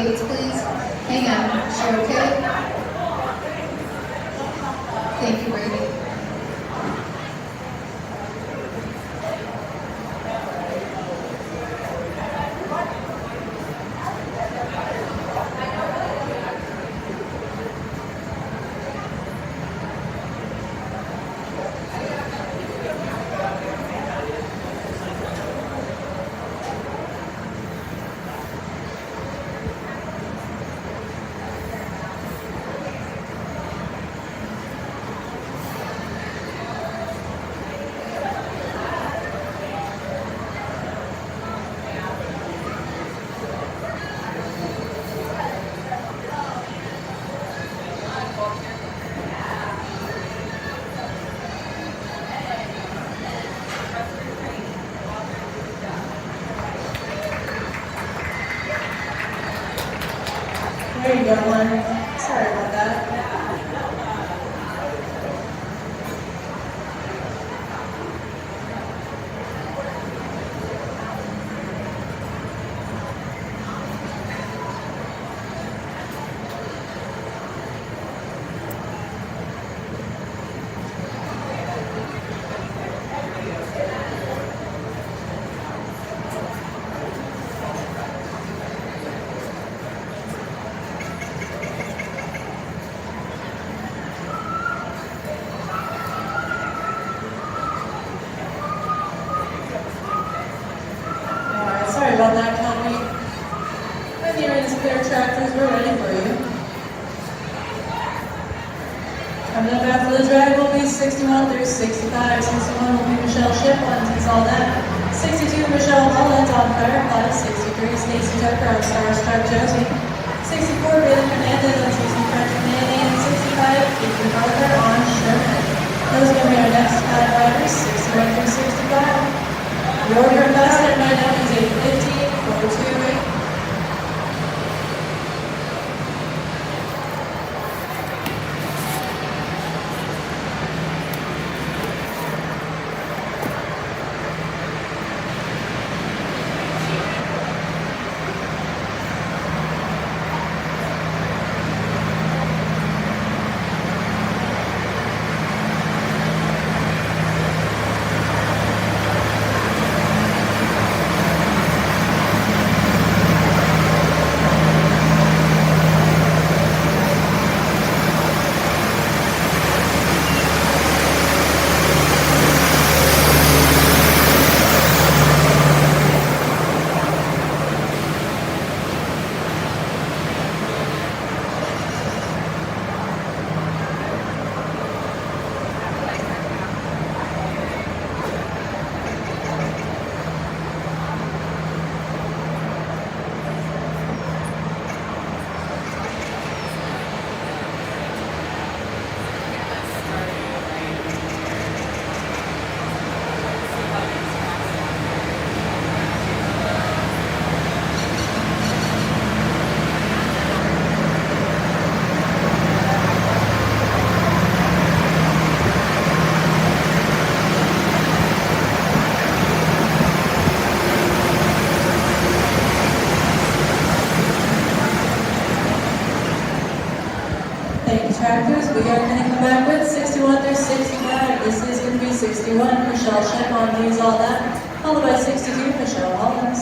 Davids, please. Hang on. Is she okay? Thank you, Brady. There you go, one. Sorry about that. Sorry about that, Tommy. When the arena's clear, tractors, we're ready for you. Coming up after the drag will be 61 through 65. 61 will be Michelle Shiplin, he's all that. 62, Michelle Mullins on Firefly. 63, Stacy Tucker on Starstruck Josie. 64, Bailey Fernandez on 60 French Canadian. And 65, Ethan Parker on Sherman. Those are going to be our next 5 riders, 61 through 65. The order of basket right now is 8:15, 428. Tractors, we are going to come back with 61 through 65. This is going to be 61, Michelle Shiplin, he's all that. Followed by 62, Michelle Mullins.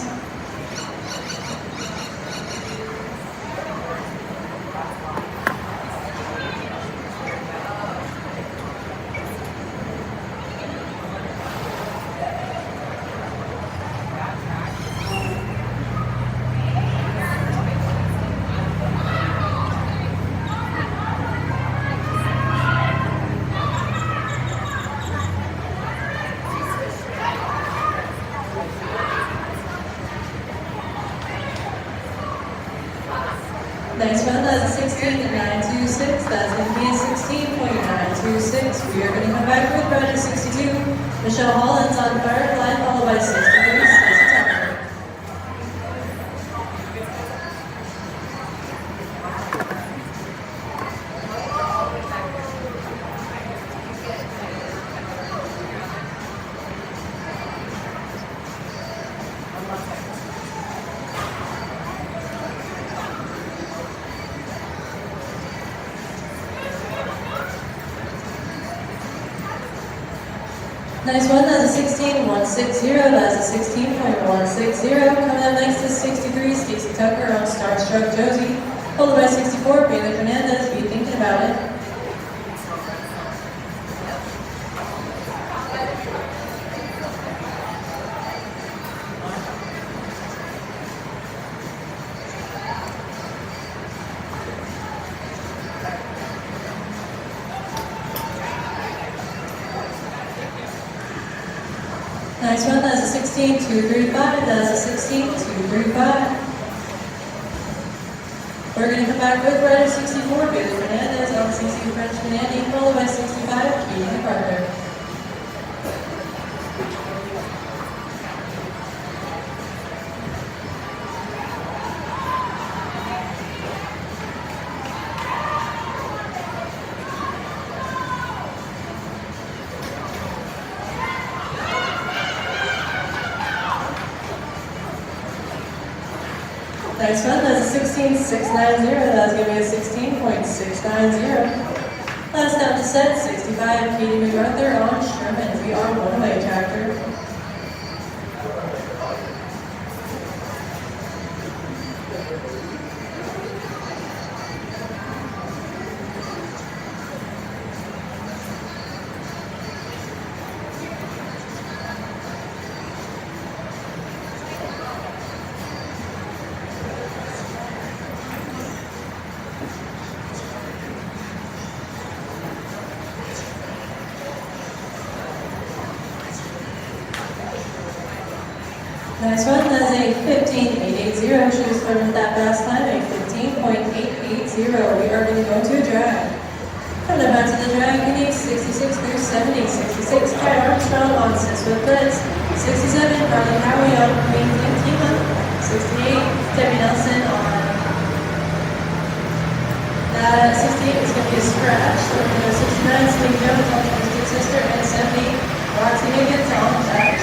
Next one, that's 16.926. That's going to be 16.926. We are going to come back with rider 62, Michelle Mullins on Firefly, followed by 63, Stacy Tucker. Nice one, that's a 16.160, that's a 16.160. Coming up next is 63, Stacey Tucker on Starstruck Josie, followed by 64, Bailey Fernandez, Be Thinking About It. Nice one, that's a 16.235, that's a 16.235. We're going to come back with rider 64, Bailey Fernandez, LCC French Manani, followed by 65, Keaton Parker. Next one, that's a 16.690, that's going to be a 16.690. Last down to set, 65, Katie MacArthur on Sherman. We are one away, tractor. Next one, that's a 15.880. She was started with that fast time, a 15.880. We are going to go to a drag. Coming up back to the drag, we need 66 through 70. 66, Kat Armstrong on 6-foot Blitz. 67, Carly Howie on Queen Kima. 68, Debbie Nelson on 68 is going to be a scratch. So we're going to go 69, Celine Jones on Twisted Sister, and 70, Roxy Higgins on Touch.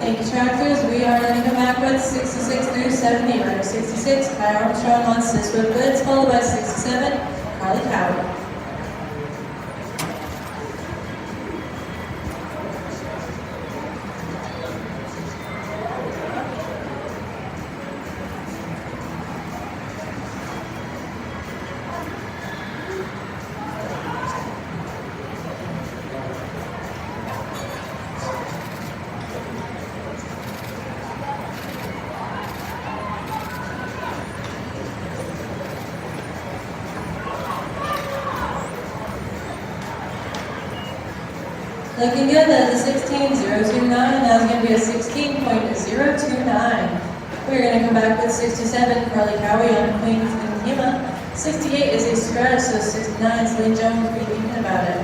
Thank you, tractors. We are going to come back with 66 through 70. Rider 66, Kat Armstrong on 6-foot Blitz, followed by 67, Carly Howie. Looking good, that's a 16.029, that's going to be a 16.029. We're going to come back with 67, Carly Howie on Queen Kima. 68 is a scratch, so 69 is Lee Jones. Be thinking about it.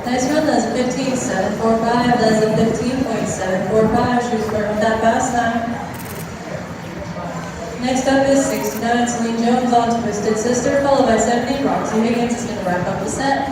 Nice run, that's a 15.745. That's a 15.745. She was firm with that pass time. Next up is 69, Celine Jones on Twisted Sister, followed by 70, Roxy Higgins is going to wrap up the set.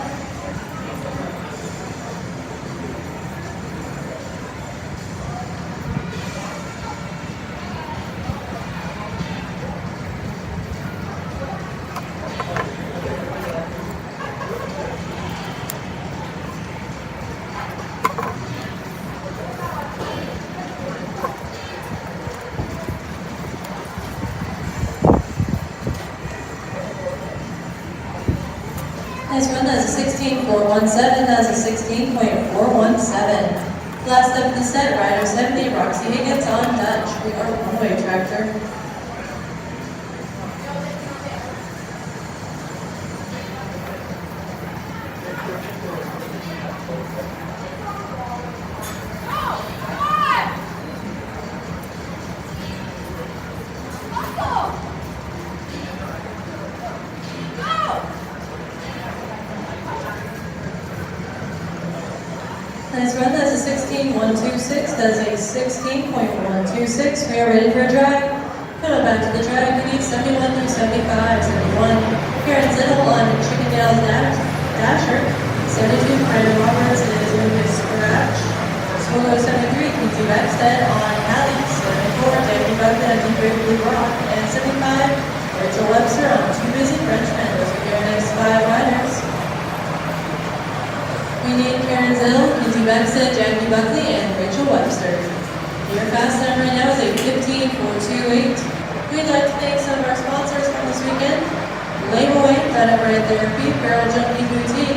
Nice run, that's a 16.417, that's a 16.417. Last up in the set, rider 70, Roxy Higgins on Dutch. We are one-way tractor. Nice run, that's a 16.126, that's a 16.126. We are ready for a drag. Coming back to the drag, we need 71 through 75, 71. Karen Zittle on Chippendale's Dasher, 72, Brandon Roberts is doing a scratch. Solo 73, Quincy Backstead on Hallie, 74, Jamie Bucket on Deep Blue Rock, and 75, Rachel Webster on Two Busy Frenchmen. Those are your next 5 riders. We need Karen Zittle, Quincy Backstead, Jackie Buckley, and Rachel Webster. Your fast time right now is a 15.428. We'd like to thank some of our sponsors from this weekend. Label Weight, That Upright Therapy, Barrel Junkie Boutique,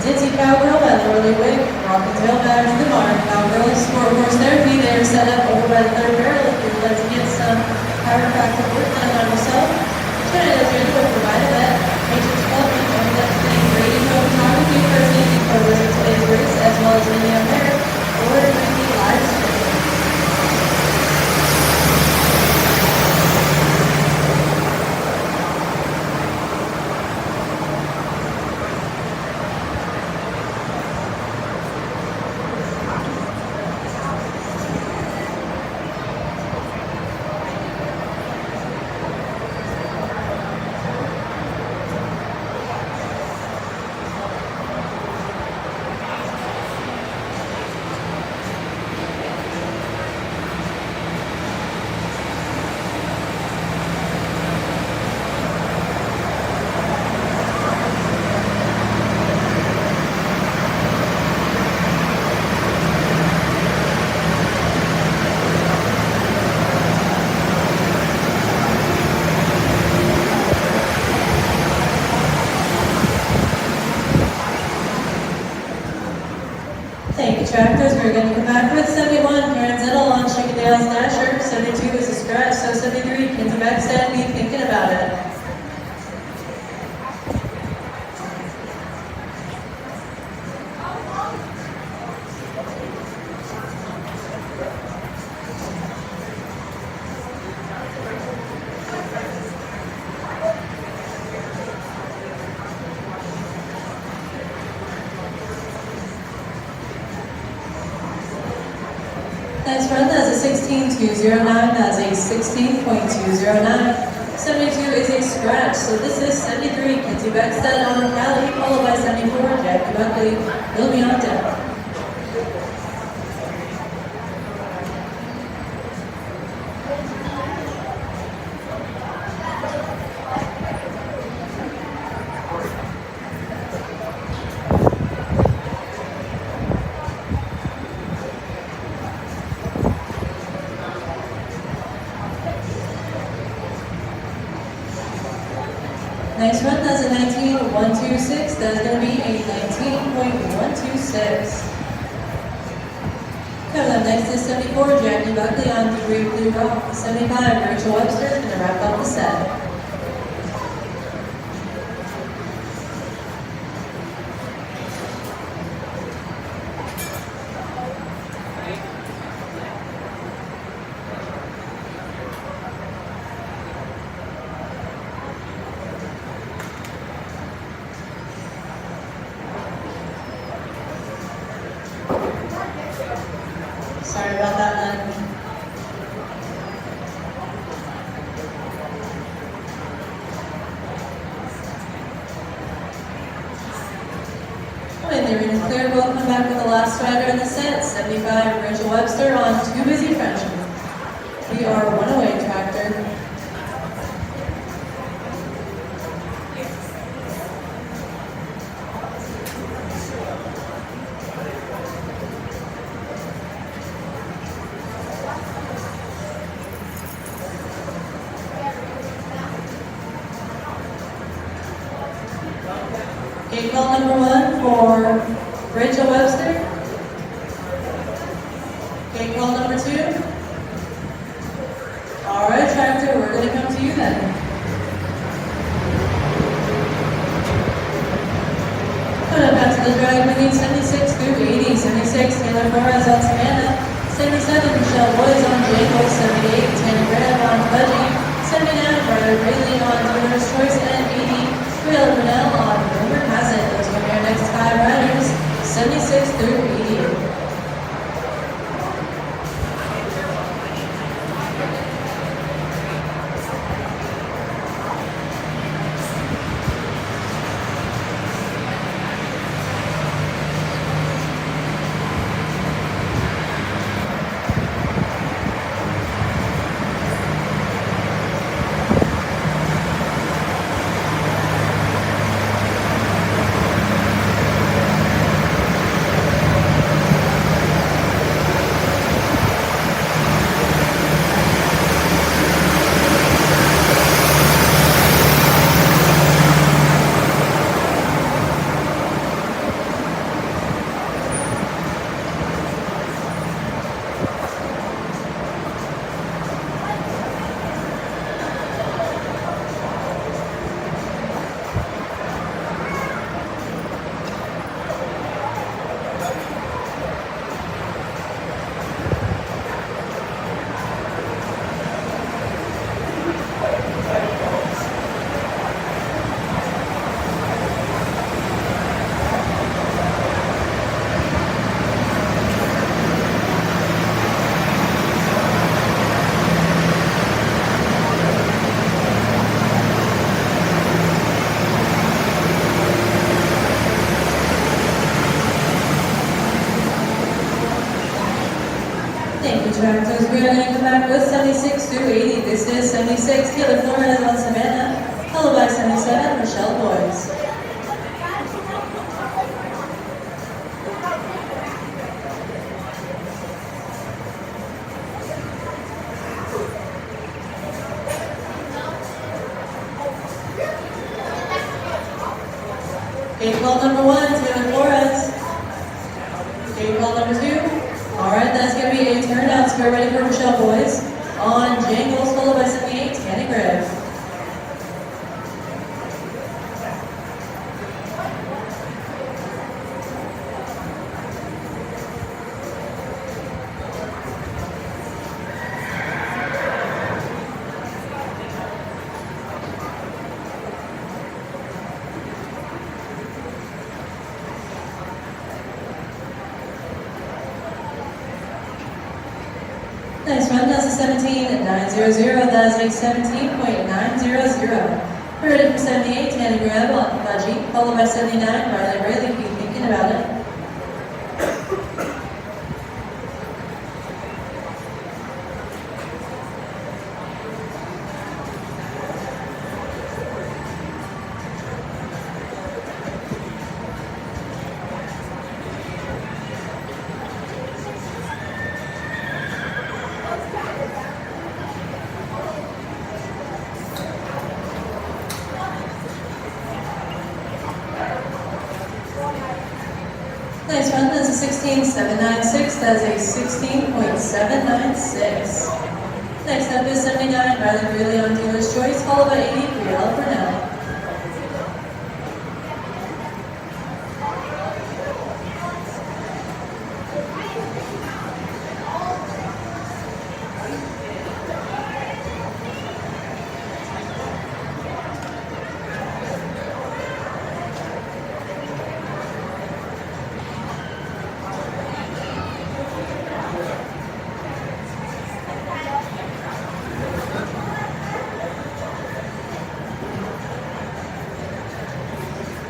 Ditzy Cowgirl by Lorelei Wick, Rock and Tail Bags, The Modern Cowgirl, Sport Horse Therapy. They are set up over by the third barrel if you would like to get some chiropractic work done on yourself. Canada's Radio will provide that. Matrix Club, and we like to thank Radio Photography for taking photos of today's race, as well as many up there, or doing the live stream. Thank you, tractors. We're going to come back with 71, Karen Zittle on Chippendale's Dasher. 72 is a scratch, so 73, Kinsey Backstead, be thinking about it. Nice run, that's a 16.209, that's a 16.209. 72 is a scratch, so this is 73, Kinsey Backstead on Cali, followed by 74, Jackie Buckley. He'll be on deck. 19.126. That is going to be a 19.126. Coming up next is 74, Jackie Buckley on Degree Blue Rock. 75, Rachel Webster is going to wrap up the set. Sorry about that, Len. And they're in the clear. We'll come back with the last rider in the set. 75, Rachel Webster on Too Busy Frenchmen. We are one away, Tractor. Gate call number 1 for Rachel Webster. Gate call number 2. All right, Tractor, we're going to come to you then. Coming up back to the drag, we need 76 through 80. 76, Taylor Flores on Savannah. 77, Michelle Boys on Jago. 78, Tanner Graham on Budgie. 79, Ryder Bailey on Dealer's Choice. And 80, Trail Brunel on Rumor Has It. Those will be our next 5 riders, 76 through 80. Thank you, Tractors. We are going to come back with 76 through 80. This is 76, Taylor Flores on Savannah, followed by 77, Michelle Boys. Gate call number 1, Taylor Flores. Gate call number 2. All right, that's going to be a turnout square ready for Michelle Boys on Jangles, followed by 78, Tanny Griff. Nice run, that's a 17.900. That is a 17.900. We're ready for 78, Tanny Grab on Budgie, followed by 79, Riley Rayleigh. Keep thinking about it. Nice run, that's a 16.796, that's a 16.796. Next up is 79, Riley Greeley on dealer's choice, followed by 80, Brielle Burnell.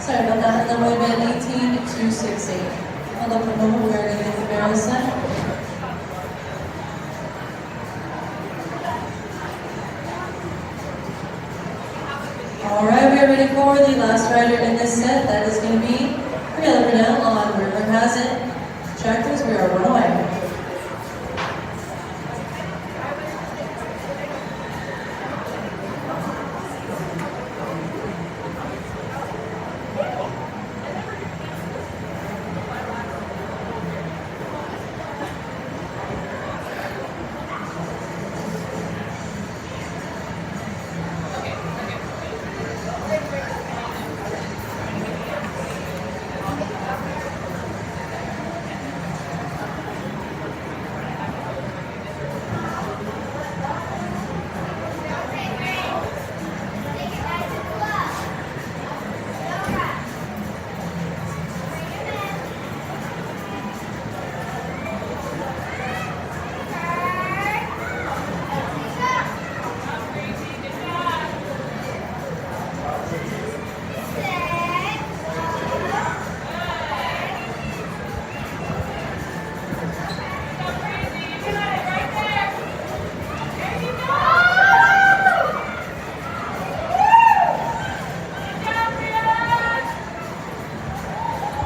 Sorry about that, and then would have been 18.268. Hold up a moment, we're going to get the barrel set. Alright, we are ready for the last rider in this set. That is going to be Brielle Burnell on River Has It. Tractors, we are 1 away.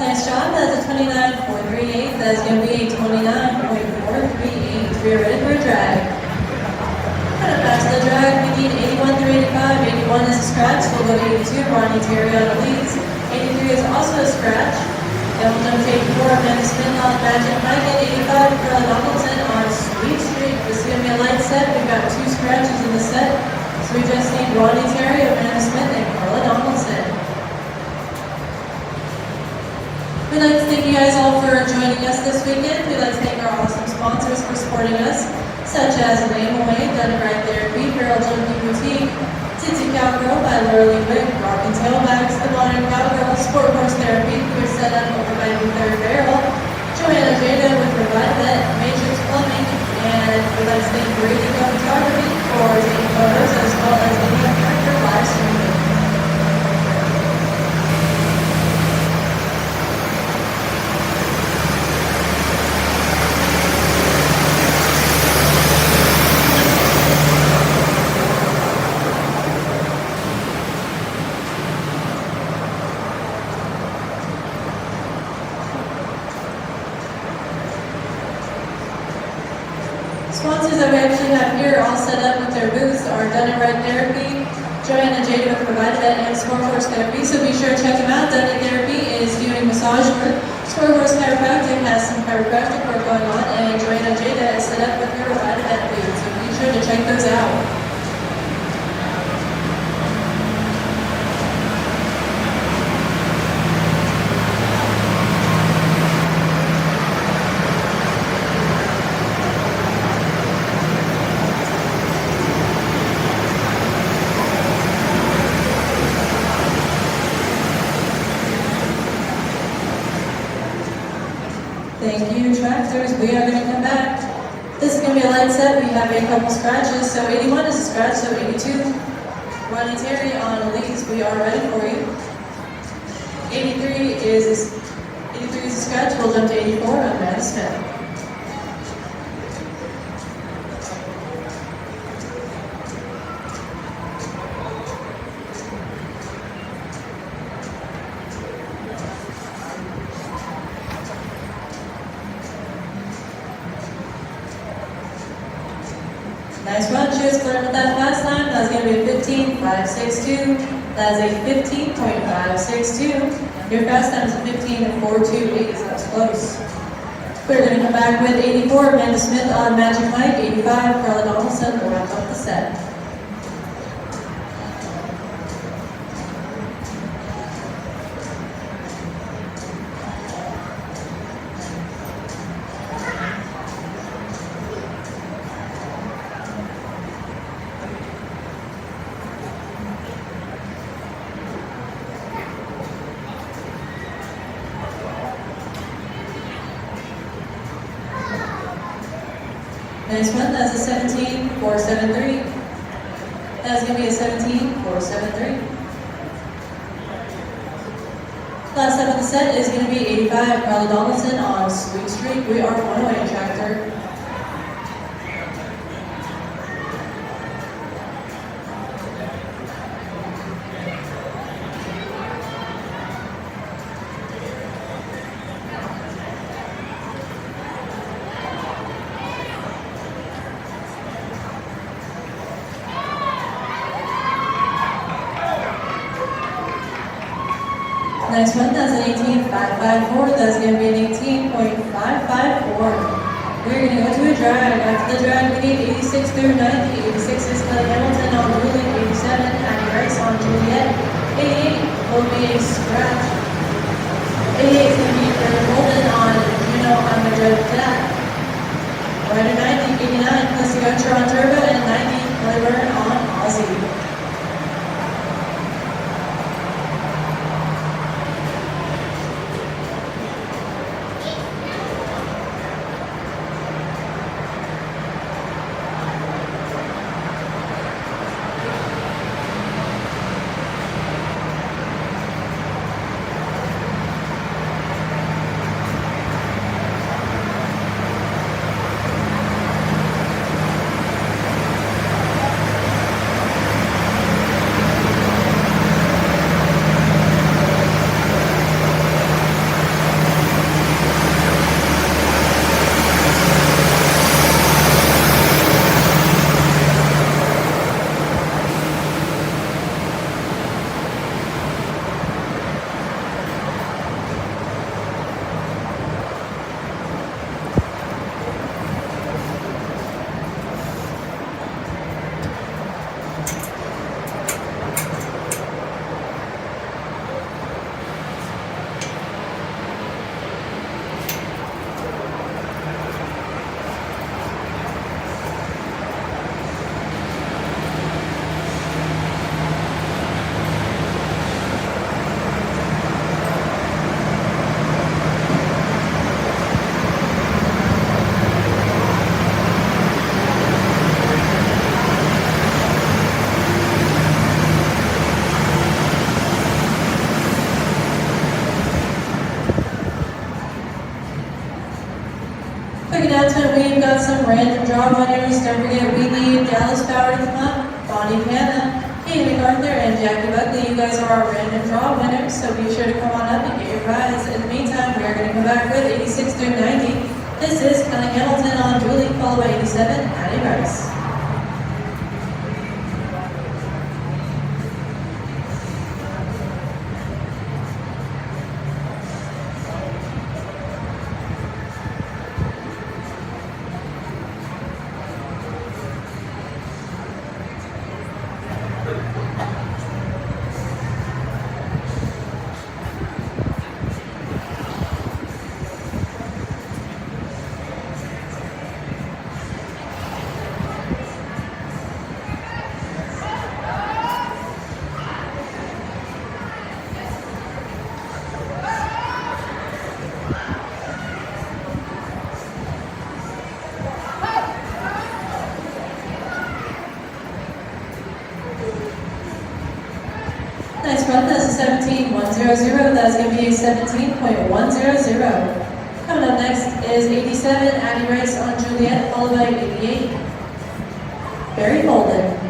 Nice job, that's a 29.438, that's going to be a 29.438. We are ready for a drag. Kind of back to the drag, we need 81 through 85. 81 is a scratch, we'll go to 82, Ronnie Terry on the leads. 83 is also a scratch. Then we'll jump to 84, Amanda Smith on Magic Mike at 85, Carla Donaldson on Sweet Street. This is going to be a light set, we've got 2 scratches in the set. So we just need Ronnie Terry, Amanda Smith, and Carla Donaldson. We'd like to thank you guys all for joining us this weekend. We'd like to thank our awesome sponsors for supporting us, such as Lane Away, Done Right Therapy, Barrel Junkie Boutique, Titsy Cowgirl by Lurley Wick, Rock and Tailbacks, The Modern Cowgirl, Sport Horse Therapy, who is set up over by the Third Barrel, Joanna Jada with Revive Vet, Matrix Plumbing, and we'd like to thank Brady Photography for taking photos as well as video character live streaming. Sponsors that we actually have here all set up with their booths are Done It Right Therapy, Joanna Jada with Provide Vet, and Sport Horse Therapy, so be sure to check them out. Done It Therapy is doing massage work. Sport Horse Chiropractic has some chiropractic work going on, and Joanna Jada is set up with her Provide Vet booth, so be sure to check those out. Thank you, tractors. We are going to come back. This is going to be a light set. We have a couple scratches. So 81 is a scratch, so 82. Ronnie Terry on leads. We are ready for you. 83 is a scratch. We'll jump to 84 on Amanda Smith. Nice run, cheers, clearing with that fast time. That's going to be 15.562. That is a 15.562. Your fast time is 15.428, so that's close. We're going to come back with 84, Amanda Smith on Magic Mike, 85, Carla Donaldson will wrap up the set. Next one, that's a 17,473. That's going to be a 17,473. Last up of the set is going to be 85, Carla Donaldson on Sweet Street. We are one away, Tractor. Next one, that's an 18,554. That's going to be an 18.554. We're going to go to a drag. After the drag, we need 86 through 90. 86 is Kelly Hamilton on Julie. 87, Abby Rice on Juliet. 88 will be a scratch. 88 is going to be Karen Golden on Juno. I'm going to drive that. Rider 90, 89, Pussy Gunter on Turbo, and 90, Kelly Burn on Aussie. Quick announcement, we've got some random draw winners. Don't forget, we need Dallas Power to come up, Bonnie Canna, Katie MacArthur, and Jackie Buckley. You guys are our random draw winners, so be sure to come on up and get your prize. In the meantime, we are going to come back with 86 through 90. This is Kelly Hamilton on Julie, followed by 87, Addie Rice. Nice run, that's a 17.100. That's going to be a 17.100. Coming up next is 87, Addie Rice on Juliet, followed by 88, Barry Bolden.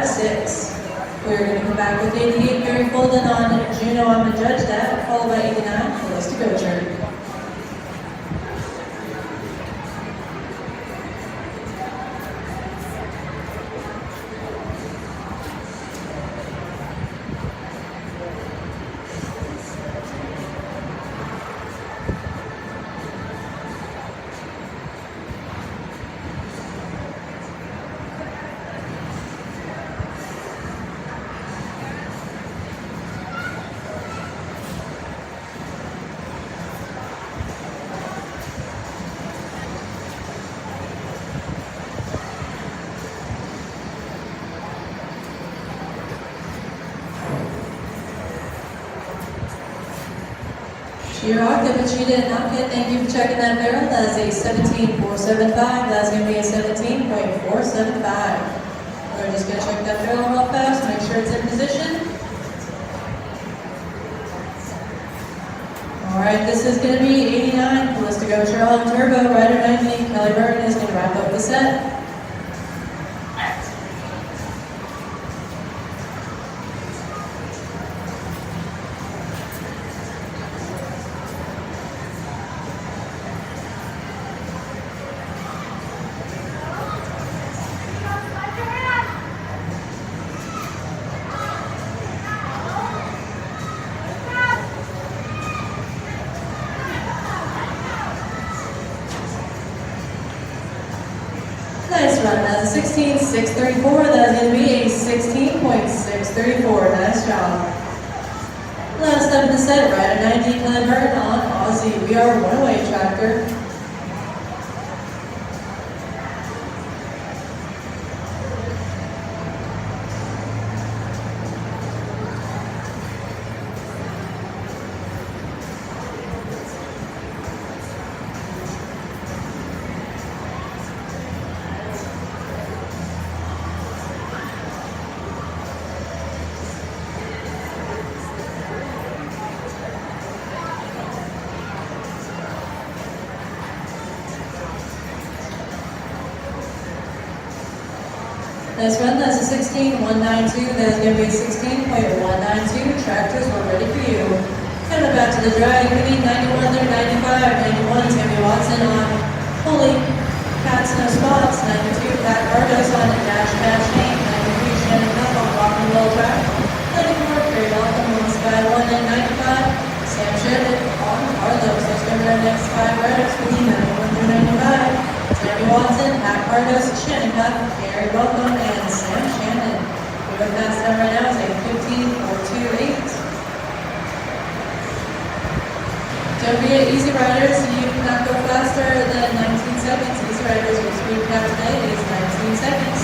75-6. We're going to come back with 88, Barry Folden on Juno. I'm a judge that, followed by 89, Melissa Gocher. She rocked it, but she didn't knock it. Thank you for checking that barrel. That is a 17.475. That's going to be a 17.475. We're just going to check that barrel real fast, make sure it's in position. All right, this is going to be 89. Melissa Gocher on turbo. Rider 90. Kelly Burton is going to wrap up the set. Nice run. That's a 16.634. That's going to be a 16.634. Nice job. Last up in the set, Rider 90, Kelly Burton on Aussie. We are one-away tractor. Nice run, that's a 16.192, that's going to be 16.192. Tractors, we're ready for you. Coming back to the drag, we need 91 there, 95, 91, Tammy Watson on Holy Cats No Spots, 92, Pat Cardos on Dash Dash Name, 93, Shannon Cup on Rock and Roll Track, 94, Gary Malcolm on Sky 1 and 95, Sam Shannon on Carlos. Those going to be our next 5 riders, we need 91 through 95. Tammy Watson, Pat Cardos, Shannon Cup, Gary Welcome, and Sam Shannon. Moving past them right now is a 15.428. Don't forget, Easy Riders, you cannot go faster than 19 seconds. Easy Riders, your speed cap today is 19 seconds.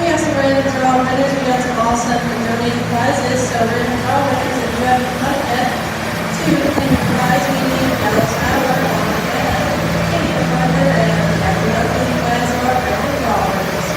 We have some random draw winners. We got some awesome donated prizes. So random draw winners, if you haven't done yet, to claim your prize, we need Alex Howard on the band, Katie Carter, and everyone guys are random draw winners.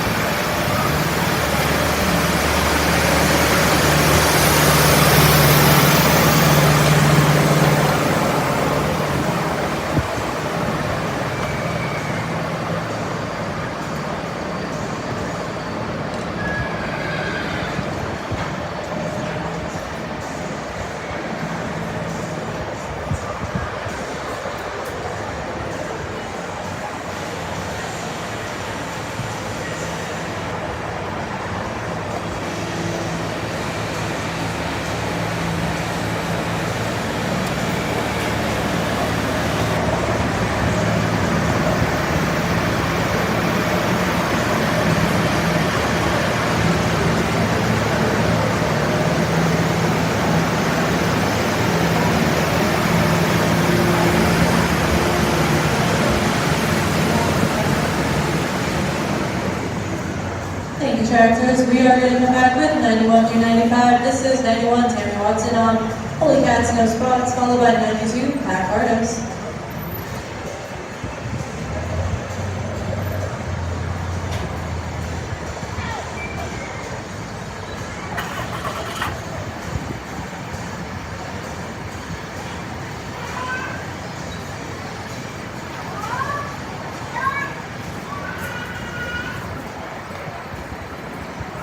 Thank you, Tractors. We are going to come back with 91 through 95. This is 91, Tammy Watson on Holy Cats No Spots, followed by 92, Pat Cardos.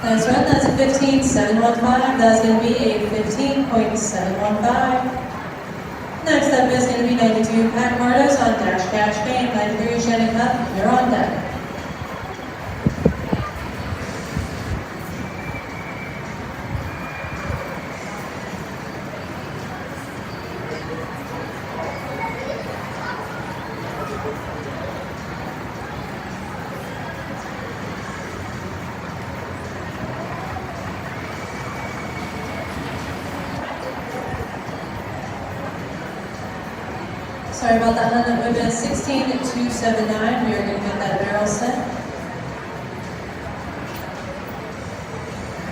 Next run, that's a 15.715. That's going to be a 15.715. Next up is going to be 92 Pat Mardos on Dash Catch Fame. 93 Shannon Cup, you're on deck. Sorry about that, one. That would have been 16.279. We are going to get that barrel set.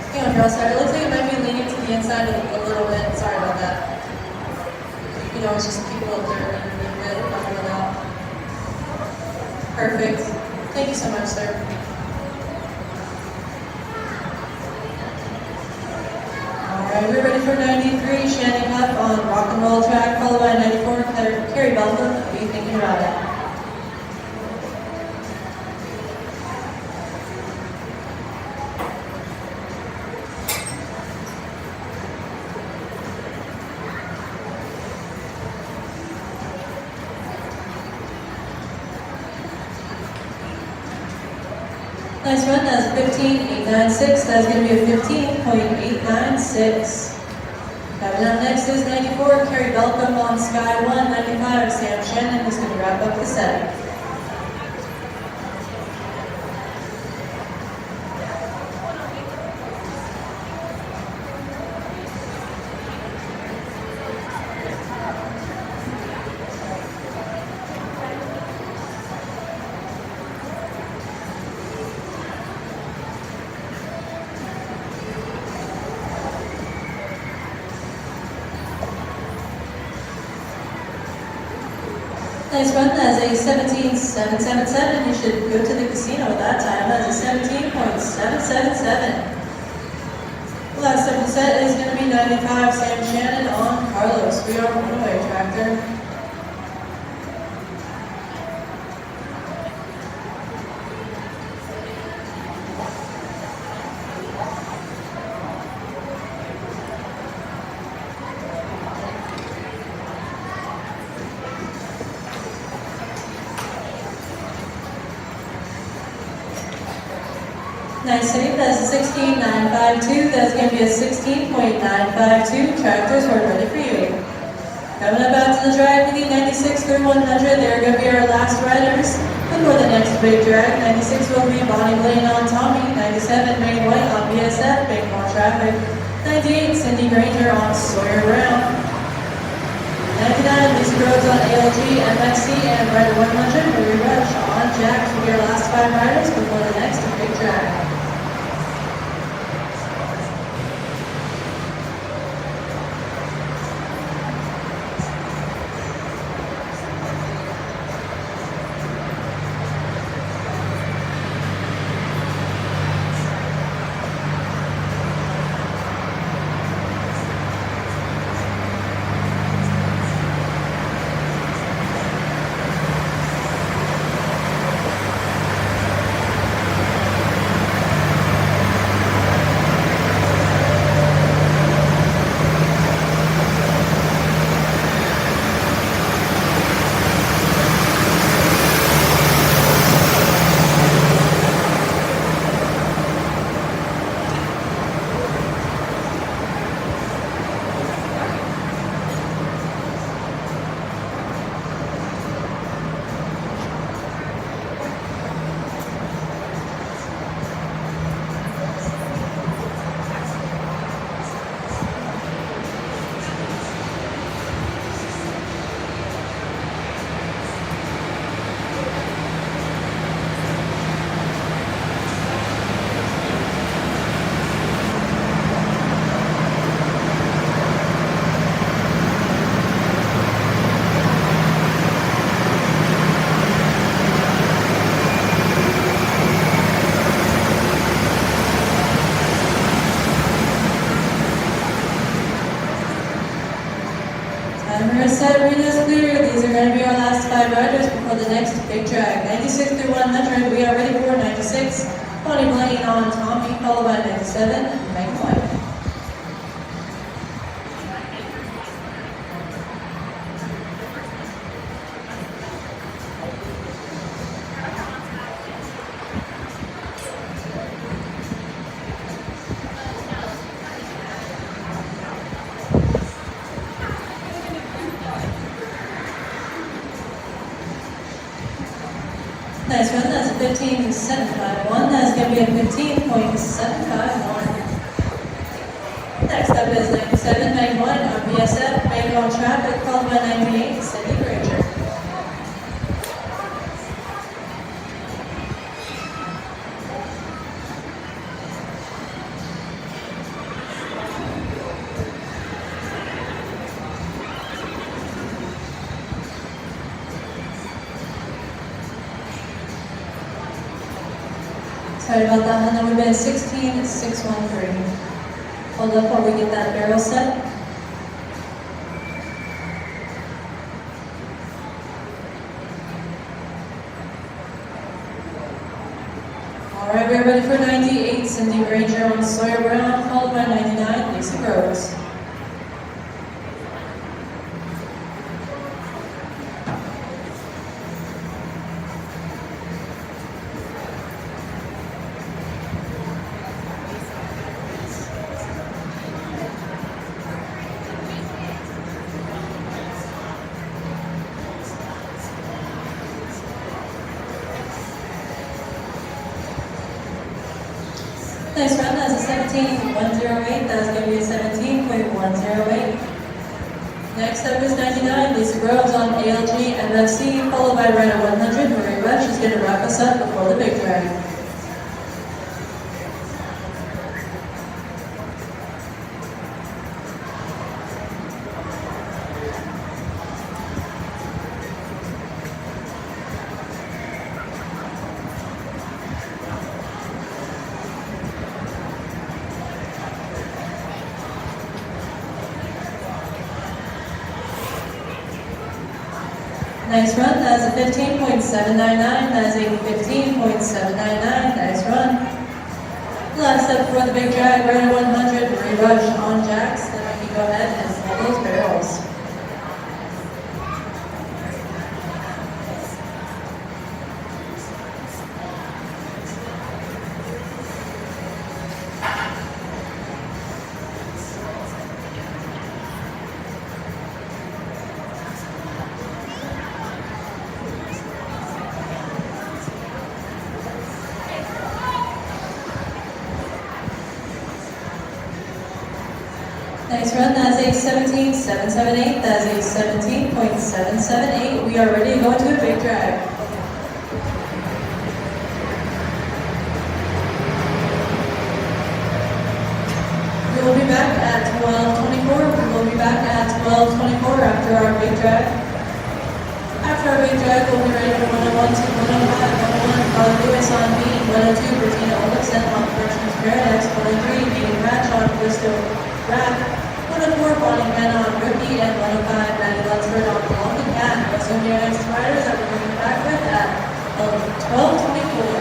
Hang on, barrel set. It looks like it might be leaning to the inside a little bit. Sorry about that. You know, it's just keep a little dirt underneath it, nothing without. Perfect. Thank you so much, sir. Alright, we're ready for 93, Shannon Cup on Rock and Roll track, followed by 94, Carrie Belton. What are you thinking about it? Nice run, that's 15.896. That's going to be a 15.896. Coming up next is 94, Carrie Belcom on Sky 1. 95, Sam Shannon is going to wrap up the set. Nice run, that's a 17.777. You should go to the casino at that time. That's a 17.777. Last up the set is going to be 95, Sam Shannon on Carlos. We are one-way tractor. Nice save, that's a 16.952. That's going to be a 16.952. Tractors, we're ready for you. Coming up out to the drag with the 96 through 100. They're going to be our last riders before the next big drag. 96 will be Bonnie Blaine on Tommy. 97, May White on BSF, Big More Traffic. 98, Cindy Granger on Sawyer Brown. 99, Lisa Rhodes on ALG, MXC, and Rider 100, Marie Rush on Jack to be our last 5 riders before the next big drag. We're set, read is clear. These are going to be our last 5 riders before the next big drag. 96 through 100, we are ready for 96. 20 Blaine on Tommy, followed by 97, Megan White. Nice run, that's a 15.751. That's going to be a 15.751. Next up is 97, Meg 1 on BSF, Meg on traffic, followed by 98, Cindy Granger. Sorry about that, and then we've been 16.613. Hold up while we get that barrel set. All right, we're ready for 98, Cindy Granger on Sawyer Brown, followed by 99, Lisa Groves. Nice run, that's a 17.108. That's going to be a 17.108. Next up is 99, Lisa Groves on ALG MFC, followed by right at 100, Marie Rush is going to wrap us up before the big drag. Nice run, that's a 15.799, that's a 15.799, nice run. Last up for the big drag, right at 100, Marie Rush on jacks, then we can go ahead and pull those barrels. Nice run, that's a 17.778, that's a 17.778. We are ready to go into a big drag. We will be back at 12:24. We will be back at 12:24 after our big drag. After our big drag, we'll be ready for 101 to 105, 101, Carla Lewis on B, 102, Bettina Olafson on Freshman's Paradise, 103, Megan Ratch on Bristol Rack, 104, Bonnie Ben on Rookie, and 105, Maddie Lunsford on Long and Cat. Those are your next riders that we're coming back with at 12:24.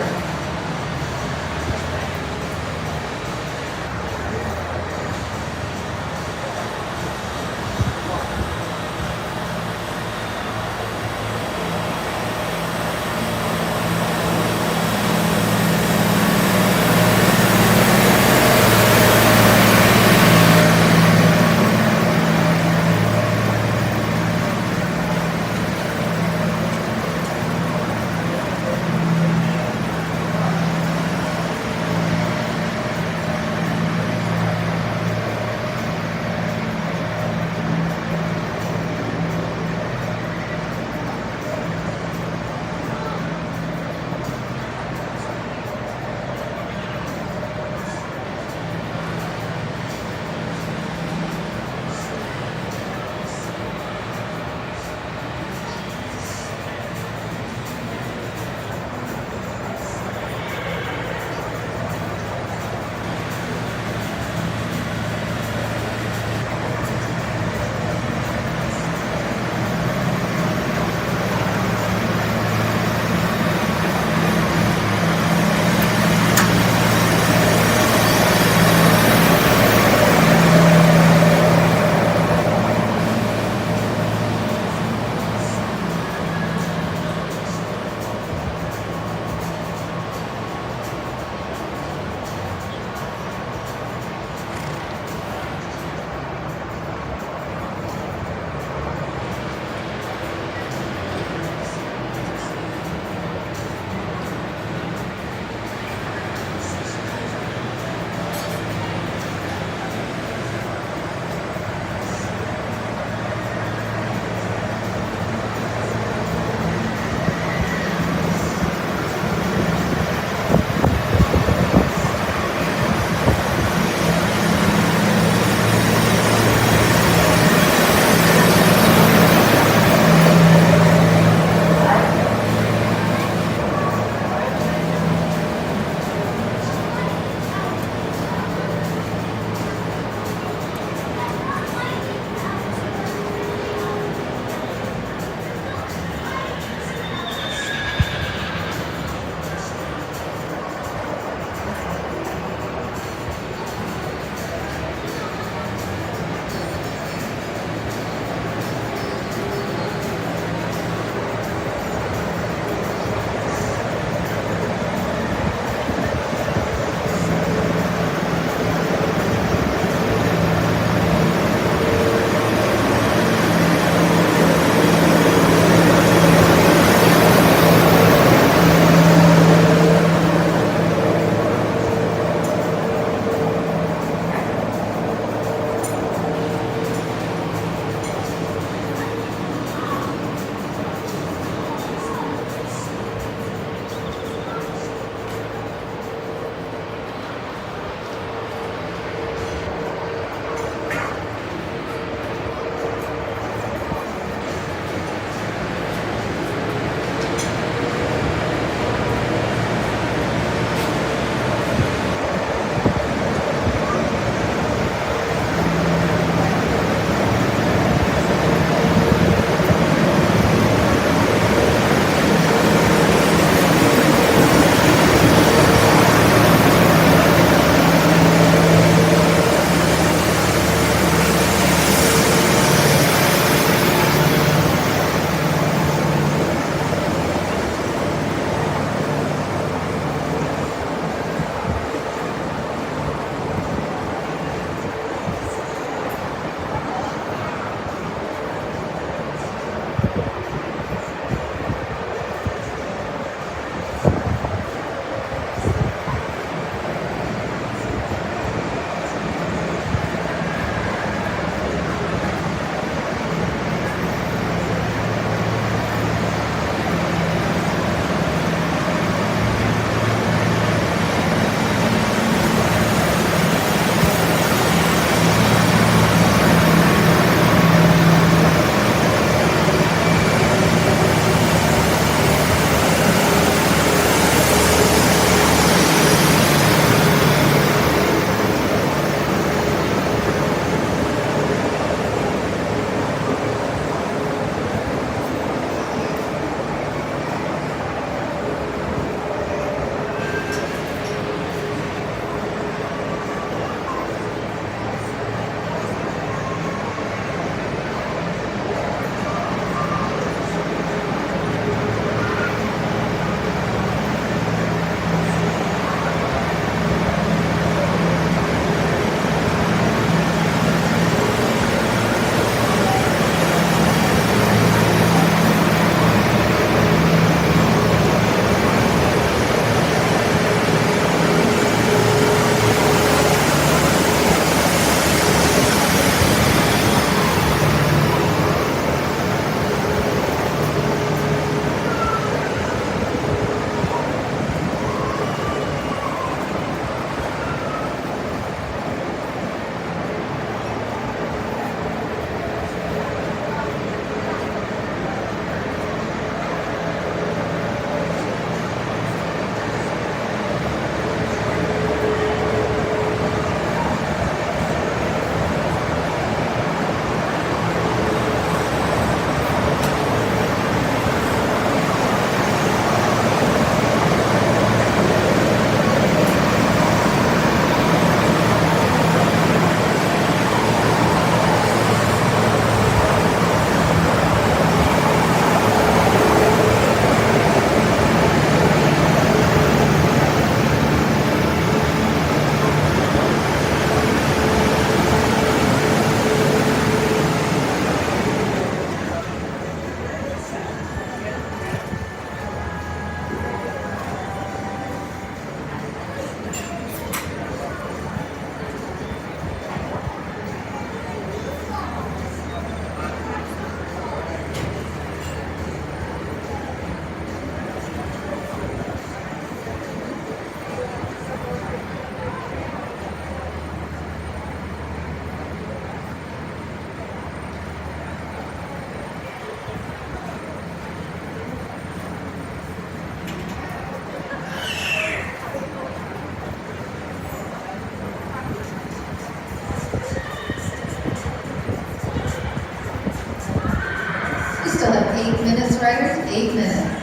8 minutes, riders, 8 minutes.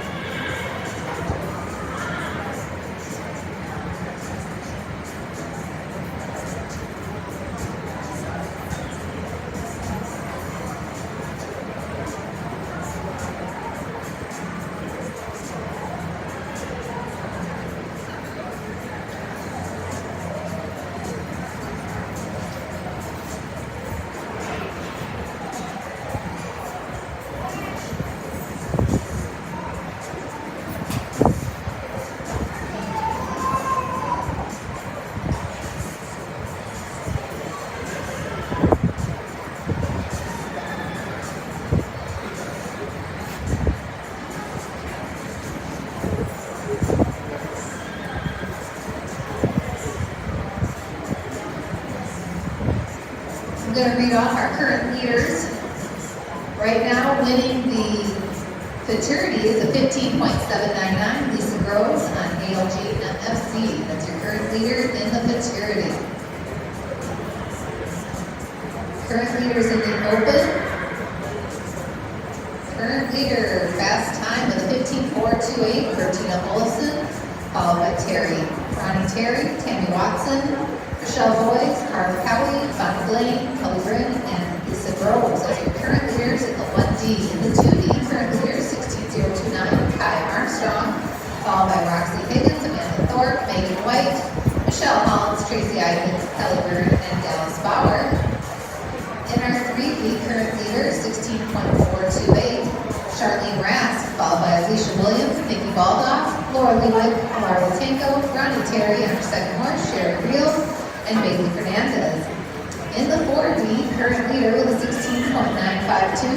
I'm going to read off our current leaders. Right now, winning the futurity is a 15.799, Lisa Groves on ALG MFC. That's your current leader in the futurity. Current leaders in the open. Current leader, fast time with a 15.428, Bertina Olson, followed by Ronnie Terry, Tammy Watson, Michelle Boyes, Carla Cowie, Bonnie Blaine, Kelly Bryn, and Lisa Groves as your current leaders in the 1D. In the 2D, current leaders 16029, Kai Armstrong, followed by Roxy Higgins, Amanda Thorpe, Megan White, Michelle Hollins, Tracy Ivins, Kelly Byrd, and Dallas Bauer. In our 3D, current leader 16.428, Charlene Rask, followed by Alicia Williams, Nikki Baldoff, Laura Lewick, Laura Tanko, Ronnie Terry, and her second horse, Sherry Reel, and Bailey Fernandez. In the 4D, current leader with a 16.952,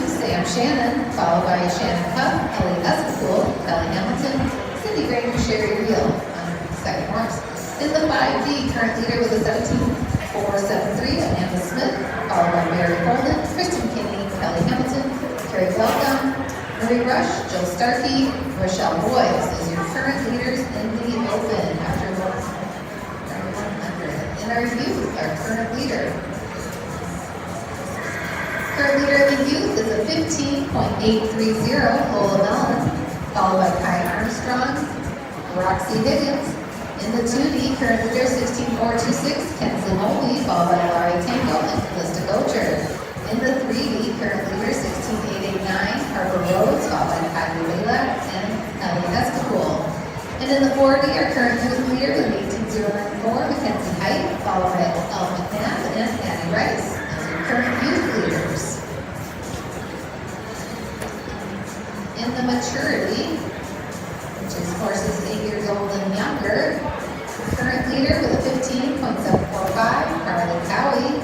Sam Shannon, followed by Shannon Cup, Ellie Escopool, Kelly Hamilton, Cindy Granger, Sherry Reel on her second horse. In the 5D, current leader with a 17.473, Amanda Smith, followed by Mary Holden, Kristen Kinney, Kelly Hamilton, Carrie Welcome, Marie Rush, Jill Starkey, Rochelle Boyes as your current leaders in the open after 100. In our youth, our current leader. Current leader in the youth is a 15.830, Lola Mellon, followed by Kai Armstrong, Roxy Higgins. In the 2D, current leader 16426, Kenzie Moley, followed by Laurie Tango and Calista Gocher. In the 3D, current leader 16889, Harper Rhodes, followed by Kylie Layla and Ellie Escopool. And in the 4D, our current youth leader with 18094, Mackenzie Height, followed by Elle McNabb and Annie Rice as your current youth leaders. In the maturity, which is horses 8 years old and younger, current leader with a 15.745, Carly Cowie.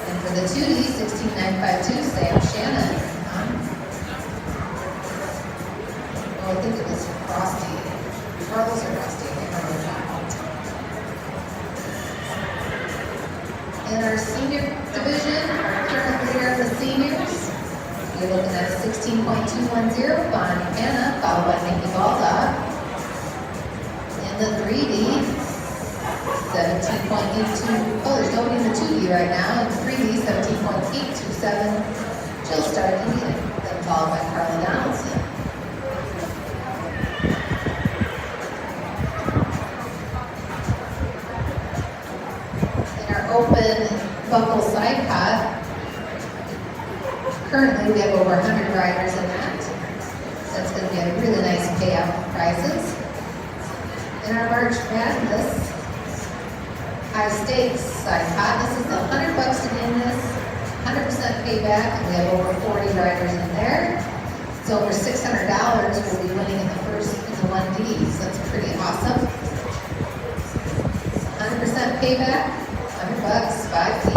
And for the 2D, 16952, Sam Shannon. Oh, I think it was Frosty. Carlos or Frosty, I can't remember that. In our senior division, our current leader of the seniors, you're looking at a 16.210, Bonnie Anna, followed by Nikki Baldock. In the 3D, 17.82, oh, there's nobody in the 2D right now. In the 3D, 17.827, Jill Starkey, and then followed by Carla Donaldson. In our open buckle side pot, currently we have over 100 riders in that. So that's going to be a really nice payout of prizes. In our March Madness high stakes side pot, this is $100 to win this, 100% payback, and we have over 40 riders in there. So over $600 we'll be winning in the 1D, so that's pretty awesome. 100% payback, $100, 5D.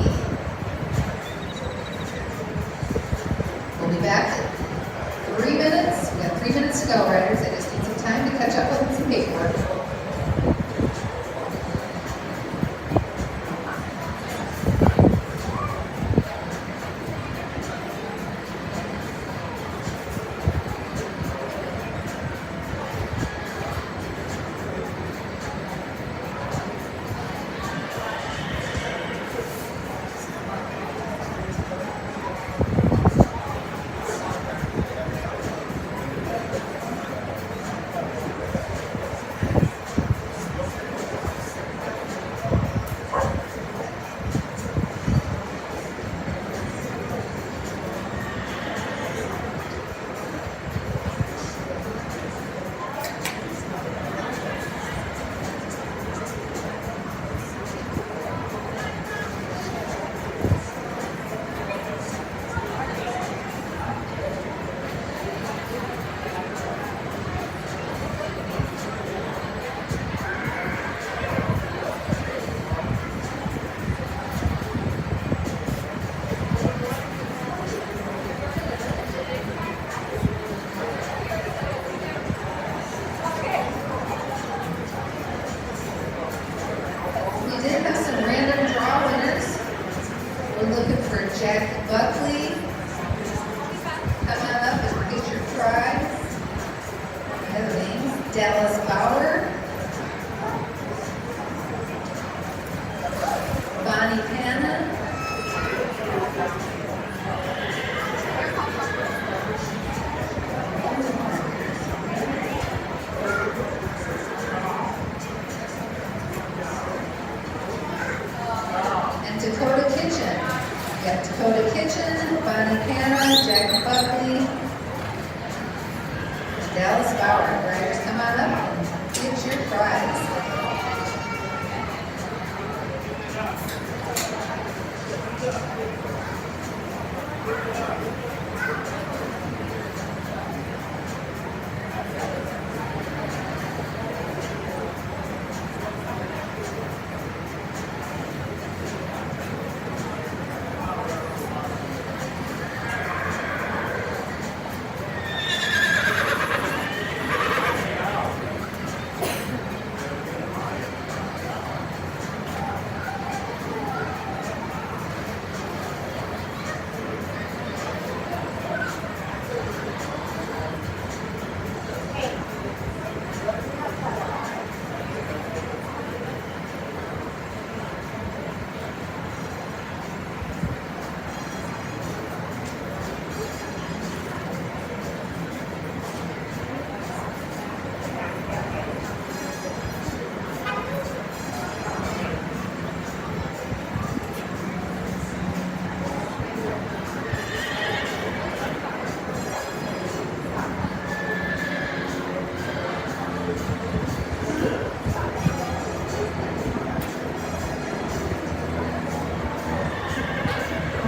We'll be back in 3 minutes. We got 3 minutes to go, riders. I just need some time to catch up with some paperwork. Jack Buckley. Come on up and get your prize. Other names, Dallas Bauer. Bonnie Panna. And Dakota Kitchen. We got Dakota Kitchen, Bonnie Panna, Jack Buckley, Dallas Bauer. Riders, come on up and get your prize.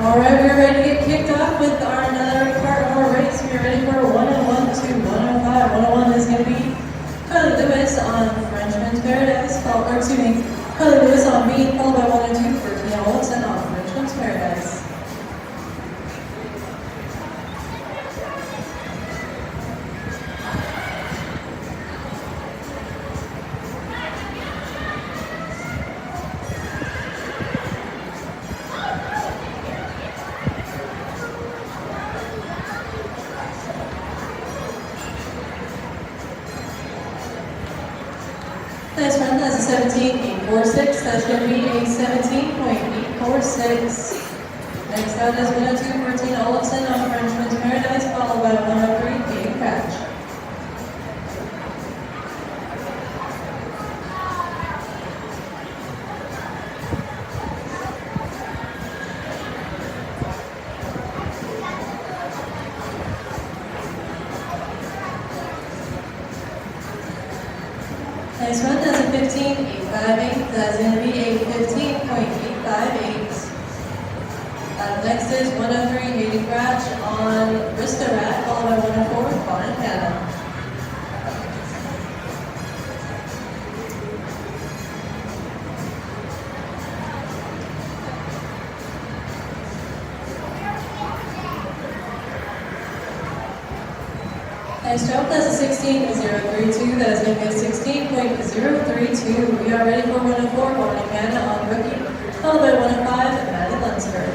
All right, we're ready to get kicked off with another part of our race. We're ready for 101 to 105. 101 is going to be Carly Lewis on Frenchman's Paradise, Carly Lewis on B, followed by 102 for Tina Olsen on Frenchman's Paradise. Next run has a 17.846. That's going to be a 17.846. Next out is 102 for Tina Olsen on Frenchman's Paradise, followed by 103 Katie Cratch. Next one has a 15.858. That's going to be a 15.858. Next is 103 Katie Cratch on Ristorat, followed by 104 Bonnie Panna. Next jump, that's a 16.032. That is going to be a 16.032. We are ready for 104 Bonnie Panna on Rookie, followed by 105 Maddie Lunsford.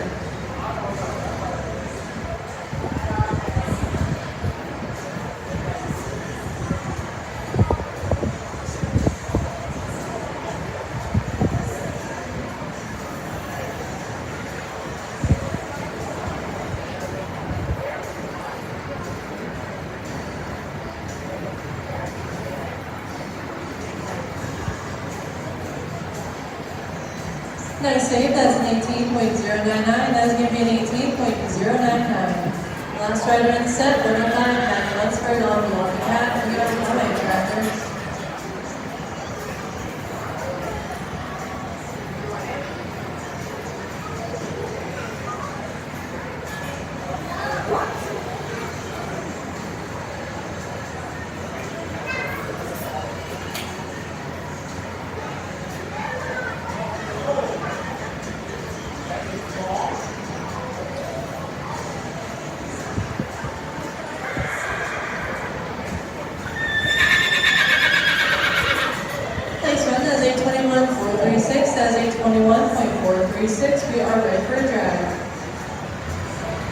Next save, that's an 18.099. That's going to be an 18.099. Last rider in the set, 105, Matt Lunsford on the Walking Cat, and we are on the tractor.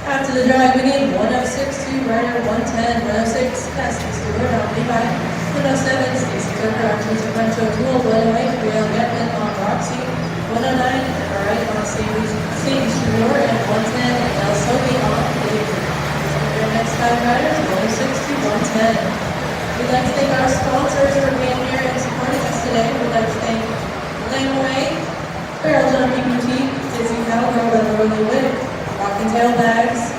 After the drag, we need 106-2 rider 110, 106 Cassie Stewart on Levi, 107 Stacy Tucker on Tuesday Pancho Tool, 108 Gail Getman on Roxy, 109 right on Sadie Stewart, and 110 El Sobi on David. Our next 5 riders, 106 to 110. We'd like to thank our sponsors for being here and supporting us today. We'd like to thank Langway, Barrel Jumping Boutique, Dizzy Cowgirl by Lorelei Witt, Rock and Tail Bags,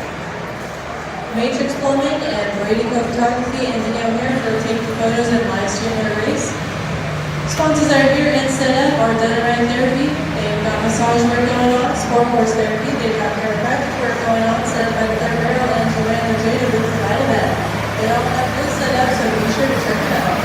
Matrix Plumbing, and Brady Co Photography and Video here for taking photos and live streaming our race. Sponsors that are here and set up are Dynamite Therapy. They've got massage work going on, sport horse therapy. They've got chiropractic work going on, set up by the Third Barrel and Joanne Jada with the Vital Vet. They all have this set up, so be sure to check it out.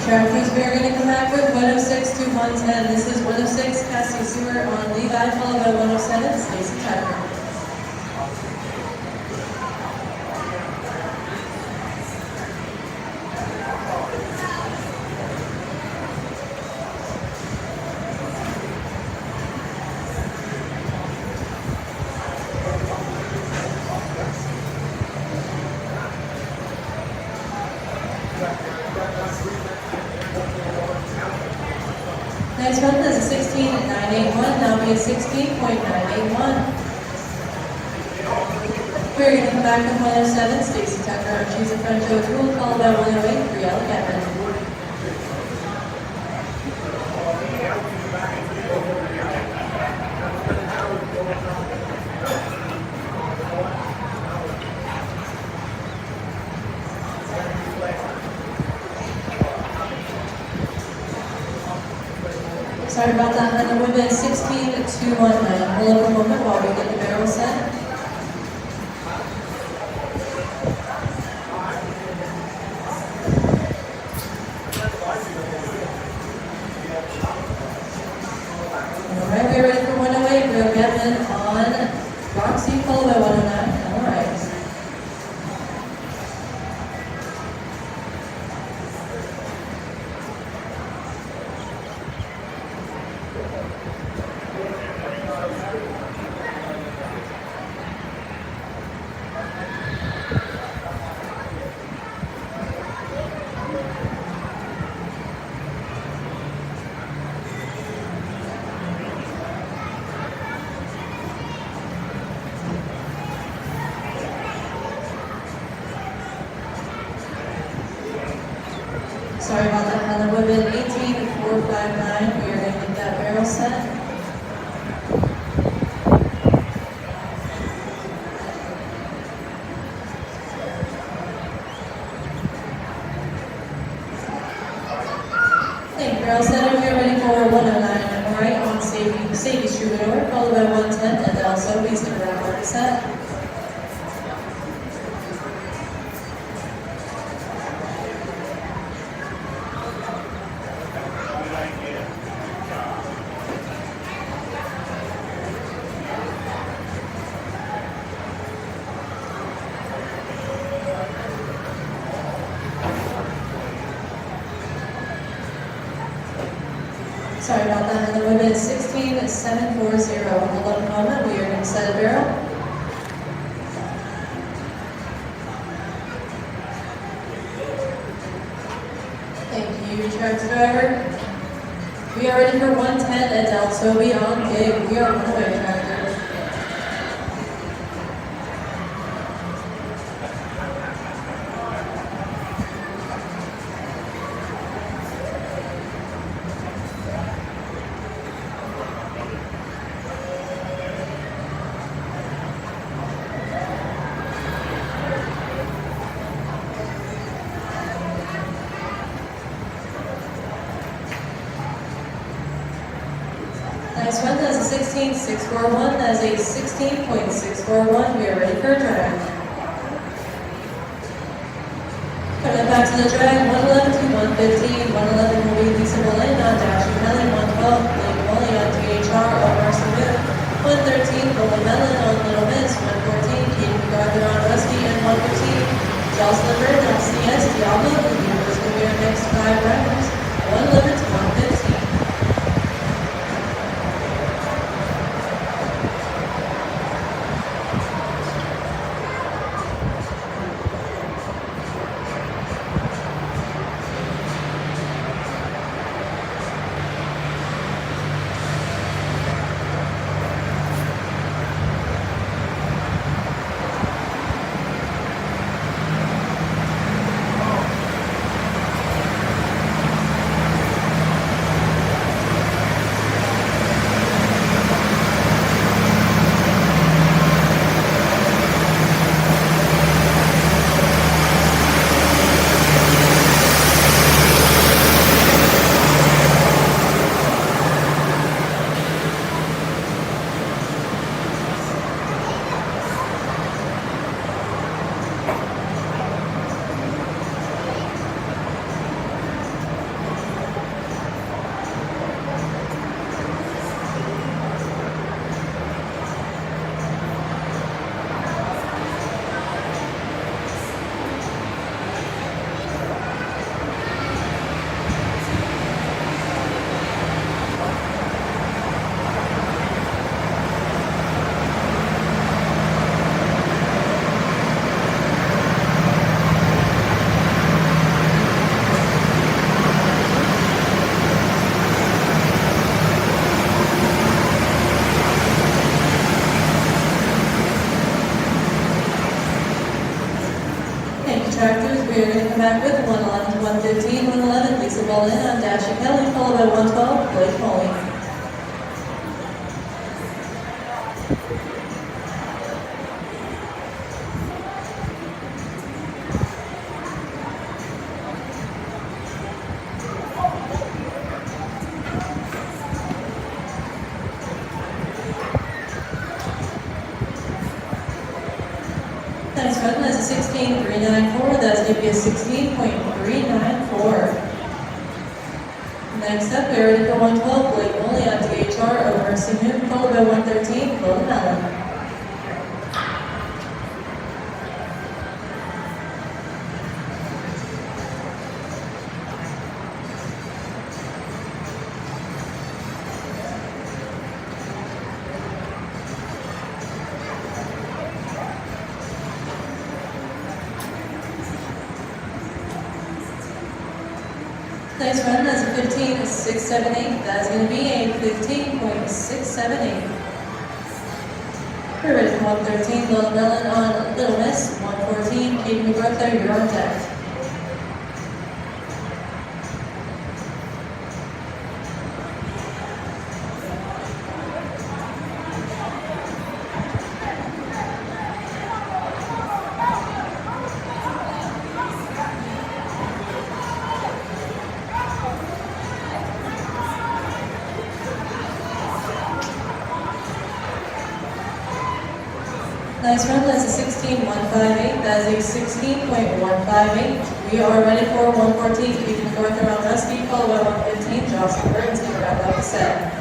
Track we are going to come back with 106 to 110. This is 106 Cassie Stewart on Levi, followed by 107 Stacy Tucker. Next one is a 16.981, now be a 16.981. We're going to come back with 107, Stacy Tucker, she's a French O'Toole, followed by 108, Brielle Getman. Sorry about that, and the women 16 to 1-9. Hold up a moment while we get the barrel set. Alright, we're ready for 108. We'll get in on Roxy, followed by 109. Alright. Sorry about that, on the women 18 to 459. We are going to get that barrel set. Thank you, barrel set. We are ready for 109. I'm right on Sadie Troubadour, followed by 110, and then also we stick around for the set. Sorry about that, and the women 16.740. Hold on a moment, we are going to set a barrel. Thank you, truck driver. We are ready for 110 at Deltobi on gig. We are runaway tractor. Next one, that's a 16.641. That is a 16.641. We are ready for a drag. Coming back to the drag, 111 to 115. 111 will be Lisa Boleyn on Dasher Kelly. 112, Blake Wally on DHR. Omar Smith. 113, Golden Melon on Little Miss. 114, Katie McArthur on Rusty. And 115, Jocelyn Bird on CS. Diablo. The viewers will be our next 5 rounds. 111 to 115. Tractors, we are going to come back with 111 to 115, 111, Lisa Boleyn on Dasher Kelly, followed by 112, Blake Molly. Next run is a 16.394. That's going to be a 16.394. Next up, we're ready for 112. Blake Molly on DHR over Simoon, followed by 113. Golden Melon. Next run, that's a 15.678. That's going to be a 15.678. We're ready for 113. Golden Melon on Little Miss. 114. Katie McArthur, you're on deck. Nice run, that's a 16.158. That is a 16.158. We are ready for 114. Katie McArthur on Rusty, followed by 115. Jocelyn Burns to wrap up the set.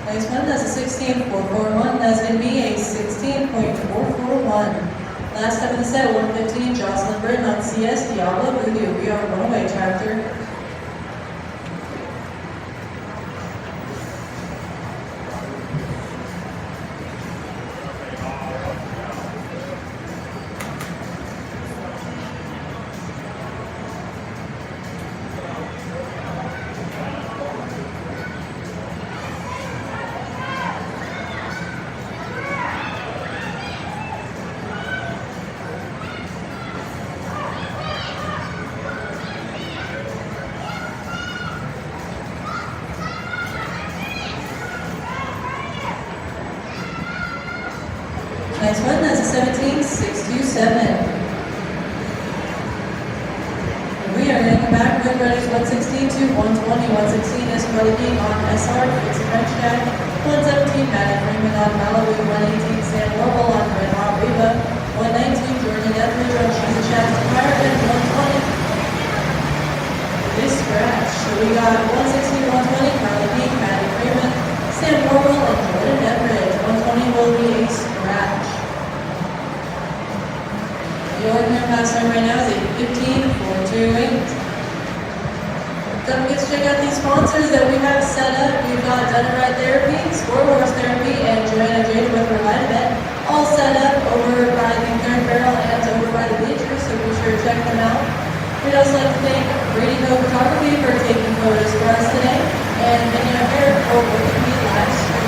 Next one, that's a 16.441. That's going to be a 16.441. Last time in the set, 115, Jocelyn Britton on CS, Diablo Voodoo. We are runaway tractor. Next one, that's a 17-627. We are going to come back with runners 116 to 120. 116 is Carly King on SR, Fix French Jack. 117, Maddie Freeman on Malibu. 118, Sam Warble on Red Hot Reba. 119, Jordan Etheridge on She's a Shaft Fire. And 120, this scratch. So we got 116 to 120, Carly King, Maddie Freeman, Sam Warble, and Jordan Etheridge. 120 will be a scratch. Your clear pass time right now is a 15-428. Don't forget to check out these sponsors that we have set up. We've got Done It Right Therapy, Sport Horse Therapy, and Joanna Jade with Revive Vet, all set up over by the third barrel and over by the bleachers, so be sure to check them out. We'd also like to thank Brady Co Photography for taking photos for us today, and Vinny Hair for working me live stream.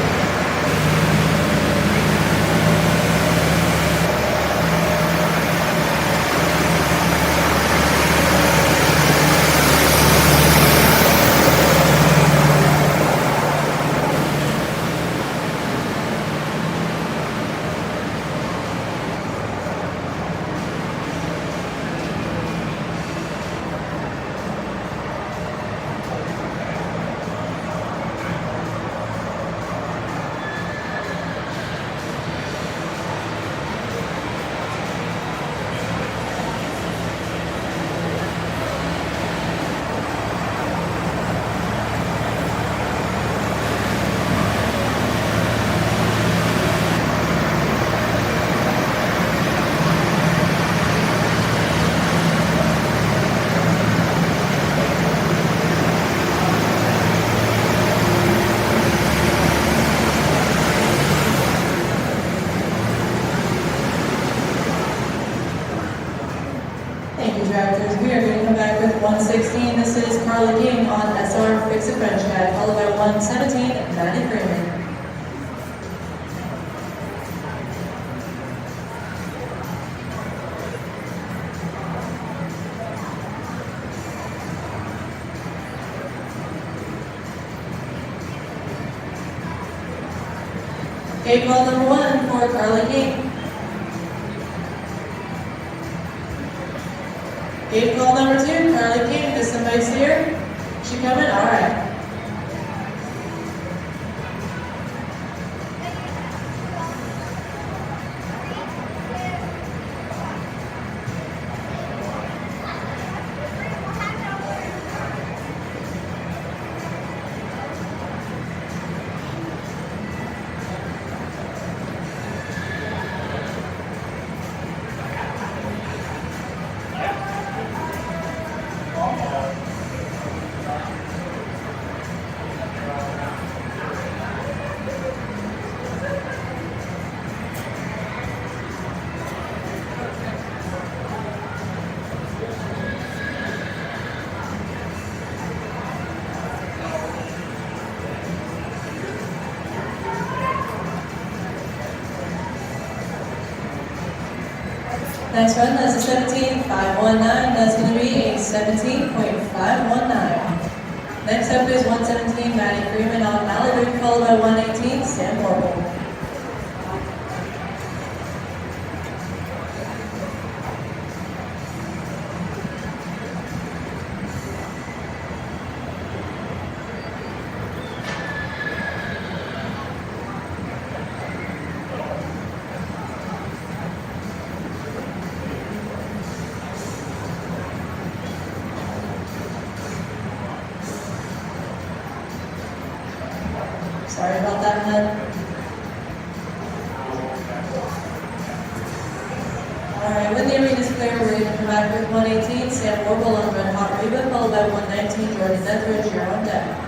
Thank you, drivers. We are going to come back with 116. This is Carly King on SR Fix a French Guy, followed by 117, Maddie Freeman. Gate call number 1 for Carly King. Gate call number 2, Carly King. Does somebody see her? She coming? All right. Next one, that's a 17.519. That's going to be a 17.519. Next up is 117, Maddie Freeman on Malibu, followed by 118, Sam Warble. Sorry about that, Ned. All come back with 118, Sam Warble on Red Hot Reba, followed by 119, Jordan Dethridge, you're on deck.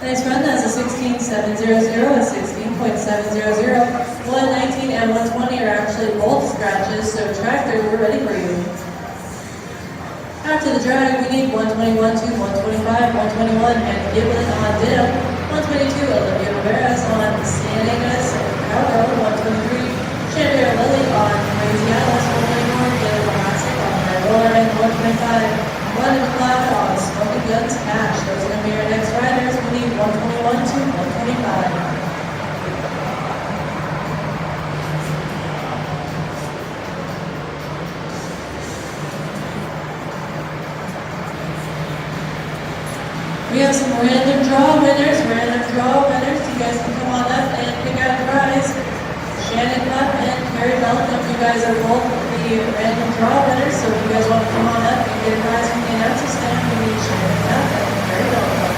Next run, that's a 16.700, a 16.700, 119 and 120 are actually both scratches, so tractor, we're ready for you. After the drag, we need 121 to 125, 121, and Gilbert on Ditto, 122, Olivia Rivera's on San Agnes, Chicago, 123, Chandler Lily on Crazy Alice, 124, Gilbert Classic on High Roller, and 125. Run McLeod on Smoking Guns Cash. Those are going to be our next riders. We need 121 to 125. We have some random draw winners. You guys can come on up and pick out a prize. Shannon Putt and Carrie Belton, you guys are both the random draw winners, so if you guys want to come on up and get a prize from the announcer stand, we need Shannon Putt and Carrie Belton.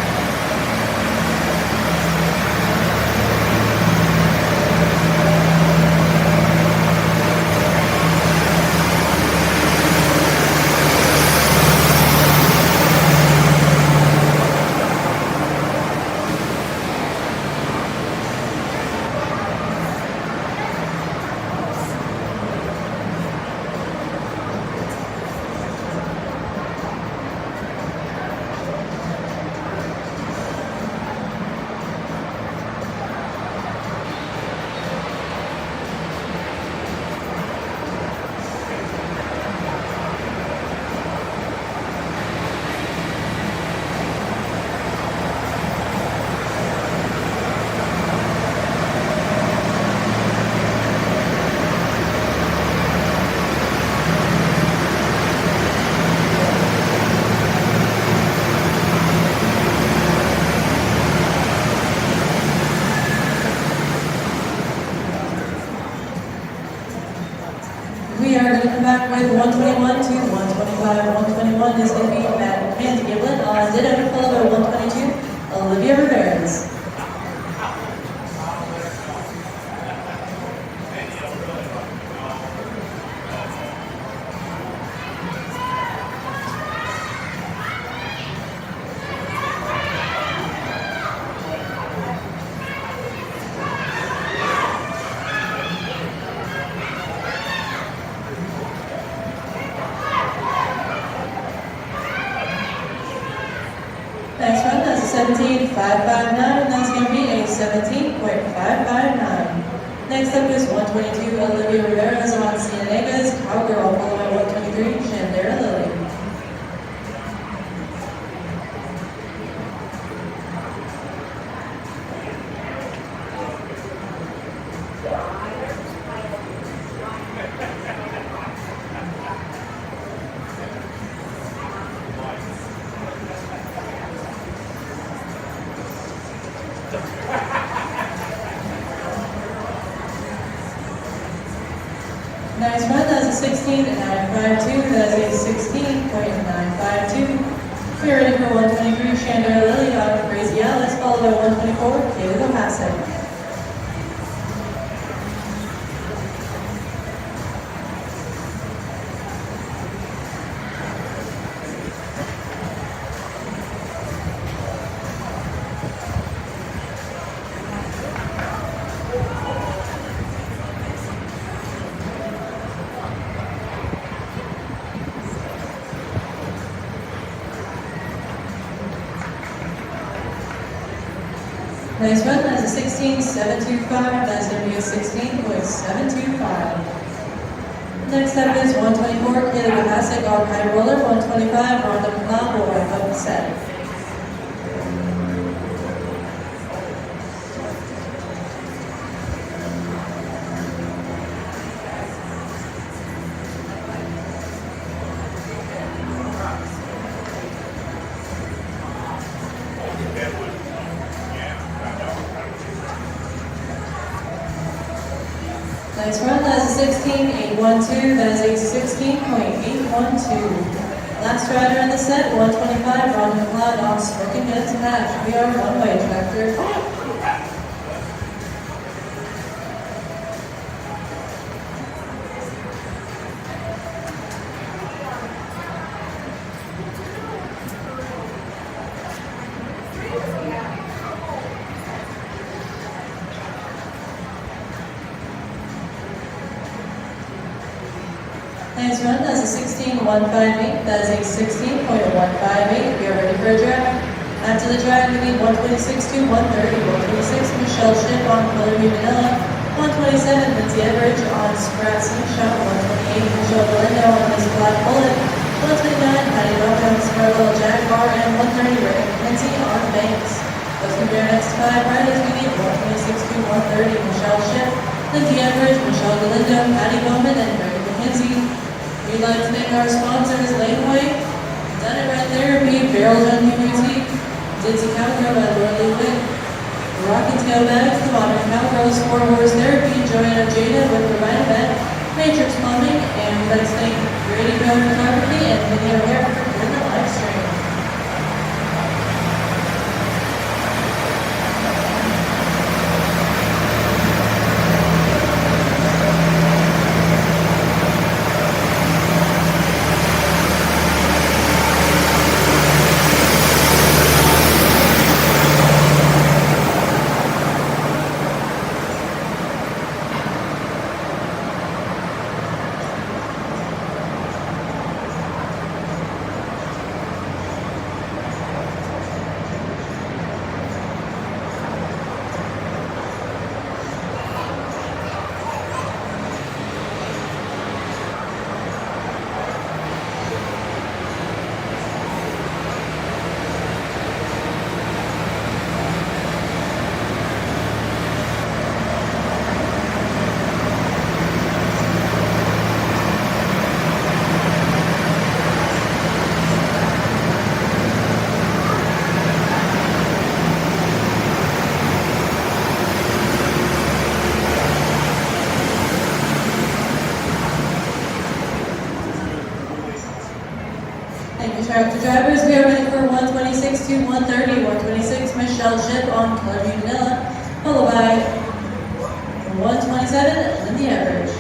We are going to come back with 121 to 125. 121 is going to be Matt and Gilbert on Ditto, followed by 122, Olivia Rivera's. Next one, that's a 17.559, and that's going to be a 17.559. Next up is 122, Olivia Rivera's on Cienega's Cowgirl, followed by 123, Chandera Lily. Nice run, that's a 16.952, that's a 16.952. We're ready for 123, Chandra Lily on Crazy Alice, followed by 124, Kayla Hassett. Nice run, that's a 16.725, that's going to be a 16.725. Next up is 124, Kayla Hassett on High Roller, 125, Rhonda McLeod will wrap up the set. 16.812, that is a 16.812. Last rider in the set, 125, Ron McLeod on Smoking Guns Match. We are one-way tractor. Next run, that's a 16.158. That is a 16.158. We are ready for a drag. After the drag, we need 126 to 130. 126, Michelle Ship on Color Me Vanilla. 127, Lindsay Everidge on Sprat Slingshot. 128, Michelle Galindo on Miss Black Bullet. 129, Patty Rock on Sparrow Jaguar. And 130, Ray Lindsay on Banks. Let's compare our next 5 riders. We need 126 to 130. Michelle Ship, Lindsay Everidge, Michelle Galindo, Patty Bowman, and Ray Lindsay. We'd like to thank our sponsors, Laneway, Done It Right Therapy, Barrel Gun Boutique, Ditsy Cowgirl by Lorelei Witt, Rocky Tail Bags, The Modern Cowgirls, 4-Horse Therapy, Joanna Jada with the Right Vet, Matrix Plumbing, and we'd like to thank Grady Bell Photography and Video Hair for doing the live stream. Tractor drivers, we are ready for 126 to 130. 126, Michelle Ship on Color Me Vanilla, followed by 127, Lindsay Everidge.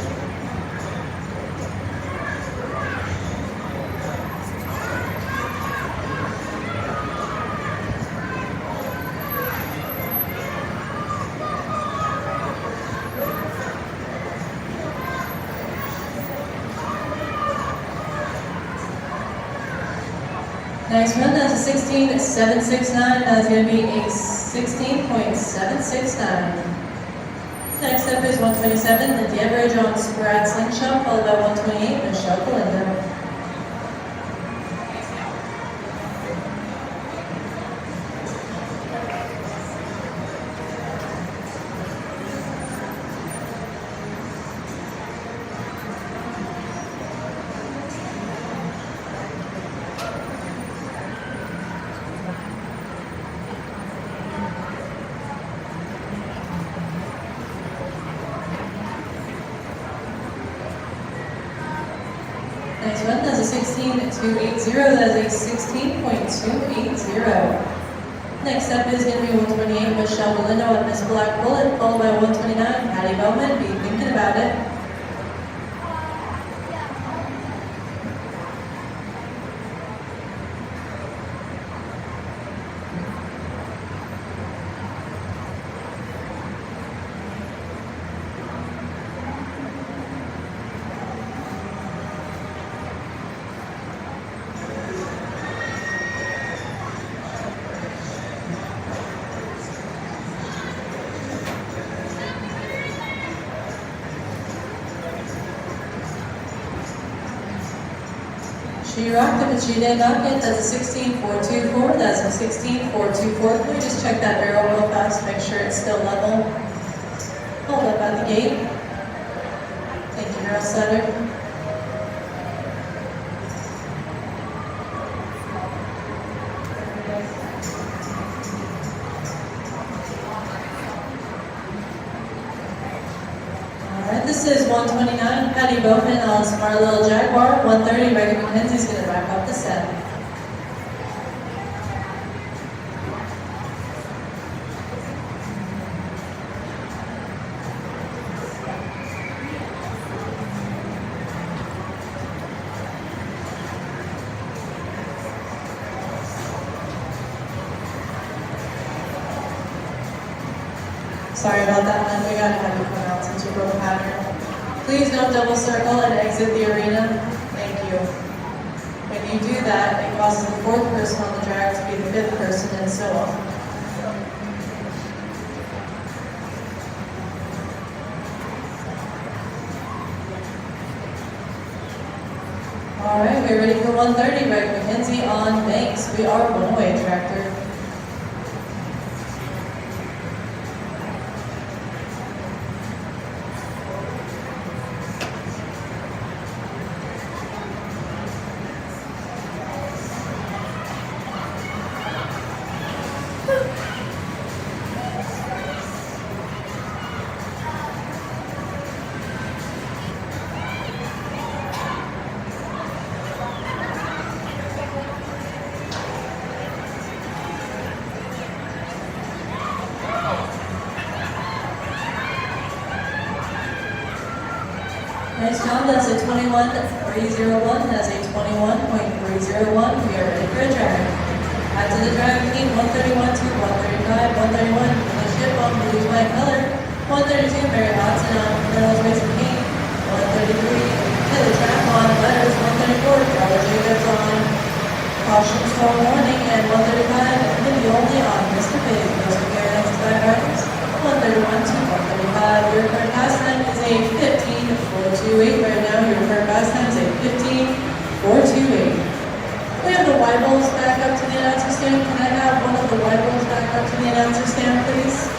Next run, that's a 16.769. That's going to be a 16.769. Next up is 127, Lindsay Everidge on Sprat Slingshot, followed by 128, Michelle Galindo. Next one, that's a 16.280. That is a 16.280. Next up is going to be 128, Michelle Galindo on Miss Black Bullet, followed by 129, Patty Bowman. Be thinking about it. She rocked it, but she did not get. That's a 16.424. That's a 16.424. Can we just check that barrel real fast, make sure it's still level? Hold up at the gate. Thank you, Girl Setter. Alright, the is 129, Patty Bowman on Smart Little Jaguar. 130, Megan McKenzie's going to wrap up the set. Sorry about that, man. We gotta have you come out since you broke pattern. Please don't double circle and exit the arena. Thank you. When you do that, it causes the fourth person on the drag to be the fifth person, and so on. All right, we're ready for 130. Greg McKenzie on Banks. We are one-way tractor. Nice job, that's a 21.301, that's a 21.301. We are ready for a drag. Add to the drag team, 131 to 135, 131, the ship on Blues White Color, 132, Mary Hodson on Colonel's Racing King, 133, Taylor Trap on Letters, 134, Carla Jacobs on Caution Storm Warning, and 135, Mindy Only on Mr. Big, those are very next back riders. 131 to 135. Your current pass time is a 15.428. Right now, your current pass time is a 15.428. We have the white balls back up to the announcer stand. Can I have one of the white balls back up to the announcer stand, please?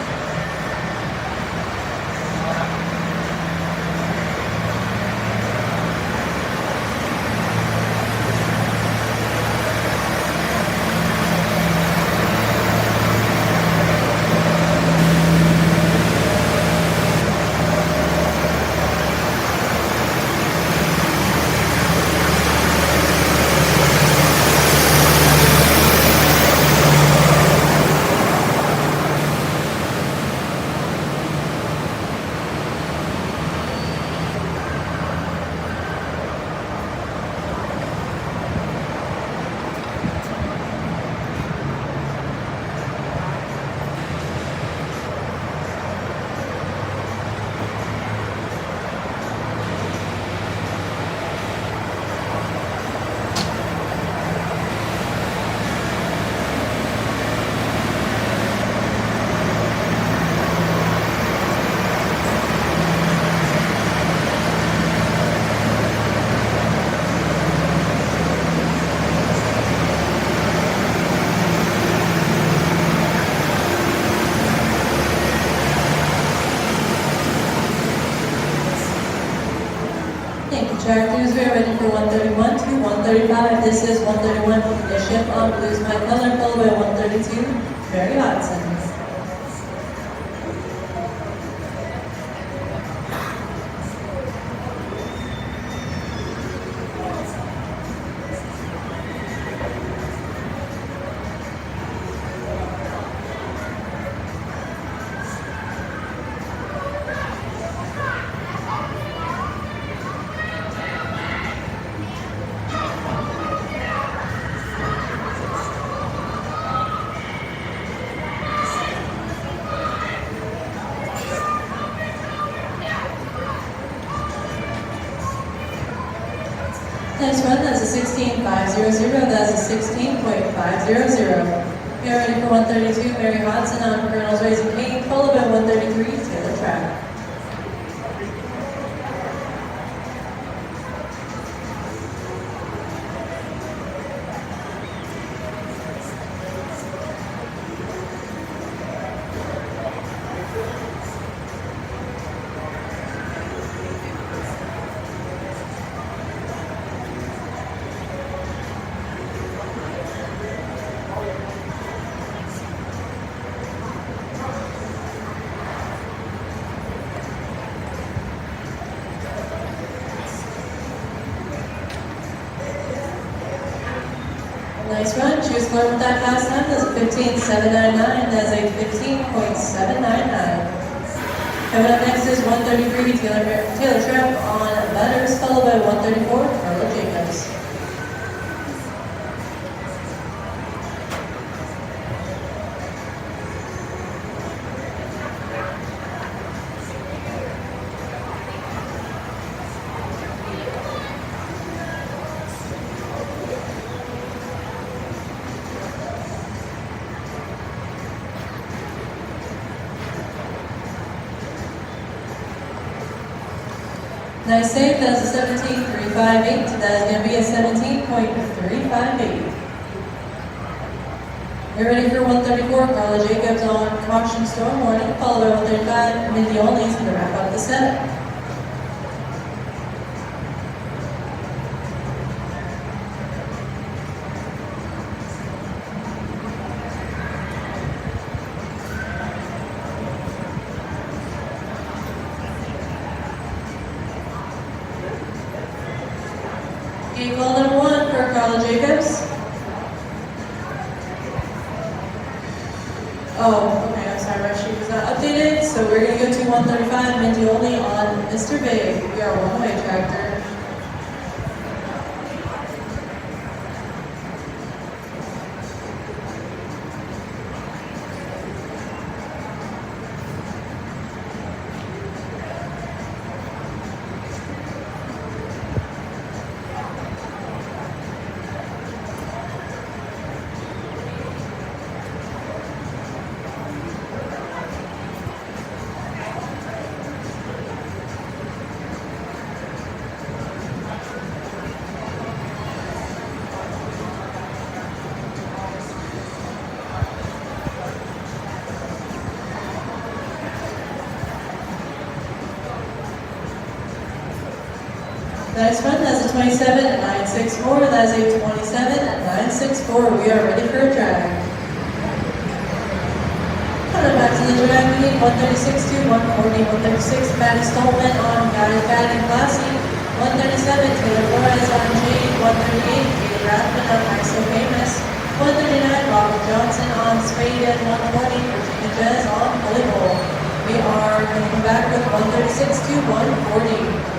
Tractors, we are ready for 131 to 135. This is 131 from the ship on Blues My Color, followed by 132, Mary Hodson. Nice run, that's a 16.500, that's a 16.500. We are ready for 132, Mary Hodson on Colonel's Raising Cane, followed by 133, Taylor Track. Nice run. Choose score with that pass time. That's a 15.799. That's a 15.799. Coming up next is 133 Taylor Trapp on Butters, followed by 134 Carla Jacobs. Nice save, that's a 17.358. That is going to be a 17.358. You're ready for 134, Carla Jacobs on Caution Storm Warning, followed by 135, Mindy Only is going to wrap up the set. Game call number 1 for Carla Jacobs. Oh, okay, I'm sorry, my sheet was not updated. So we're going to go to 135, Mindy Only on Mr. Big. We are one-way tractor. Next one, that's a 27.964. That's a 27.964. We are ready for a drag. Coming back to the drag, we need 136 to 140, 136, Maddie Stolman on Guys Bad and Classy, 137, Taylor Flores on Jade, 138, Katie Rathman on I'm So Famous, 139, Robert Johnson on Spade, and 120, Virginia Jez on Holy Bowl. We are going to come back with 136 to 140.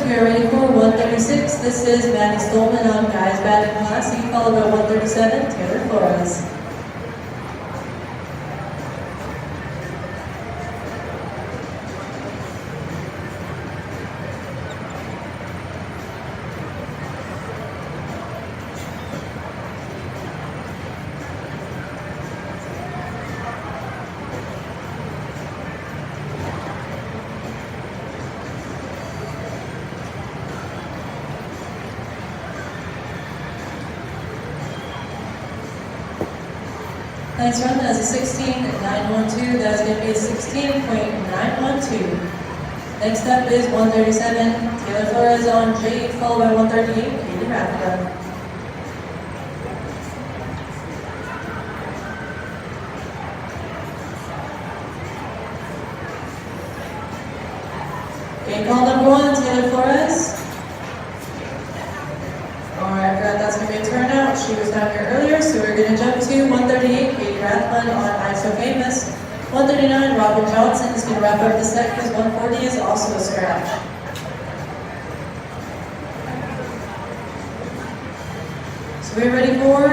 We are ready for 136. This is Maddie Stolman on Guys Bad and Classy, followed by 137, Taylor Flores. Nice run, that's a 16.912. That's going to be a 16.912. Next up is 137, Taylor Flores on Jade, followed by 138, Katie Rathman. 1, Taylor Flores. Alright, I forgot that's going to be a turnout. She was down here earlier, so we're going to jump to 138, Katie Rathbun on I'm So Famous. 139, Robin Johnson is going to wrap up the set because 140 is also a scratch. So we're ready for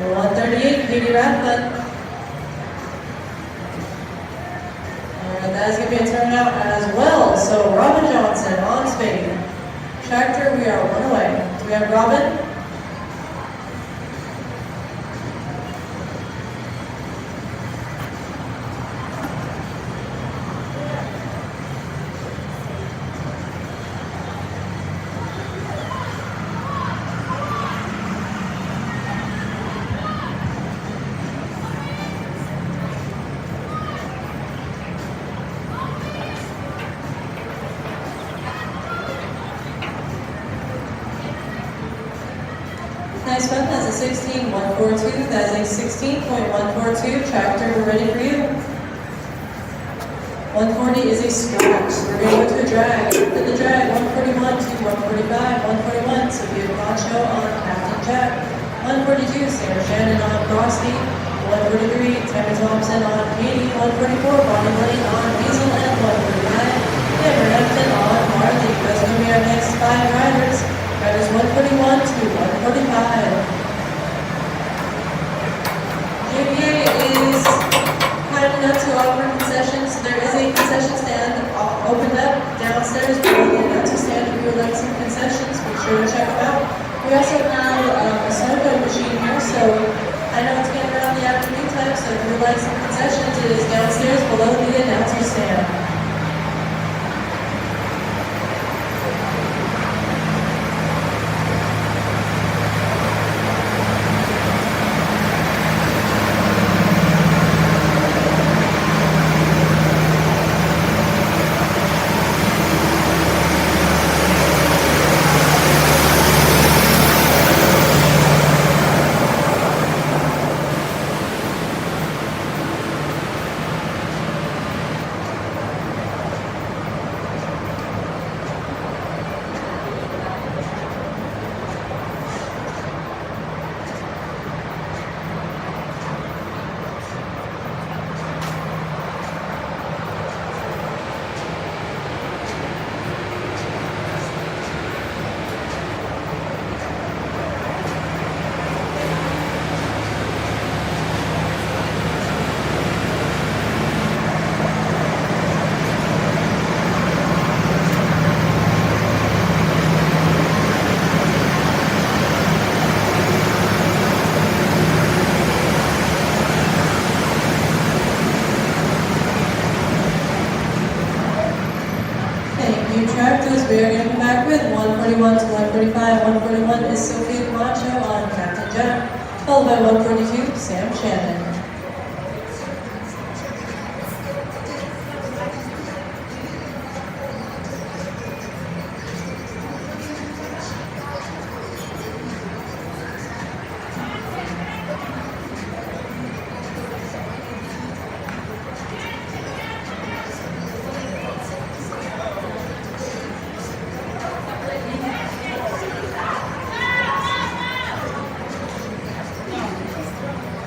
138, Katie Rathbun. Alright, that is going to be a turnout as well. So Robin Johnson on Spade. Tractor, we are 1 away. Do we have Robin? Nice one, that's a 16.142. That's a 16.142. Tractor, we're ready for you. 140 is a scratch. We're going to go to a drag. After the drag, 141 to 145, 141. Sophia Camacho on Captain Jack. 142, Sarah Shannon on Frosty. 143, Tammy Thompson on Katie. 144, Bonnie Lane on Hazel. And 149, Amber Hampton on Marley. That's going to be our next 5 riders. Riders 141 to 145. JBA is kind enough to offer concessions. There is a concession stand opened up downstairs below the announcer stand. If you would like some concessions, be sure to check them out. We also have a soda machine here, so I know it's getting around the afternoon time, so if you would like some concessions, it is downstairs below the announcer stand. Tractors, we are going to come back with 141 to 145. 141 is Sophia Camacho on Captain Jack, followed by 142, Sam Shannon.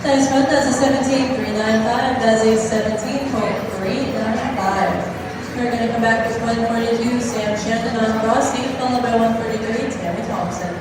Nice one, that's a 17.395. That's a 17.395. We're going to come back with 142, Sam Shannon on Frosty, followed by 133, Tammy Thompson.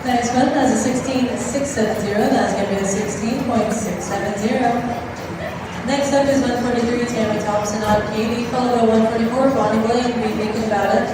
Next one, that's a 16.670. That's going to be a 16.670. Next up is 143, Tammy Thompson on Katie, followed by 144, Bonnie Williams. Be thinking about it.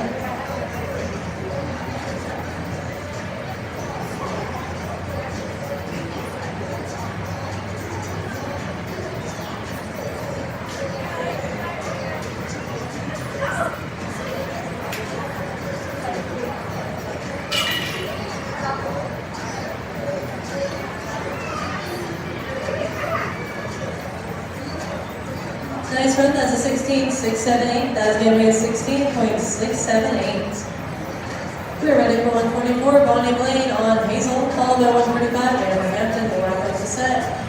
Nice run, that's a 16.678. That's going to be a 16.678. We're ready for 144, Bonnie Blaine on Hazel, followed by 145, Amber Hampton will wrap up the set.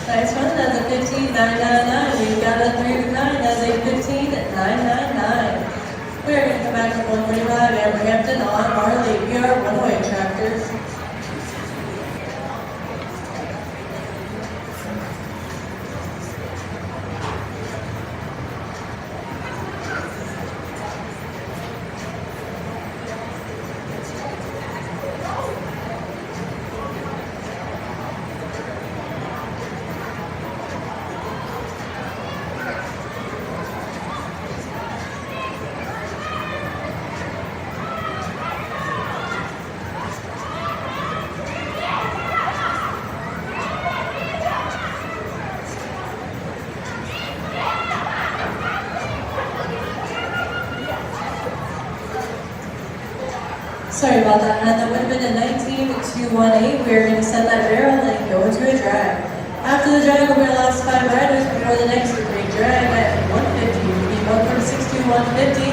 Nice run, that's a 15.999. We've got a 3 to 9, that's a 15.999. We're going to come back to 145, Amber Hampton on Marley. We are one-way tractors. Sorry about that, that would have been a 19.218. We're going to set that barrel and go into a drag. After the drag, we'll be our last 5 riders before the next great drag at 150. We'll be 146 to 150.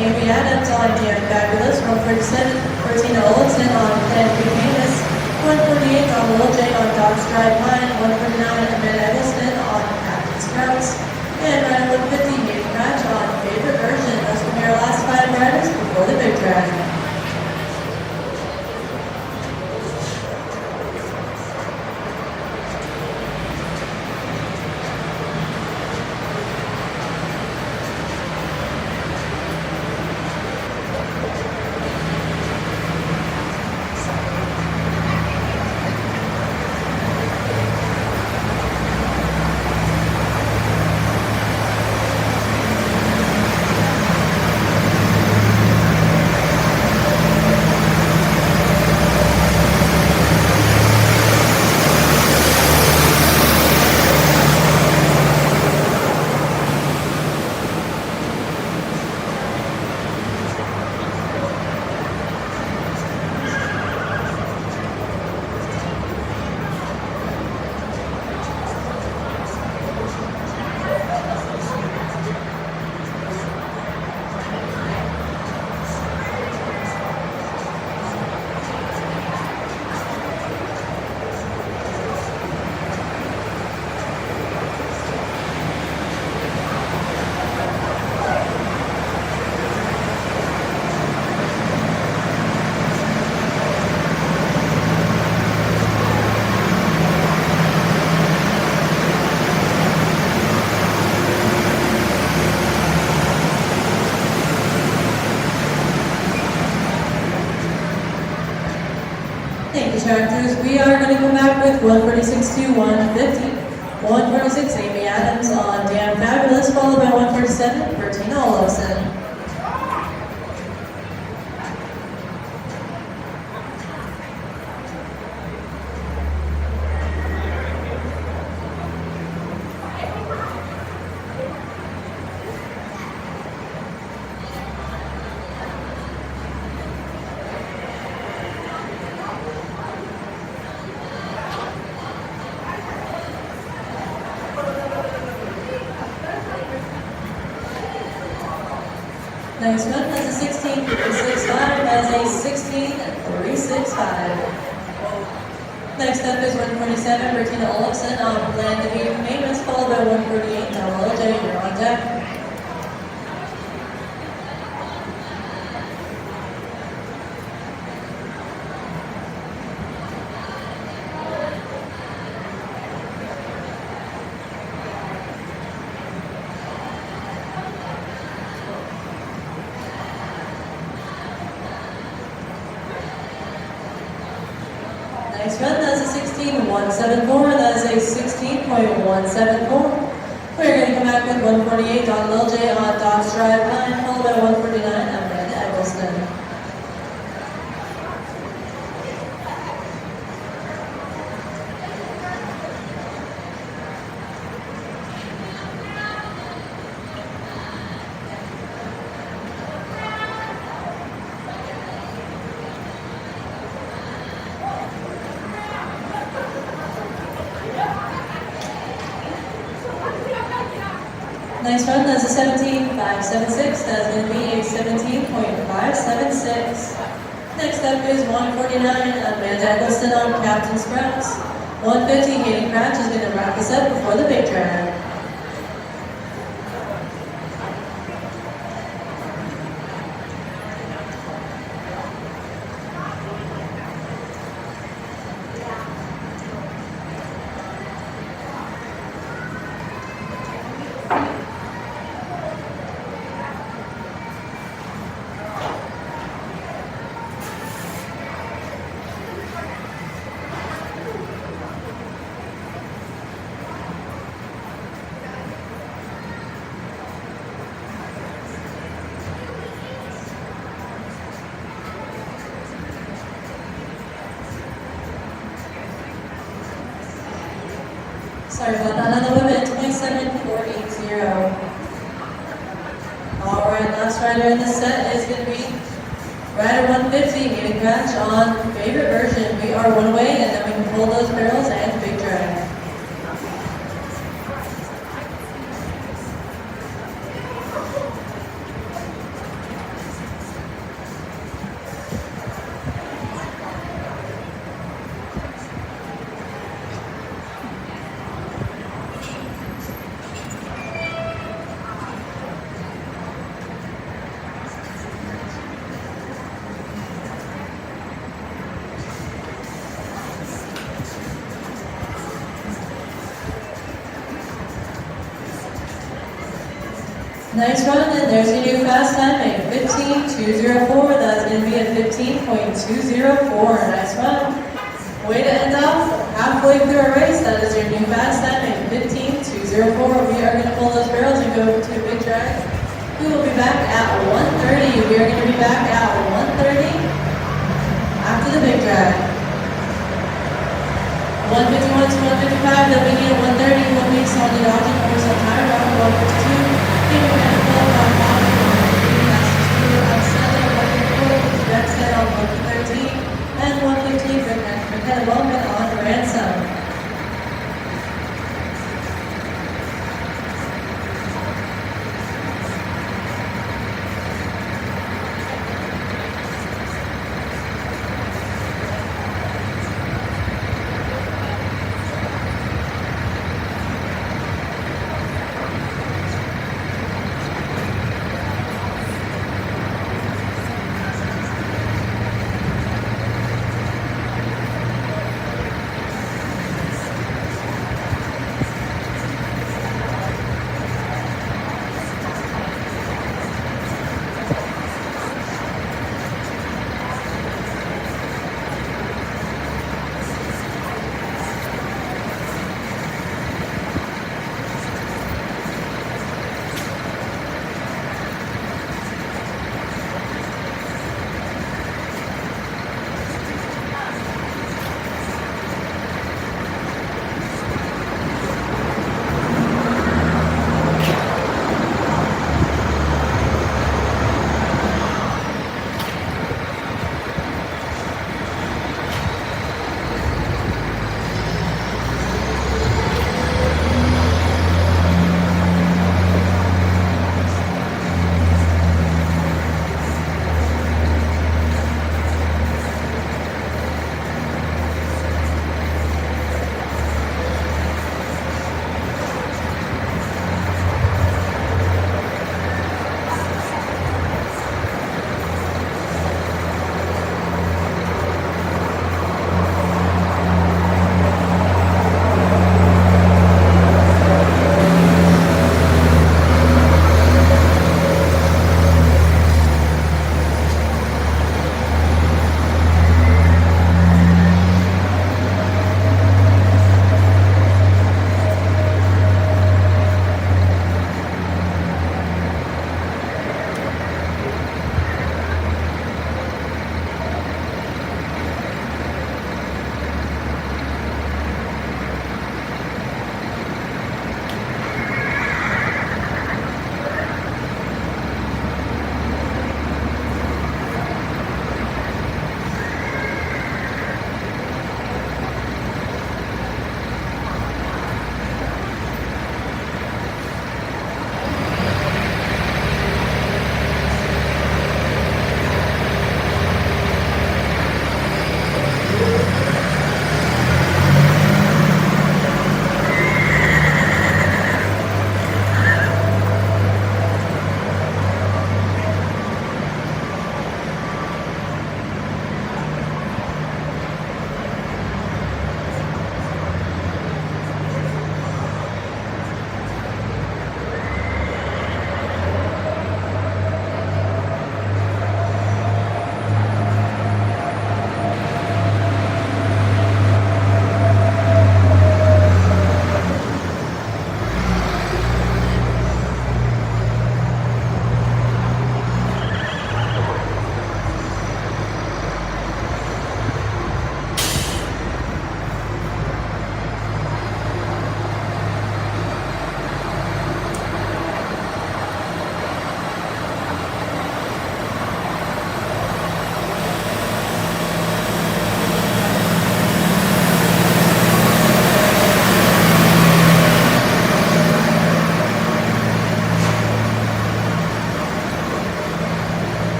Amy Adams on Dan Fabulous, 147. Bertina Olsen on Plan B Famous, 148 on Lil J on Dog's Drive Line, 149 Amanda Eggleston on Captain Sprouts, and rider 150 Nate Patch on Favorite Version. Those will be our last 5 riders before the big drag. Thank you, tractors. We are going to come back with 146 to 150. 146, Amy Adams on Dan Fabulous, followed by 147, Bertina Olsen. Nice run, that's a 16.365, that's a 16.365. Next up is 147, Bertina Olsen on Plan to Be Famous, followed by 148, Lil J, you're on deck. Nice run, that's a 16.174, that's a 16.174. We're going to come back with 148 on Lil J on Dog's Drive Line, followed by 149 on Amanda Eggleston. Nice run, that's a 17.576. That's going to be a 17.576. Next up is 149, Amanda Eggleston on Captain Sprouts. 150, Hayden Crouch is going to wrap this up before the big drag. Sorry about that, on the women, 27.480. All right, last rider in the set is going to be rider 150, Hayden Crouch on favorite version. We are one away, and then we can pull those barrels and big drag. Nice run, and there's your new fast time, a 15.204. That's going to be a 15.204. Nice run. Way to end off halfway through our race. That is your new fast time, a 15.204. We are going to pull those barrels and go to a big drag. We will be back at 1:30. We are going to be back at 1:30 after the big drag. 151 to 155. They'll be at 1:30. We'll be Sonia Dodging over some tire round 152. And 115 for McKenna Wellman on ransom.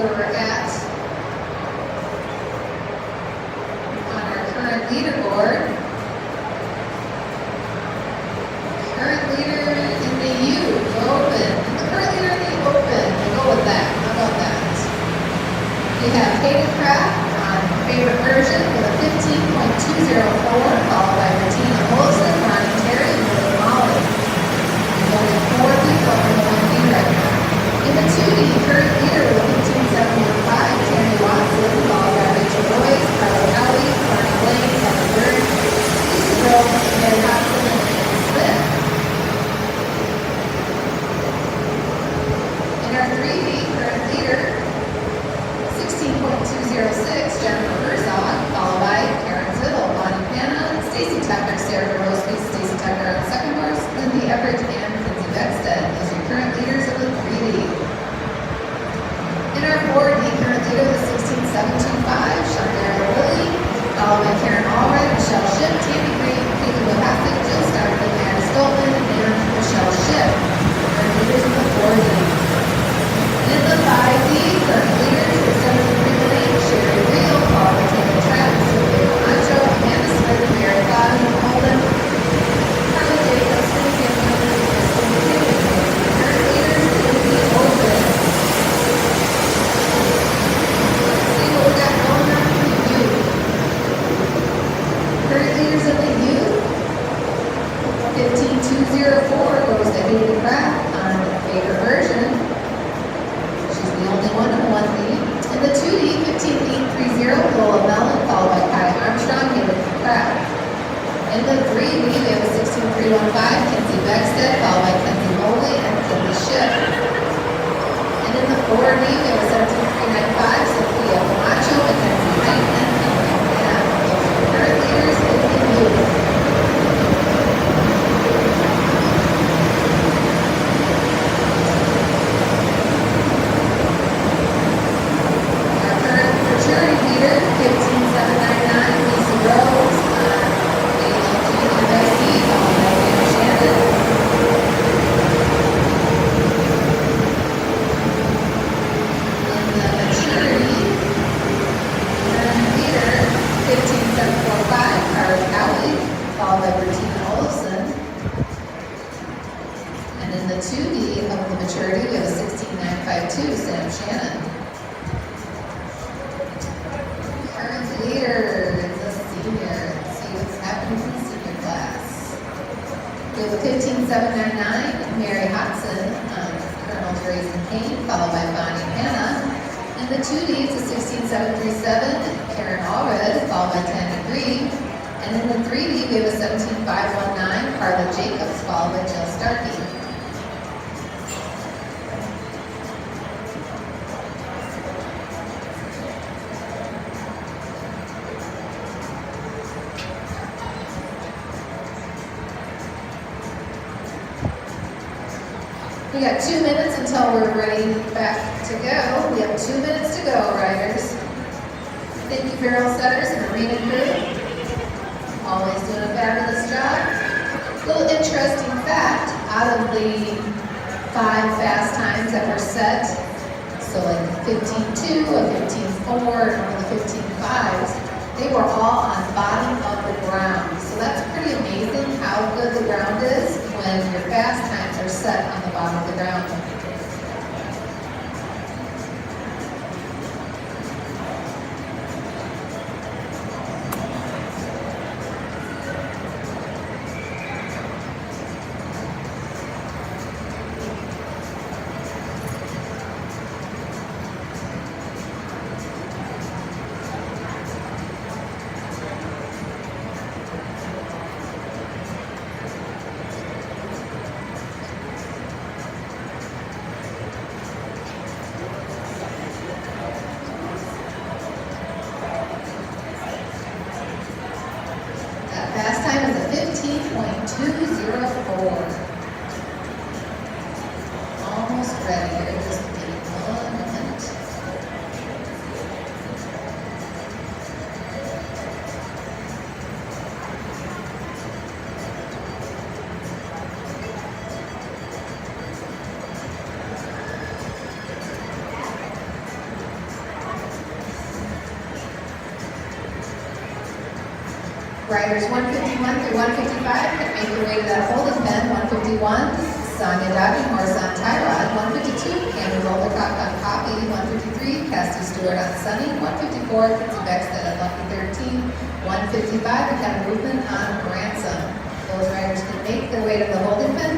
where we're at on our current leaderboard. Current leader in the U, open. The current leader in the open, we'll go with that. How about that? We have Hayden Craft on favorite version with a 15.204, followed by Bettina Olson, Ronnie Terry, and Lily Molly. There's only 4 people in the 1B right now. In the 2D, current leader with a 15.715, Tammy Watson, followed by Rachel Boyce, Carla Cowley, Marty Blaine, Kevin Bird, Lisa Rose, Mary Hudson, and Amy Smith. In our 3D, current leader, 16.206, Jennifer Herzog, followed by Karen Zittle, Bonnie Panna, Stacy Tucker, Sarah Roseby, Stacy Tucker on second horse, Lindy Everett, and Lindsay Beckstead. Those are your current leaders of the 3D. In our 4D, current leader was 16.725, Shantara Lilly, followed by Karen Allred, Michelle Schiff, Tammy Green, Caitlin Wahasek, Jill Starkey, Anna Stolman, and Michelle Schiff. Current leaders of the 4D. In the 5D, current leaders were 73 Sherry Real, followed by Taylor Travis, Sylvia Camacho, Amanda Smith, Mary Cloud, Holden, Carla Jacobs, Cynthia Miller, and Kristen McKinnon. Current leaders in the open. Let's see what we got going on in the youth. Current leaders in the youth. 15.204 goes to Hayden Craft on favorite version. The only one in 1D. In the 2D, 15.830, Lola Mellon, followed by Kai Armstrong, Hayden Craft. In the 3D, we have a 16.315, Kinsey Beckstead, followed by Kenzie Moley and Cindy Schiff. And in the 4D, we have a 17.395, Sophia Camacho, Mackenzie Knight, and Kelly Mann. Those are current leaders in the youth. Mary Hudson, Colonel Grayson Kane, followed by Bonnie Panna. In the 2D, it's a 16.737, Karen Allred, followed by Tammy Green. And in the 3D, we have a 17.519, Carla Jacobs, followed by Jill Starkey. We got 2 minutes until we're ready back to go. We have 2 minutes to go, riders. Thank you, barrel setters and arena crew. Always doing a fabulous job. Little interesting fact, out of the 5 fast times that were set, so like the 15.2, a 15.4, and one of the 15.5s, they were all on bottom of the ground. So that's pretty amazing how good the ground is when your fast times are set on the bottom of the ground. Riders 151 through 155 can make their way to that holding pen. 151, Sonia Dodging Horse on Tyrod. 152, Cameron Rollercock on Poppy. 153, Cassie Stewart on Sunny. 154, Kinsey Beckstead on Lucky 13. 155, Kevin Movement on Ransom. Those riders can make their way to the holding pen.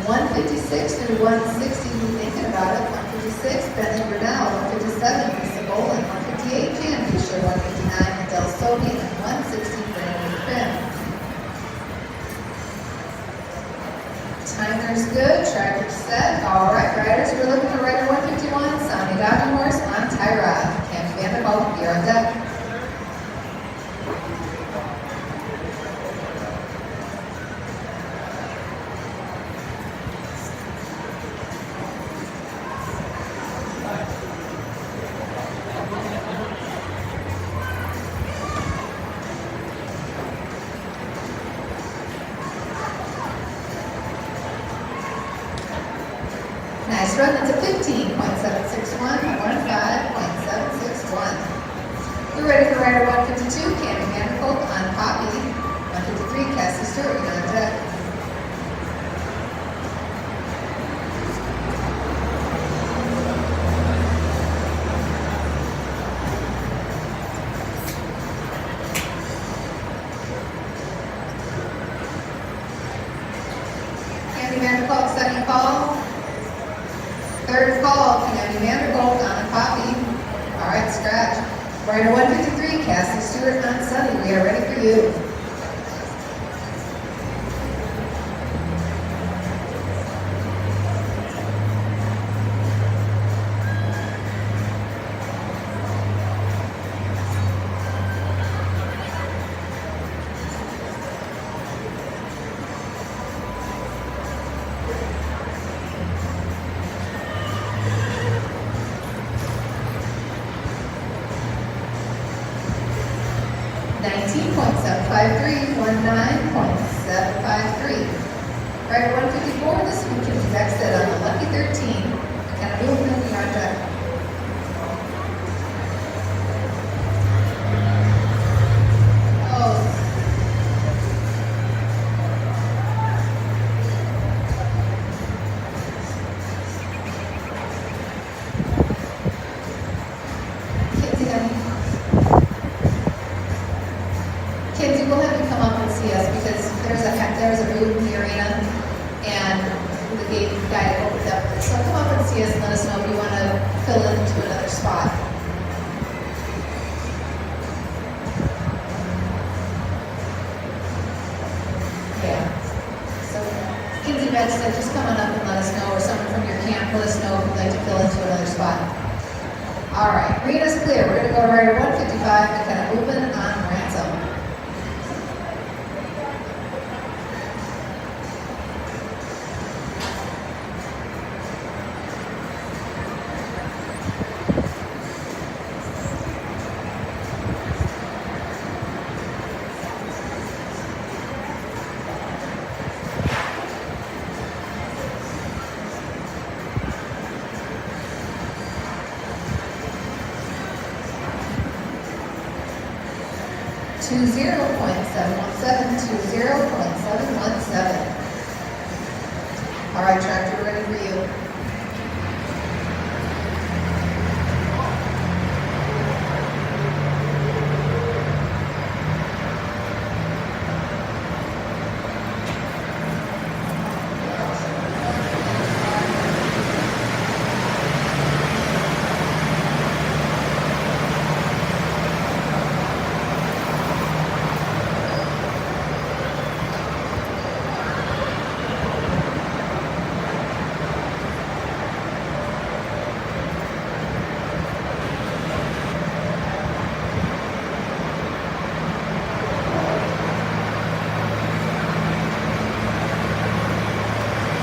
156 through 160, thinking about it. 156, Bentley Brunel. 157, Lisa Bolin. 158, Jan Fisher. 159, Adele Sobey. And 160, Brandon Finn. Timer's good, tracker set. All right, riders, we're looking for rider 151, Sonia Dodging Horse on Tyrod. Cammy Vanderbilt, you're on deck. Nice run, that's a 15.761, 15.761. We're ready for rider 152, Cameron Vanderbilt on Poppy. 153, Cassie Stewart, you're on deck. Cameron Vanderbilt, second call. Third call, Cameron Vanderbilt on Poppy. All right, scratch. Rider 153, Cassie Stewart on Sunny. We are ready for you. .753, 19.753. Rider 154, this one Kinsey Beckstead on the Lucky 13. Kind of moving in the yard deck. Oh. Kinsey, we'll have you come up and see us because there's a booth in the arena and the gate guy opened up. So come up and see us and let us know if you want to fill into another spot. Yeah. So Kinsey Beckstead, just come on up and let us know, or someone from your camp, let us know if you'd like to fill into another spot. All right, arena's clear. We're going to go to rider 155 and kind of open on Ransom. .717, 20.717. All right, tractor, we're ready for you.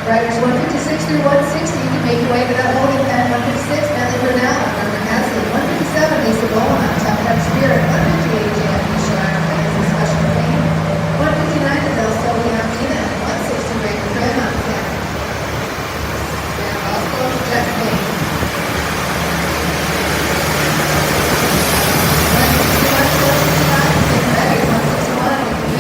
Riders 156 through 160, you can make your way to that holding pen. 156, Bentley Brunel, Norman Hasley. 157, Lisa Bowen on Top Cup Spirit. 158, Jan Fisher on Fantasy Special Fame. 159, Adele Sobey on Nina. 160, Raven Finn on Sam. And also Jack King. 161, 165, getting ready. 161,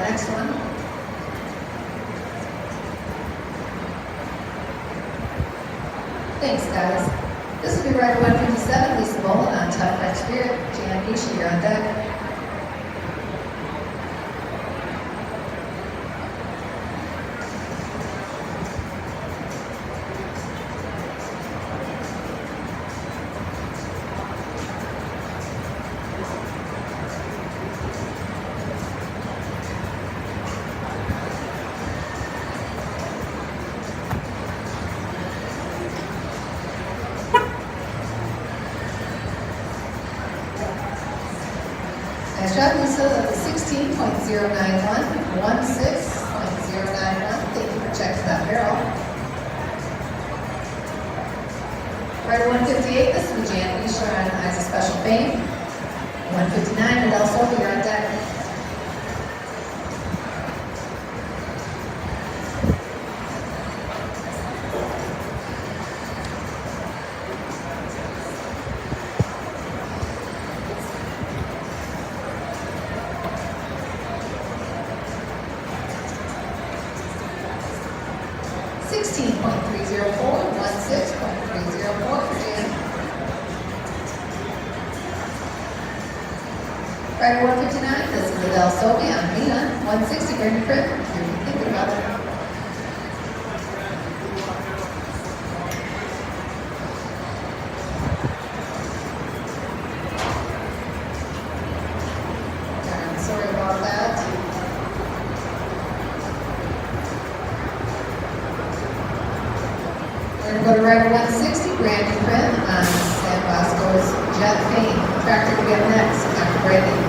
next one. Thanks, guys. This will be Rider 157, Lisa Boland on Tough Neck Spirit. Jan Nisha, you're on deck. Nice job, Lisa. That's a 16.091, 16.091. Thank you for checking that barrel. Rider 158, this is Jan Nisha on Eyes of Special Fame. 159, Adele Silva, you're on deck. Rider 159, this is Adele Silva on Mina. 160, Brandon Cribb, you're thinking about it. I'm sorry about that. We're going to go to Rider 160, Brandon Cribb on San Bosco's Jet Fame. Tractor to get next after Brandon.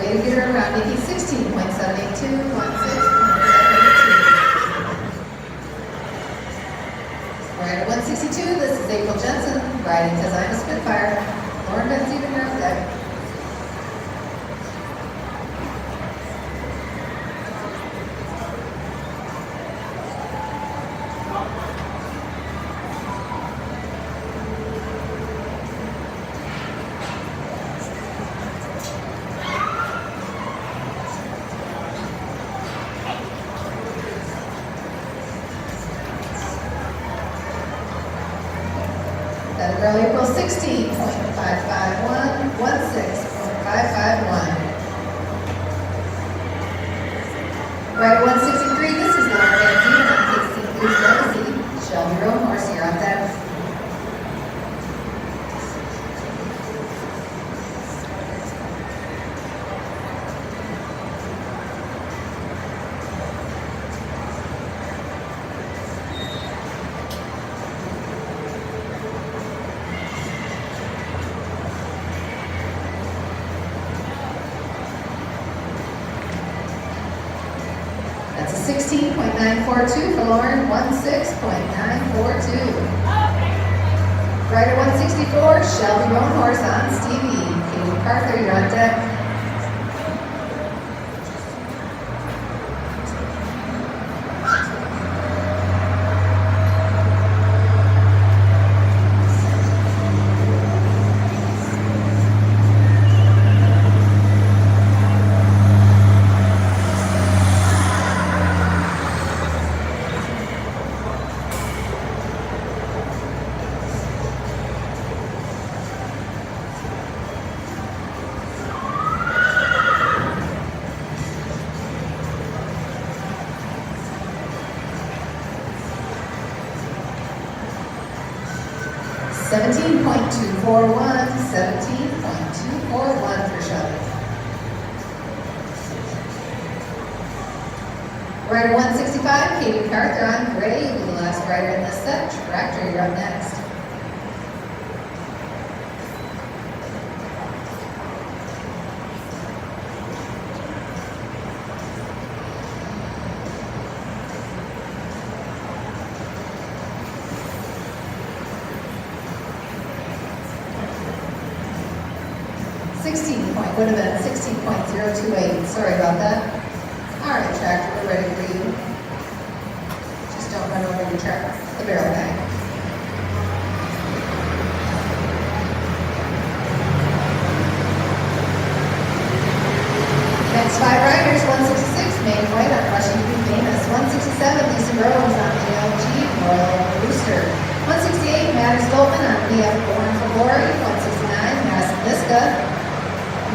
way to get her around, making 16.782, 16.782. Right at 162, this is April Jensen, riding because I'm a Spitfire. Lauren Van Steven, you're up there. That girl April 16.551, 16.551. Right at 163, this is Lauren Van Steven on KC Blues Legacy. Shelby Roan Horse, you're up there. That's a 16.942 for Lauren, 16.942. Right at 164, Shelby Roan Horse on Stevie. Katie Parker, you're on deck. $17.241, $17.241 for Shelby. Right at 165, Katie MacArthur on gray, you'll be the last rider in this set. Tractor, you're up next. Would have been 16.028. Sorry about that. All right, Tractor, we're ready for you. Just don't run over the track, the barrel guy. Next five riders, 166, Megan White on Rushing to Be Famous. 167, Lisa Rose on ALG, Royal Rooster. 168, Maddie Stoltman on BF Born for Glory. 169, Madison Niska.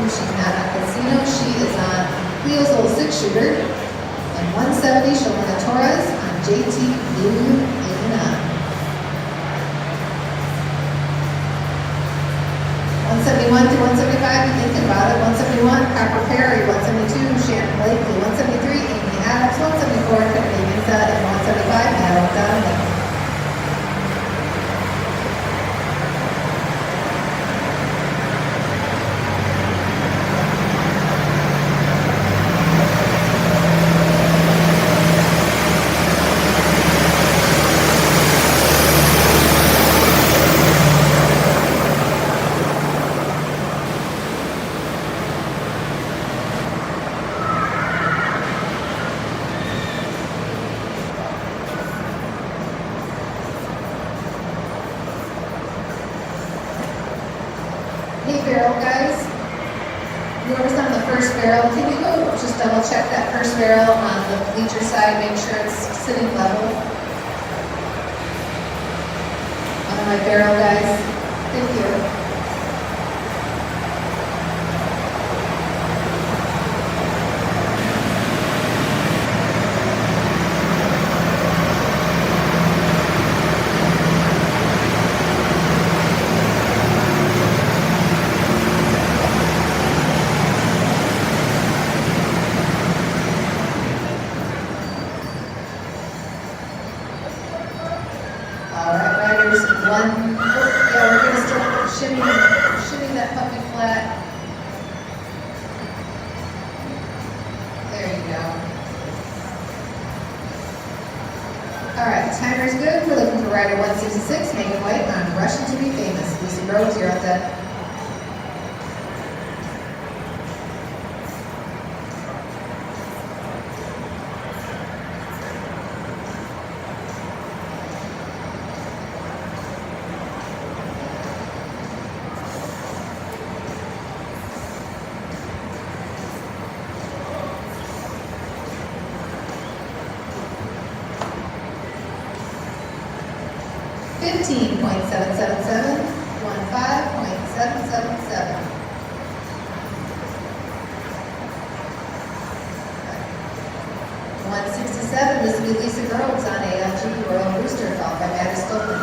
She's not on Casino, she is on Cleo's Old Six Shooter. And 170, Shalana Torres on JT Blue 89. 171 through 175, you're thinking about it. 171, Copper Perry. 172, Shannon Blakely. 173, Amy Adams. 174, Kennedy Minza. And 175, Madeline Donovan. Hey barrel guys, whoever's on the first barrel, can you go just double check that first barrel on the bleacher side, make sure it's sitting level? On my barrel guys, thank you. We're going to start shimming that puppy flat. timer's good. We're looking for rider 166, Megan White on Russian to Be Famous. Lucy Rhodes, you're up then. $15.777, 15.777. $167, this will be Lisa Groves on ALG Royal Booster, followed by Maddie Stolten.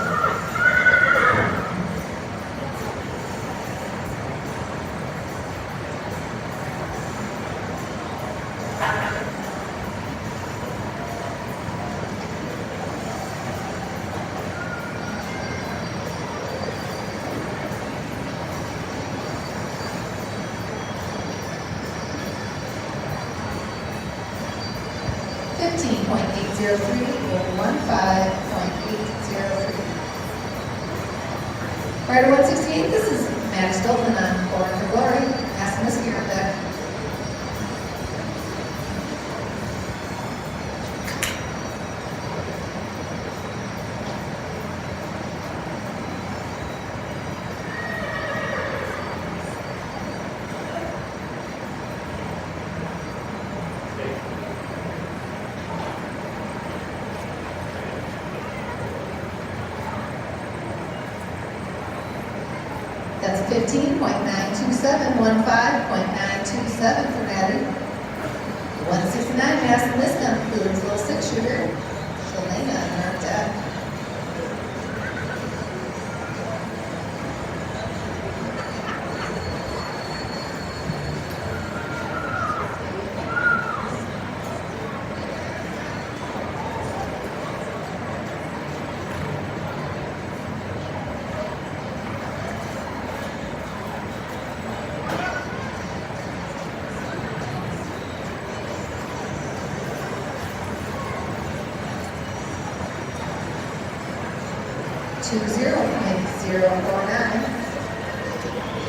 $15.803, 15.803. Rider 168, this is Maddie Stolten on Born for Glory. Aston Whiskey up there. That's 15.927, 15.927 for Maddie. 169, Madison Wisdom, Cleveland's little six-shooter. Shalana on her deck. $20.049.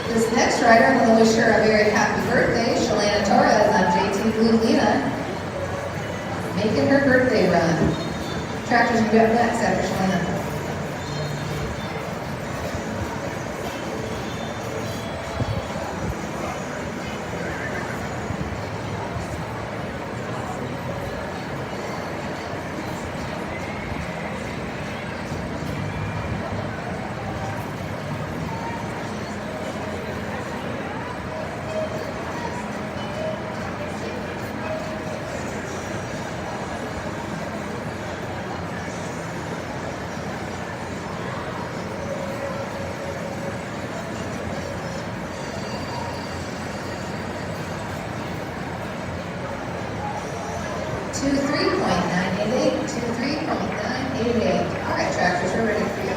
This next rider, I'm going to wish her a very happy birthday. Shalana Torres on JT Blue Lena, making her birthday run. Tractor's going to be up next after Shalana. $23.988, $23.988. All right, tractors, we're ready for you.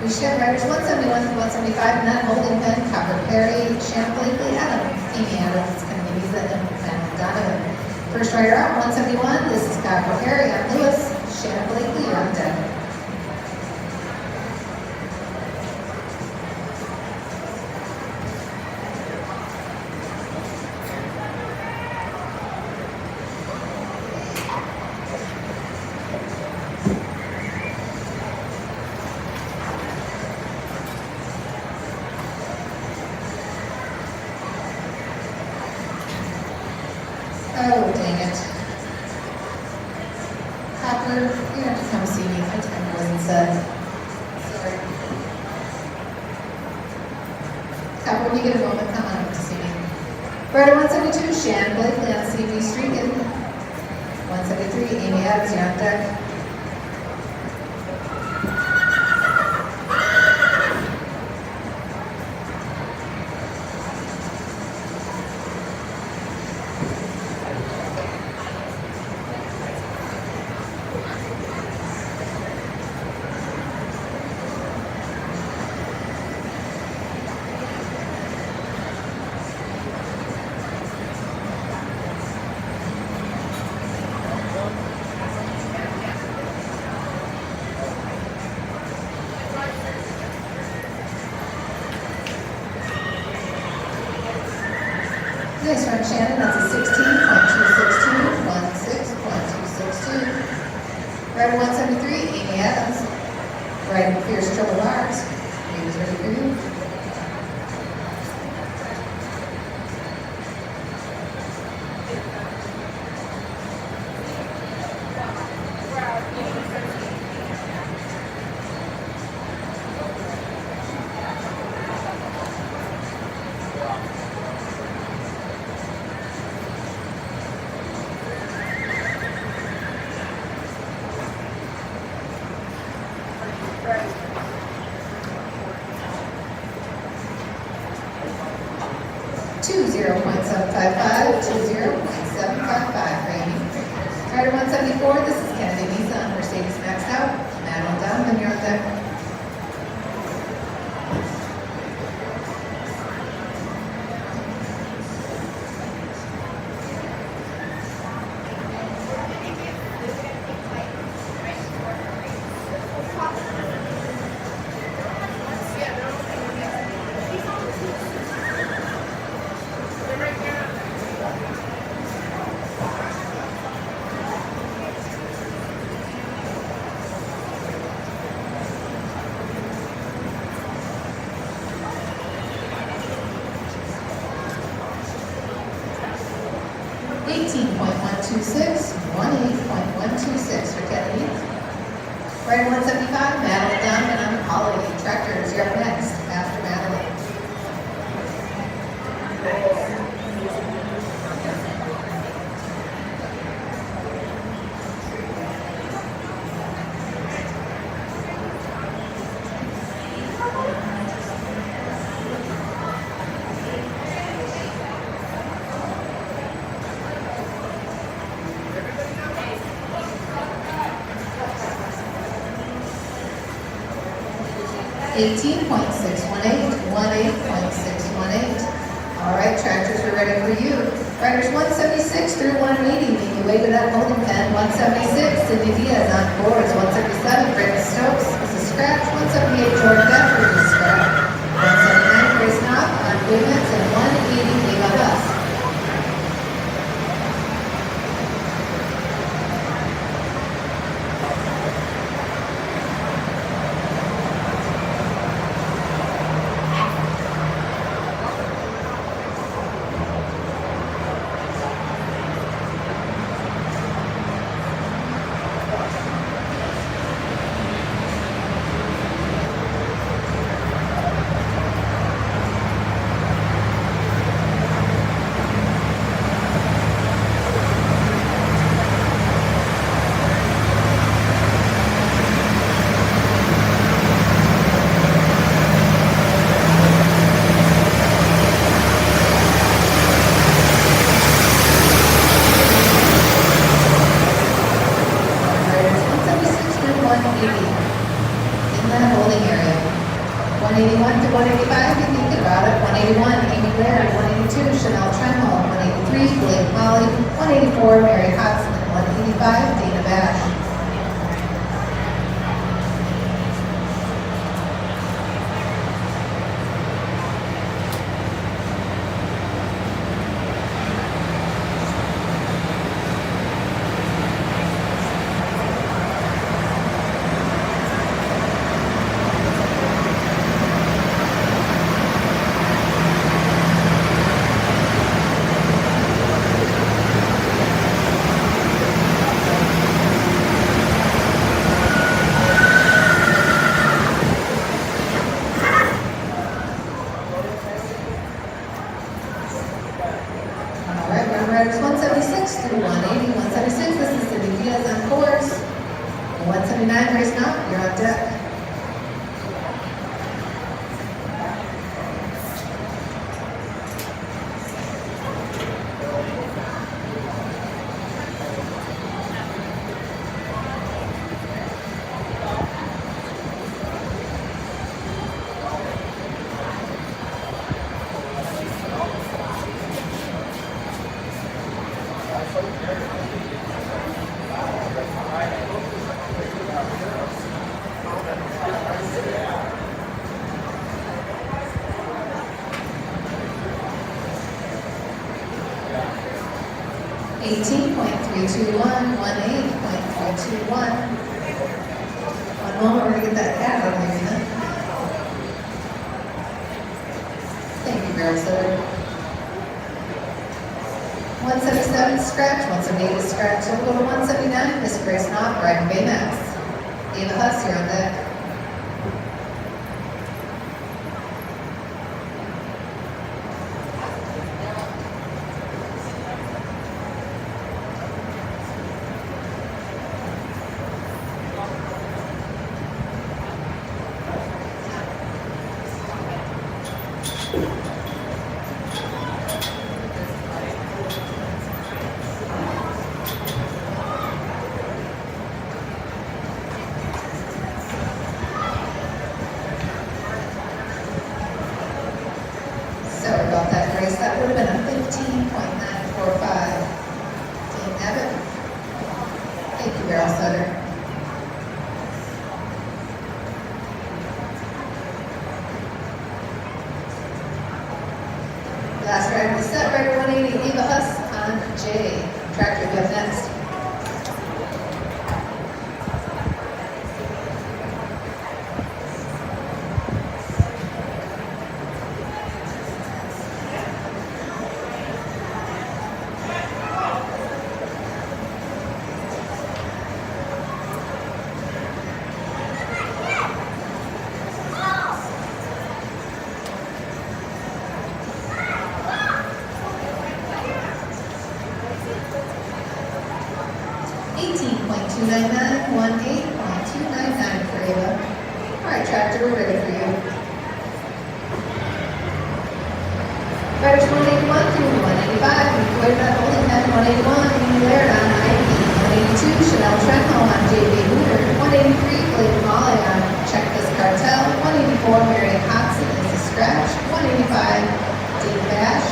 We should riders 171 to 175, Nut, Holding Pen, Copper Perry, Shannon Blakely, Adams, Amy Adams, Kennedy's, and Matt Donovan. First rider out, 171, this is Copper Perry on Lewis, Shannon Blakely, you're on deck. Oh, dang it. Copper, you have to come see me. My time wasn't set. Sorry. Copper, when you get a moment, come on up to see me. Rider 172, Shannon Blakely on CV Street. 173, Amy Adams, you're on deck. Nice run, Shannon. That's a 16.262, 16.262. Rider 173, Amy Adams. Riding Fierce Triple Bars. He was ready for you. Two 0.755, 20.755, Randy. Rider 174, this is Kennedy Nissan, Mercedes maxed out. Madeline Donovan, you're on deck. $18.126, 18.126 for Kennedy. Rider 175, Madeline Donovan on the Holiday Tractors. You're up next after Madeline. $18.618, 18.618. All right, tractors are ready for you. Riders 176 through 180, make your way to that holding pen. 176, Cindy Diaz on boards. 177, Brandon Stokes is a scratch. 178, Jordan Bedford is a scratch. 179, Grace Knopf on Wiggins, and 180, Eva Huss. 184, Mary Hodson, and 185, Dana Bash. Riders 176 through 180. 176, this is Cindy Diaz on course. 179, Grace Knott, you're on deck. $18.321, 18.321. One moment, we're going to get that cat out of the arena. Thank you, Barrel Setter. 177 scratch, 178 scratch. So we'll go to 179, Miss Grace Knott, Brighton Bay, Mass. Ava Huss, you're on deck. Sorry about that, Grace. That would have been a 15.945. Didn't have it. Thank you, Barrel Setter. Last rider of the set, rider 180, Eva Huss on J. Tractor, you up next. $18.299, 18.299 for Ava. All right, Tractor, we're ready for you. Riders 181 through 185, Lloyd Holding Pen 181, Amy Laird on IP, 182, Chanel Trenholm on JB Hooter, 183, Blake Molly on Check This Cartel, 184, Mary Hodson is a scratch, 185, Dave Bash.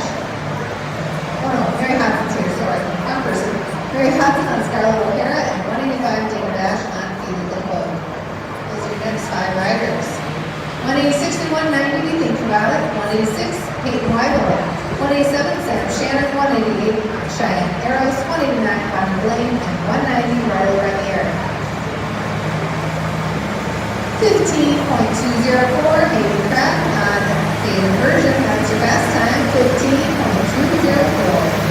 Oh no, Mary Hodson's here, sorry, wrong person. Mary Hodson on Scarlett O'Hara, and 185, Dave Bash on Phoebe Limbo. Those are your next 5 riders. 186 to 190, think about it. 186, Peyton Weibel. 187, Sam Shannon. 188, Cheyenne Arrows. 189, Bonnie Blaine. And 190, Riley Ranier. 15.204, Hayden Pratt on Hayden Version. That's your best time. 15.204.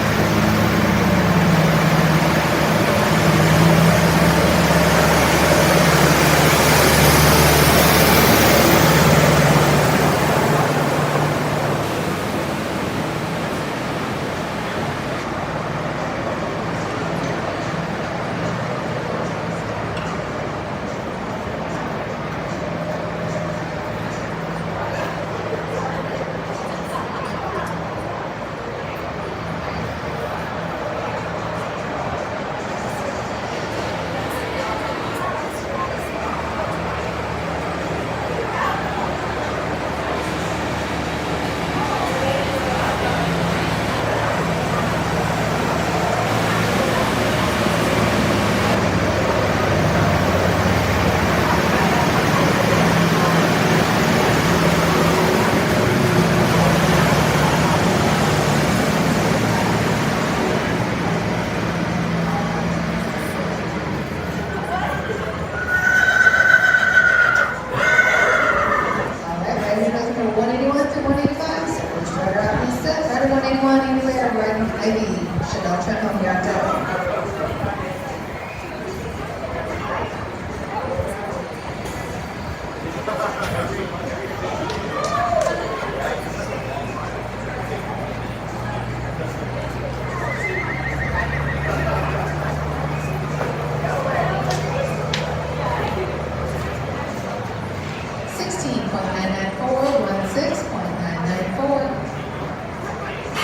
Ivy, Chanel Trenholm, Yardo.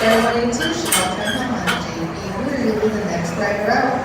Everybody two, Chanel Trenholm on JP. We're going to the next rider out.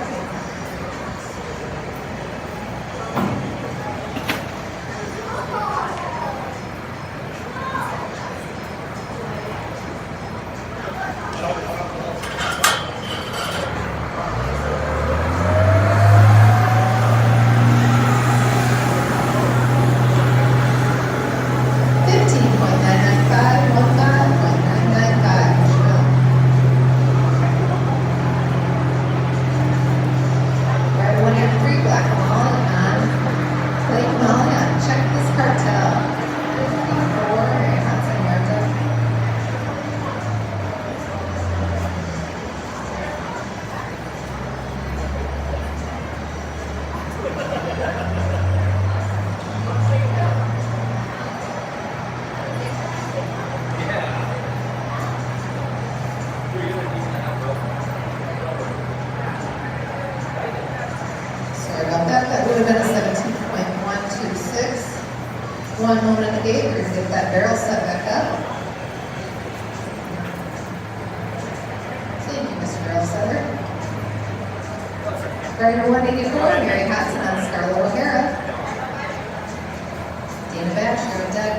That would have been a 17.126. 1 moment at the gate, we're going to get that barrel set back up. Thank you, Mr. Barrel Setter. Rider 184, Mary Hudson on Scarlett O'Hara. Dana Batch, you're on deck.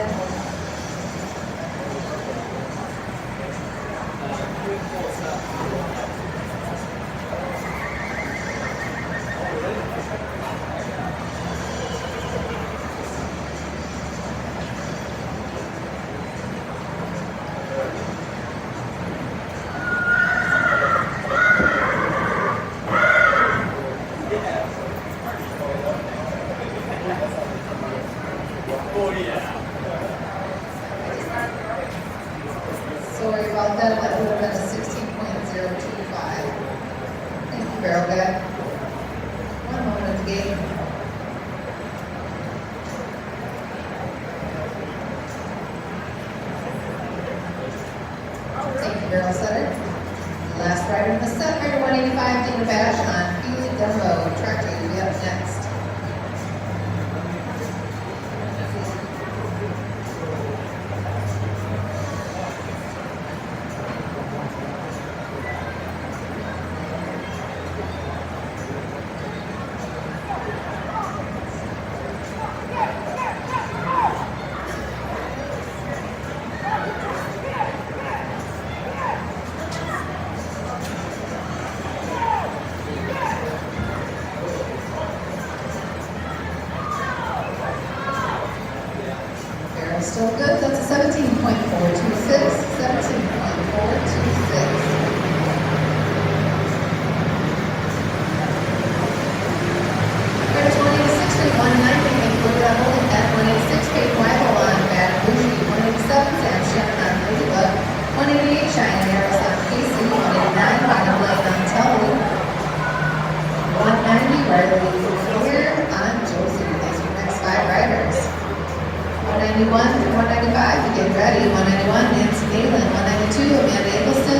Sorry about that, that would have been a 16.025. Thank you, barrel guy. 1 moment at the gate. Thank you, barrel setter. The last rider in the set, rider 185, Dana Bash on Feely Dumbo. Tractor, you'll be up next. Still good, that's a 17.426, 17.426. Rider 186, 190, included on holding at 186, Kate Weigel on Bad Bougie, 187, Sam Shannon on Ladybug, 188, Cheyenne Arrows on Casey, 189, Final Lane on Tully, 190, Riley Clear on Josie. Thanks for the next 5 riders. 191 through 195, begin ready. 191, Nancy Nalen. 192, Amanda Eggleston.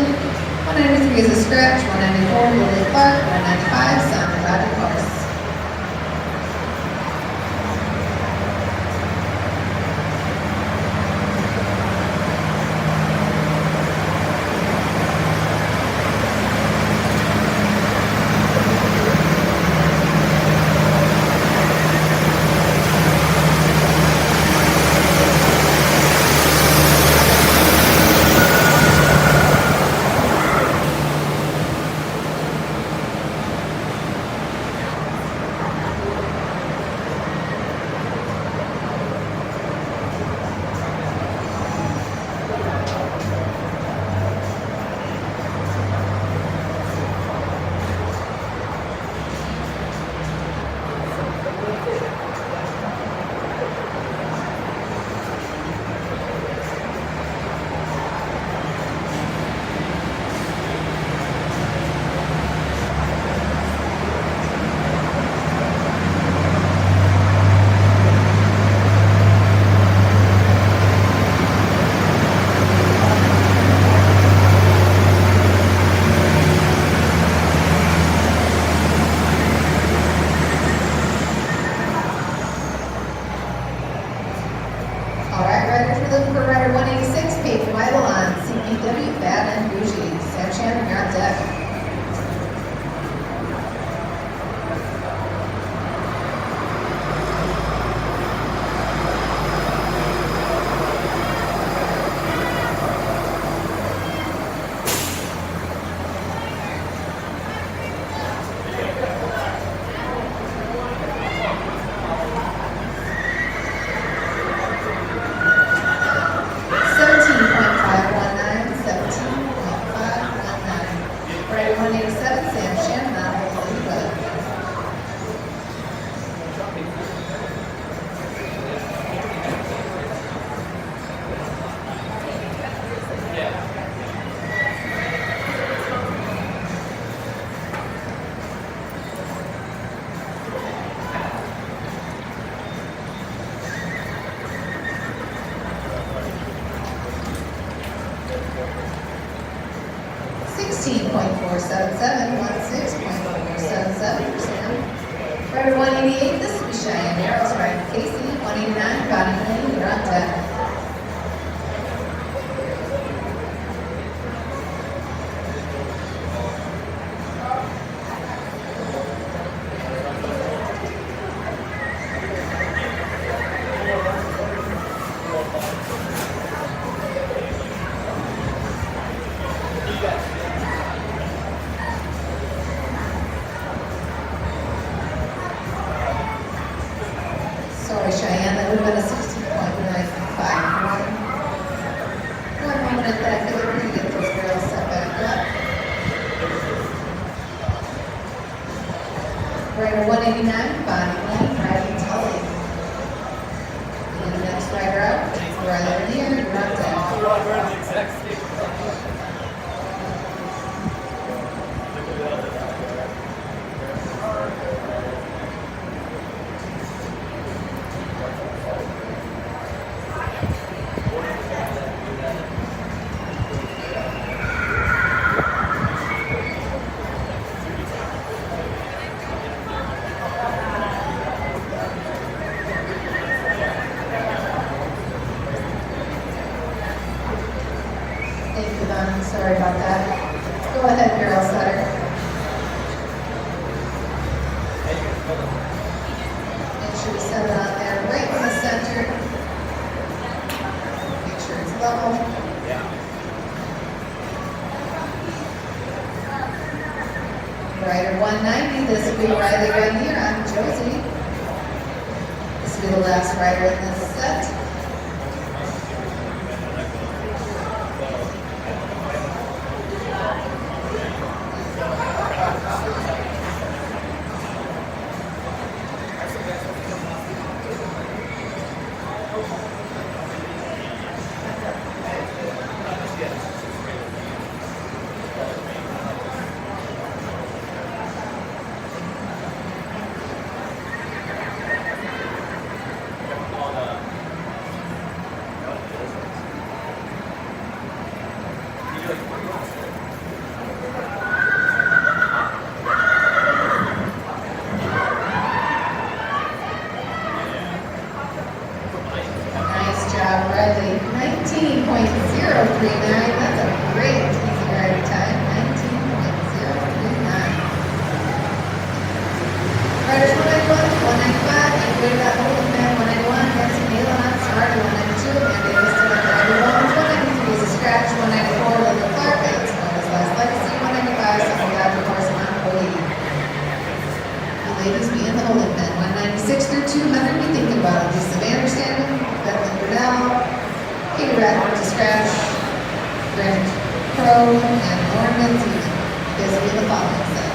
193 is a scratch. 194, Lily Clark. 195, Sandra Roger Horse. Rider 187, Sam Shannon, not holding but. Rider 188, this will be Cheyenne Arrows, Rider Casey, 189, Bonnie Lane, you're on deck. Sorry, Cheyenne, that would have been a 16.951. One moment that I feel like we can get those barrels set back up. Rider 189, Bonnie Lane, riding Tully. And the next rider out, Riley Lanier, you're on deck. Thank you, Don. Sorry about that. Go ahead, barrel setter. Make sure you set it out there right in the center. Make sure it's level. Rider 190, this will be Riley Rainier on Josie. This will be the last rider in this set. Riley, 19.039. That's a great QCBRA time. 19.039. Riders 191, 195, and Gilbert Arizona, 191, Nancy Nealon on start, 192, and Davis to the Rider 193 is a scratch, 194, Linda Clark, and Smoker's Last Legacy, 195, Something Got the Horse on Holy. The ladies be in the holding pen, 196 through 200, be thinking about it. Lisa Vanderstanden, Bethany Brunel, Katie Ratner to scratch, Grant Crow, and Lauren Menzies. This will be the following set.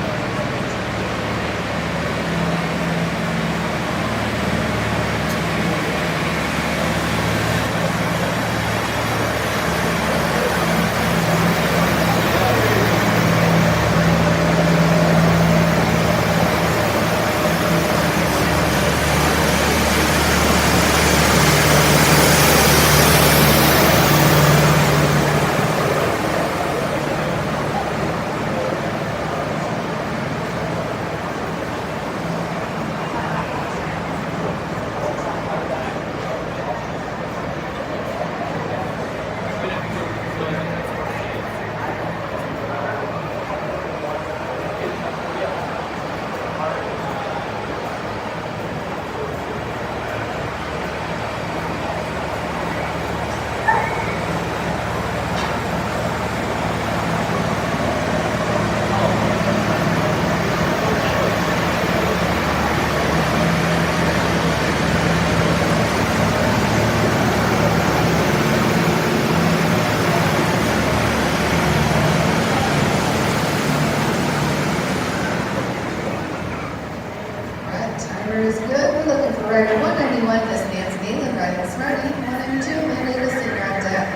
rider 191, Miss Nancy Galen, riding Smarty. 192, Amanda Wilson, round deck.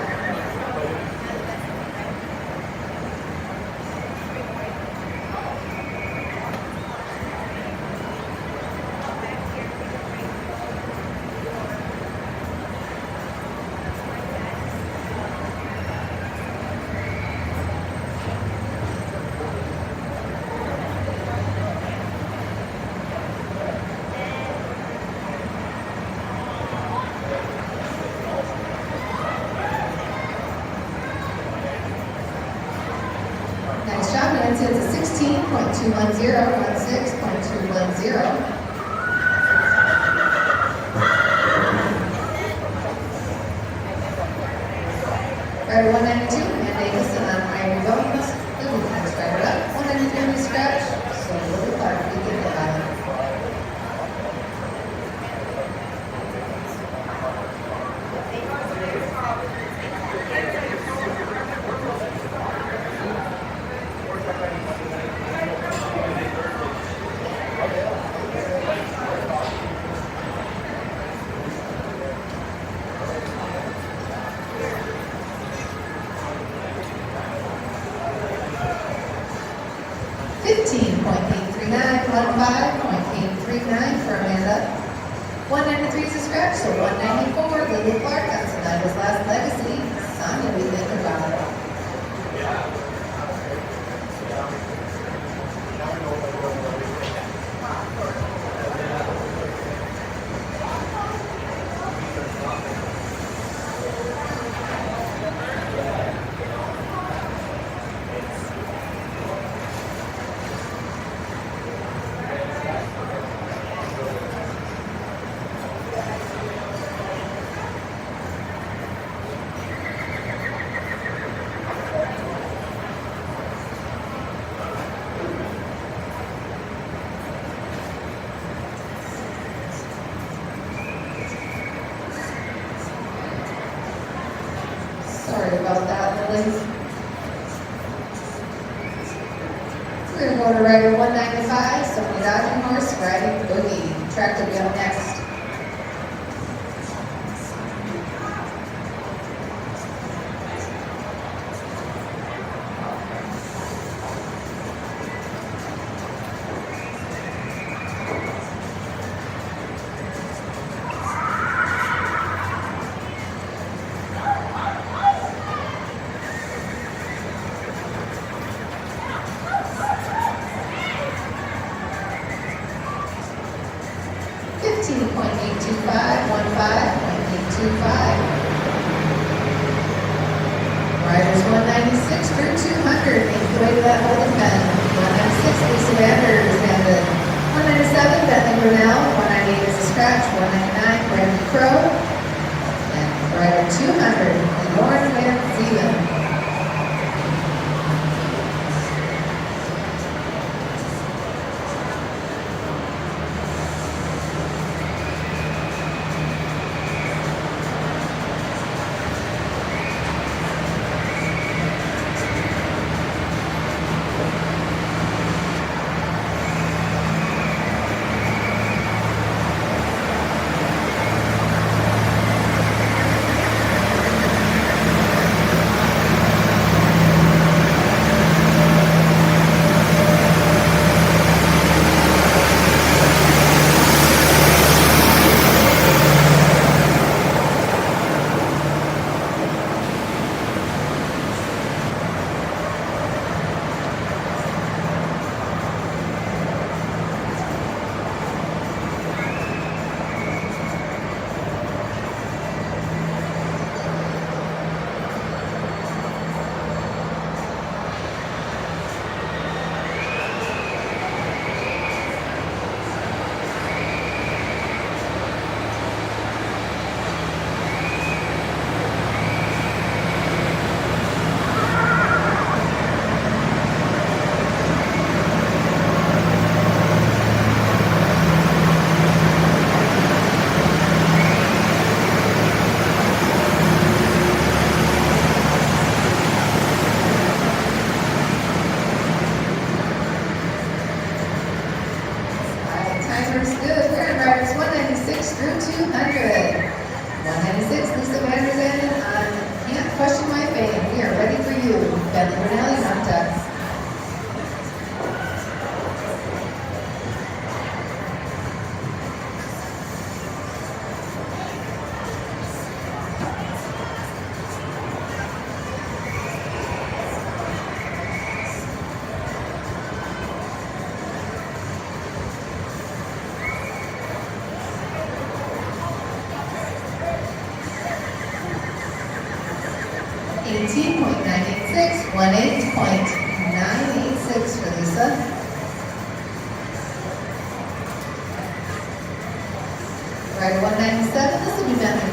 Nice job, Nancy. It's a 16.210, 16.210. Rider 192, Amanda Davison on Ivory Bones. Lily Clark's rider up. 193, Miss Scratch. So Lily Clark, we get the bottom. $15.839, 15.839 for Amanda. 193 is a scratch, so 194, Lily Clark. That's Amanda's last legacy. Sonia, we think about it. Sorry about that, Lily. We're going to go to rider 195, Sonia Dodging Horse, riding Boogie. Track will be up next. $15.825, 15.825. Riders 196 through 200. Make the way to that holding pen. 196, Lisa Vanders handed. 197, Bethany Brunel. 198 is a scratch. 199, Brandon Crow. And rider 200, Lauren Van Zeven.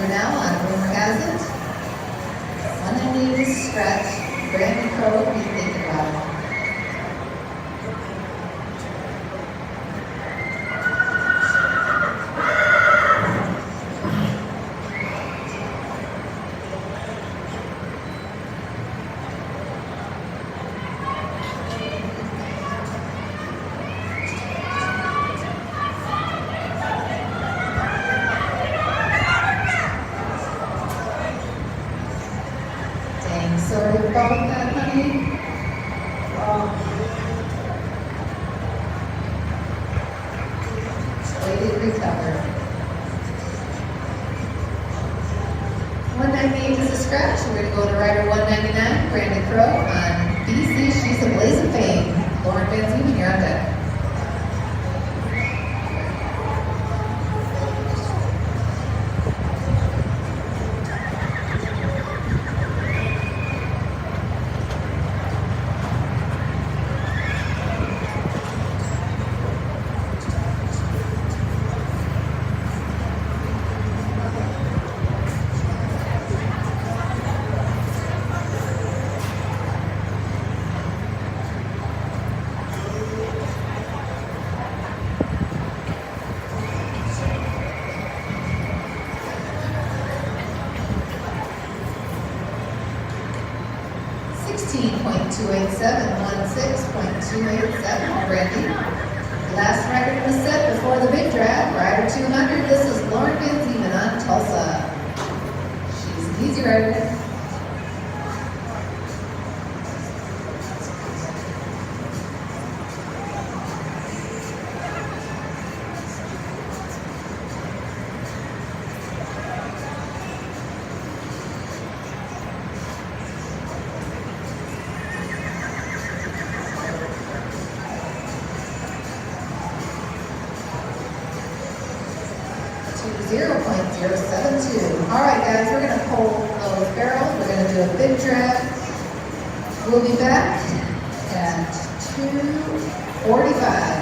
now on Rumor Has It. 198 is stretch. Brandy Crow, what do you think about it? Sorry about that, honey. Way to recover. 198 is a scratch. We're going to go to rider 199, Brandy Crow on BC. She's a Blaze of Fame. Lauren Van Zeeman, you're on deck. $16.287, Brandy. Last rider in the set before the big drag, rider 200. This is Lauren Van Zeeman on Tulsa. She's an easy rider. to 0.072. All right, guys, we're going to pull those barrels. We're going to do a big drag. We'll be back at 2:45.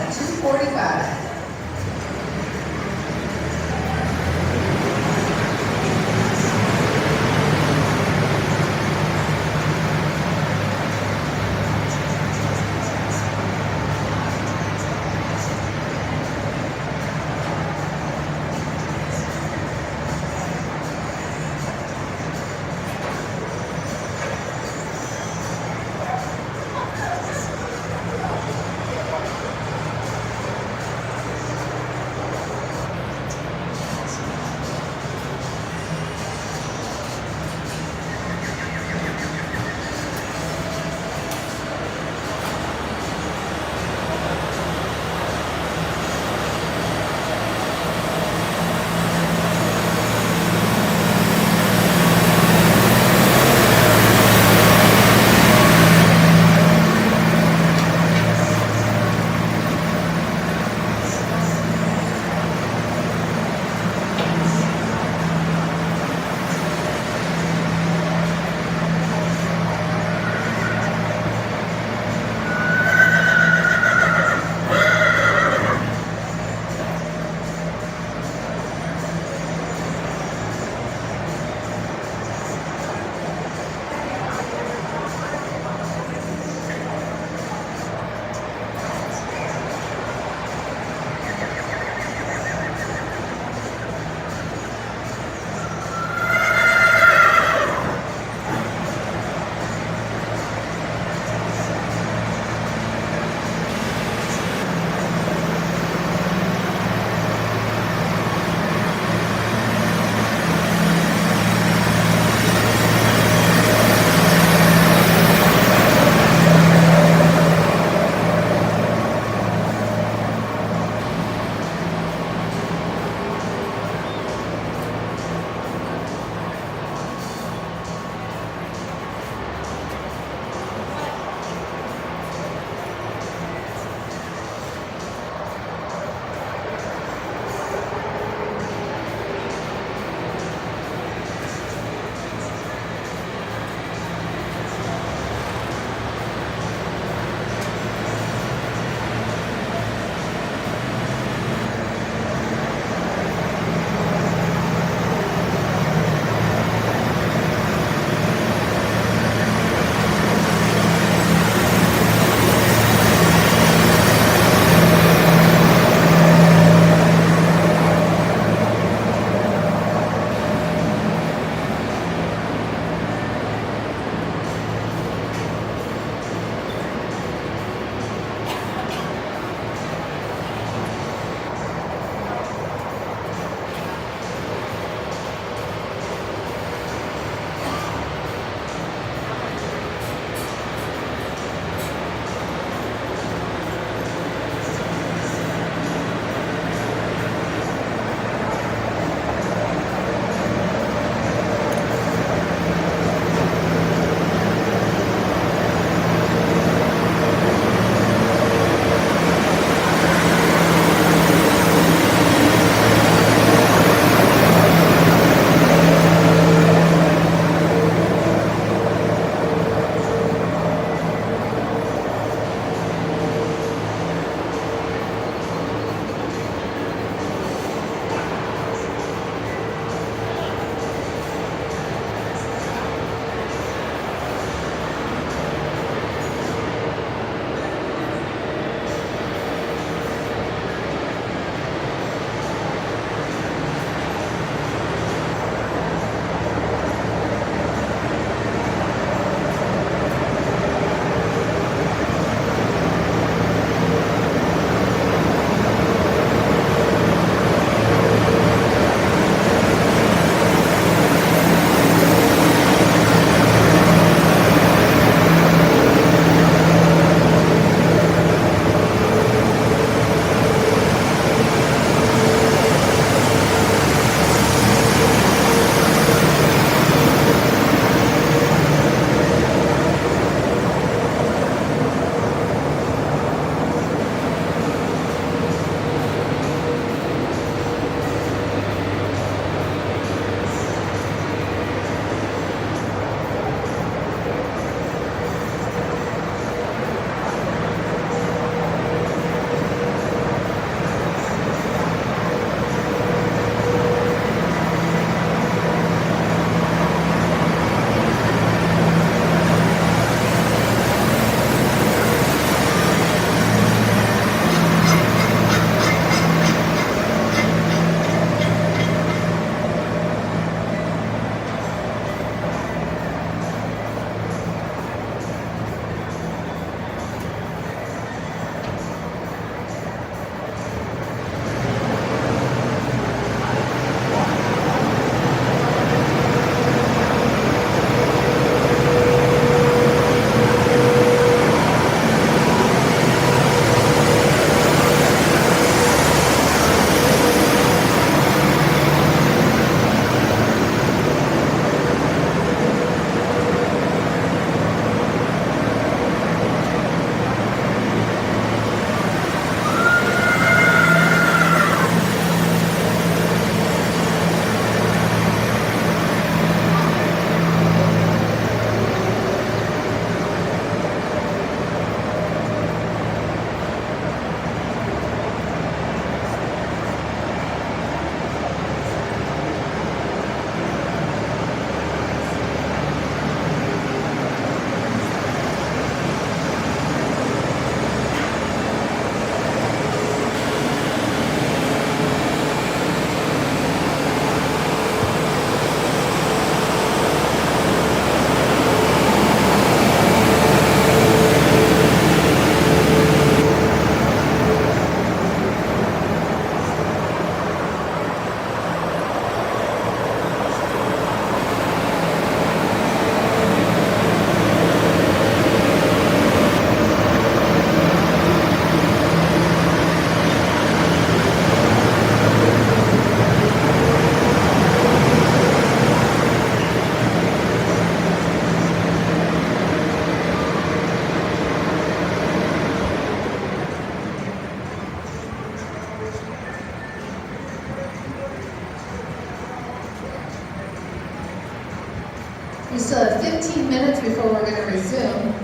We still have 15 minutes before we're going to resume.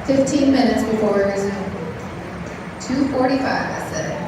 15 minutes before we resume. 2:45, I said.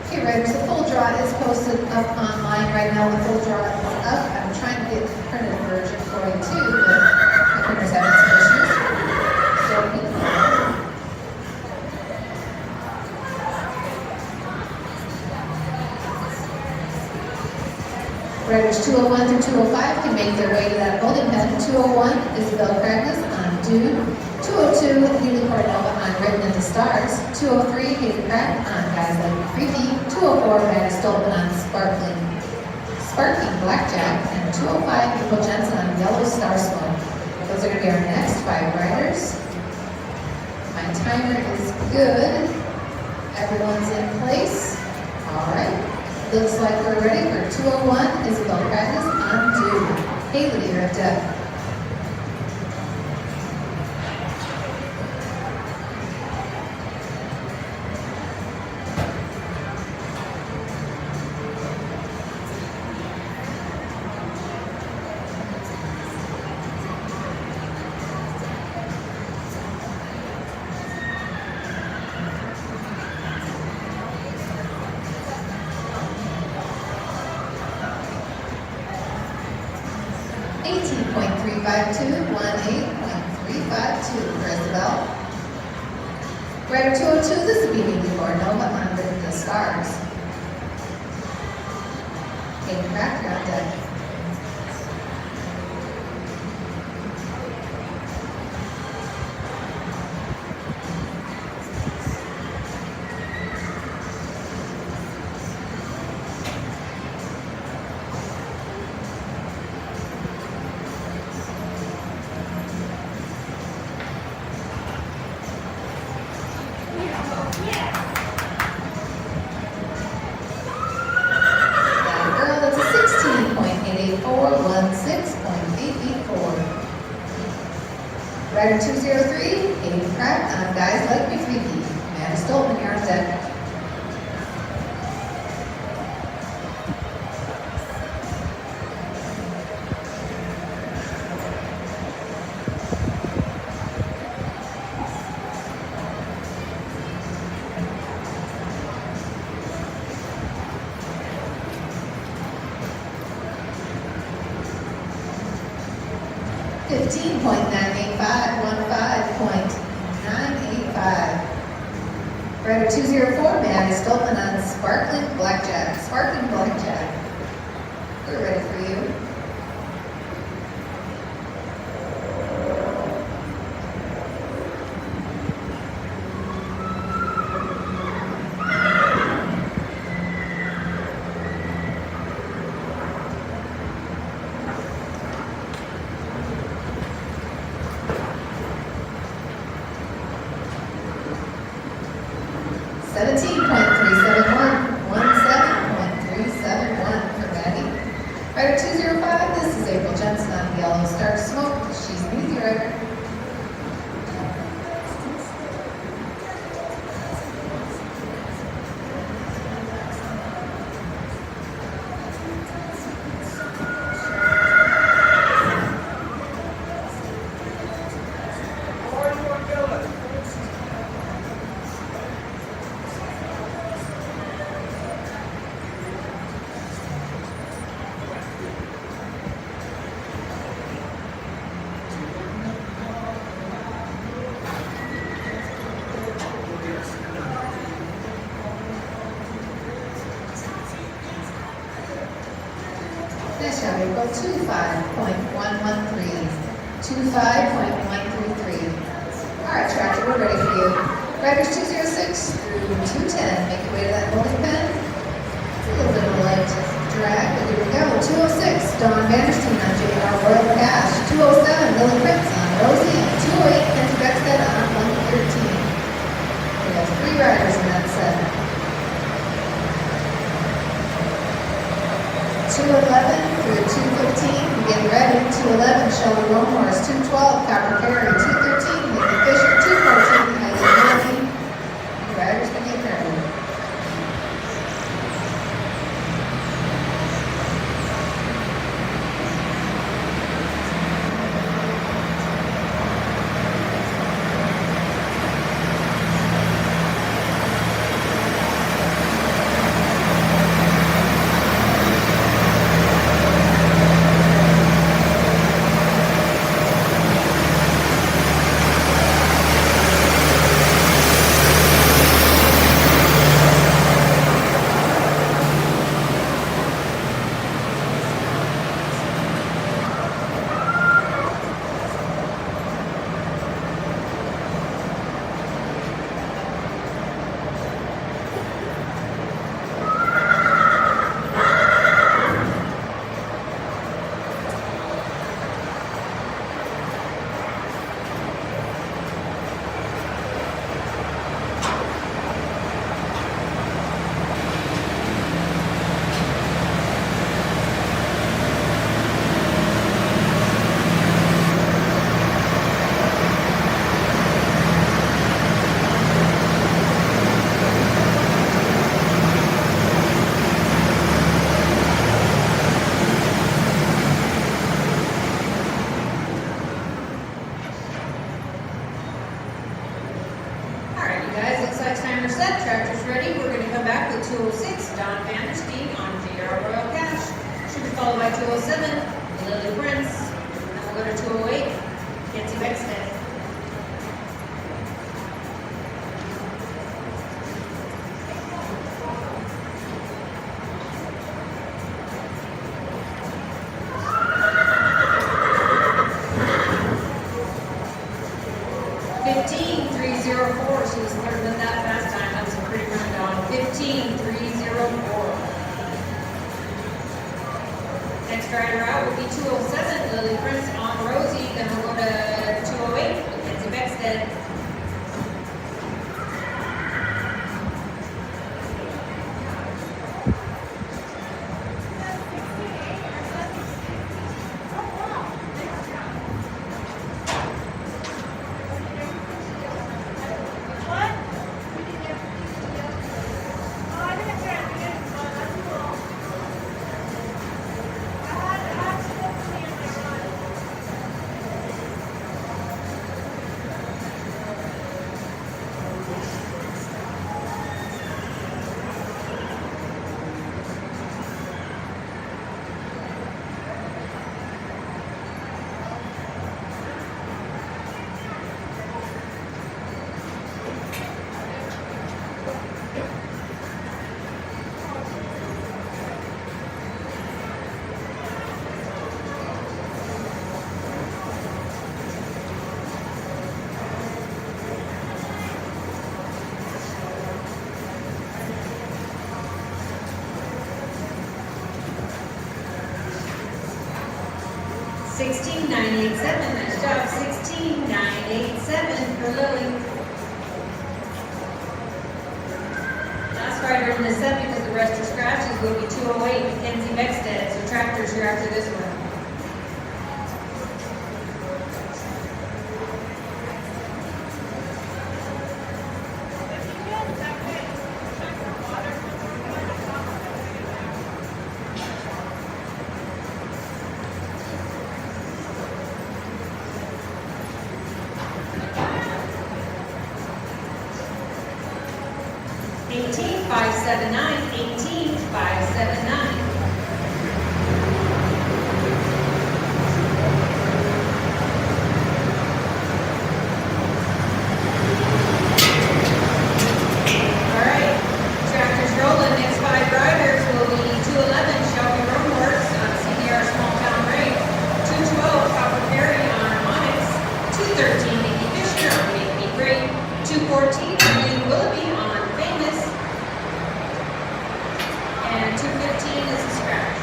Okay, riders, the full draw is posted up online right now. The full draw is up. I'm trying to get the printed version for you too, but my printer's having some issues. So riders 201 through 205 can make their way to that holding pen. 201 Isabel Cragnis on Dune. 202 Haley Cordova on Written in the Stars. 203 Hayden Pratt on Guys Like Creepy. 204 Maddie Stolpen on Sparking Blackjack. And 205 April Jensen on Yellow Star Smoke. Those are going to be our next 5 riders. My timer is good. Everyone's in place. All right. Looks like we're ready for 201 Isabel Cragnis on Dune. Haley, you're up to 18.352, 18.352 for Isabel. Rider 202, this would be Haley Cordova on Written the Stars. Hayden Pratt, you're on deck. Rider 203, Hayden Pratt on Guys Like Me Freaky. Maddie Stolpen, you're on deck. $15.985, 15.985. Rider 204, Maddie Stolpen on Sparkling Blackjack. Sparkling Blackjack. We're ready for you. $17.371 for Maddie. Rider 205, this is April Jensen on Yellow Star Smoke. She's an easy rider. Next shall we go 25.113. 25.133. All right, tractor, we're ready for you. Riders 206 through 210. Make your way to that holding pen. It's a little bit of a light drag, but here we go. 206, Dawn Vandersteen on JR Royal Cash. 207, Lily Prince on Rosie. And 208, Kenzie Beckstead on 113. We have 3 riders in that set. 211 through 215, get ready. 211, Shelby Romors. 212, Copper Perry. 213, Nikki Fisher. 214, Eileen Murphy. Riders begin ready. followed by 207, Lily Prince. Then we'll go to 208, Kenzie Beckstead. 15,304. She was third with that fast time. That was a pretty rundown. 15,304. Next rider out will be 207, Lily Prince on Rosie. Then we'll go to 208, Kenzie Beckstead. 16,987. Nice job. 16,987 for Lily. Last rider in the set, because the rest are scratches, will be 208, Mackenzie Beckstead. So tractors, you're after this one. 18,579, 18,579. All right, tractors rolling. Next 5 riders will be 211, Shelby Romeworks on CDR Small Town Ray, 212, Copper Perry on Onyx, 213, Nikki Fisher on Make Me Great, 214, Lynn Willoughby on Famous, and 215 is a scratch.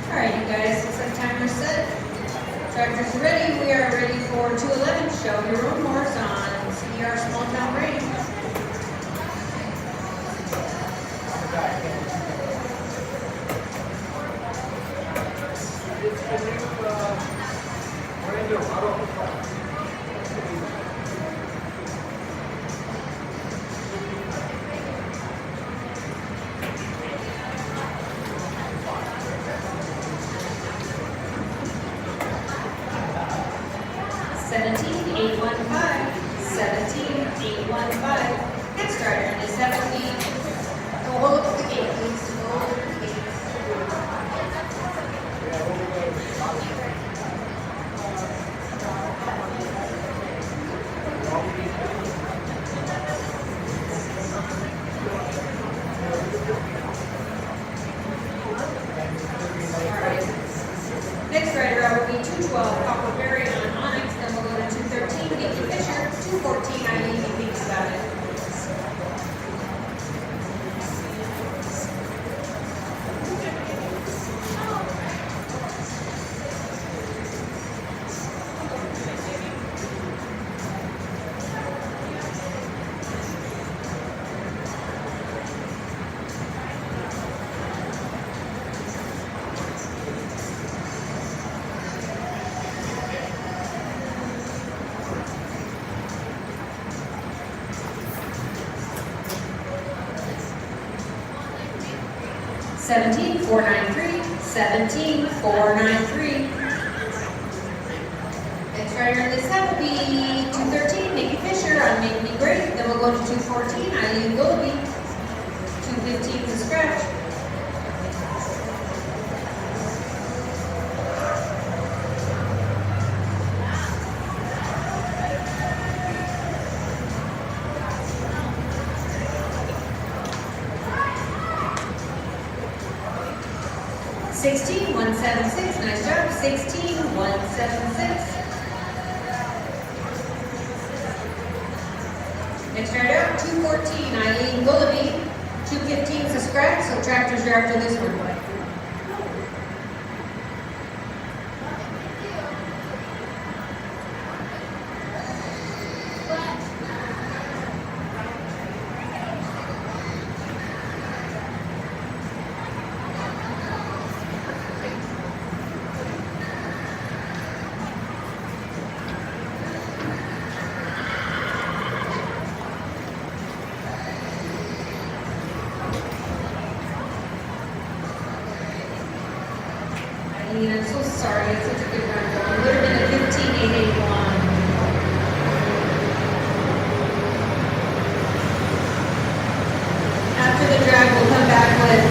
Alright, you guys, looks like timer's set. Tractors are ready. We are ready for 211. Show your own horse on CDR Small Town Range. 17,493, 17,493. Next rider in this set will be 213, Nikki Fisher on Make Me Great. Then we'll go to 214, Eileen Goldby. 215 to scratch. $16,176, nice job. $16,176. Next rider up, 214, Eileen Goldby. 215 to scratch, so tractors are after this one. I'm so sorry, it's such a good run. It would have been a 15,881. After the drag, we'll come back with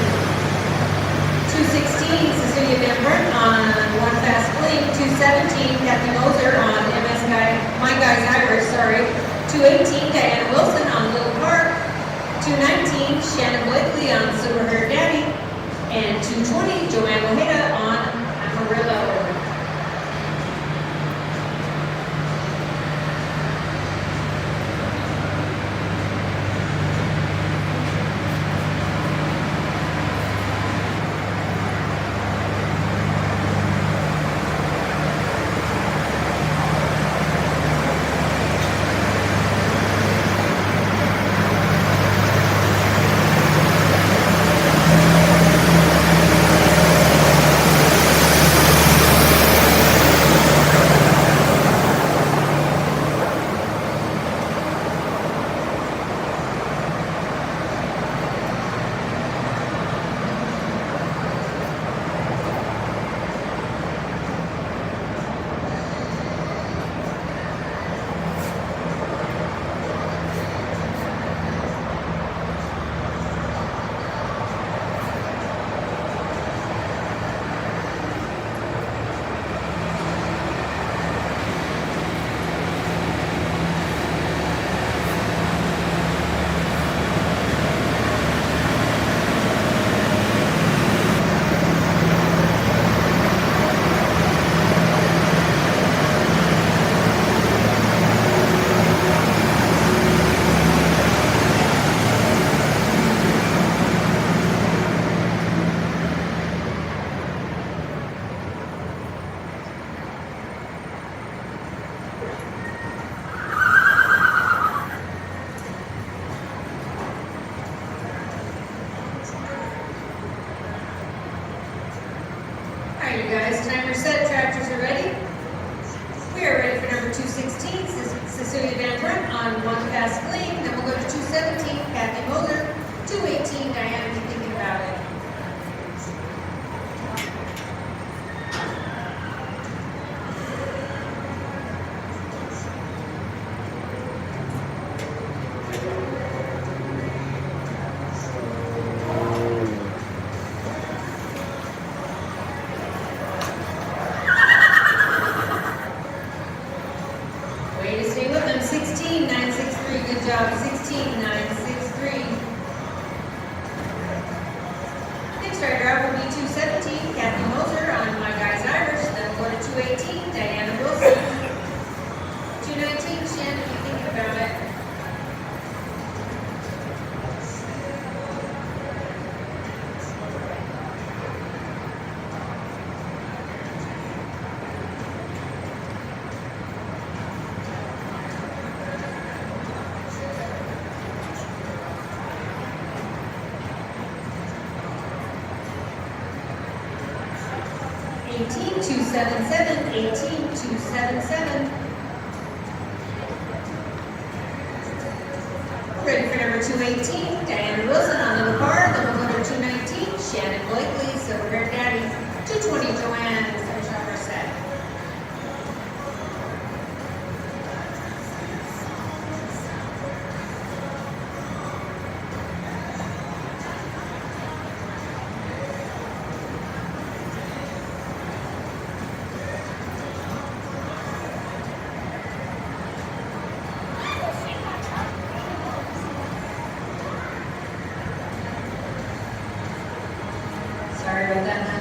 216, Cecilia Van Brent on One Fast Blink. 217, Kathy Moser on My Guy's Irish, sorry. 218, Diana Wilson on Little Park. 219, Shannon Blakely on Silver Hair Daddy. And 220, Joanne Ojeda on Amarillo. All right, you guys, timer set, tractors are ready. We are ready for number 216, Cecilia Van Brent on One Fast Blink. Then we'll go to 217, Kathy Moser. 218, Diana, be thinking about it. Way to stay with them. 16,963. Good job. 16,963. Next rider up will be 217, Kathy Moser on My Guy's Irish. Then we'll go to 218, Diana Wilson. 219, Shannon, if you're thinking about it. $18,277, $18,277. Ready for number 218, Diana Wilson on Little Car. Then we'll go to 219, Shannon Sorry about that, hon.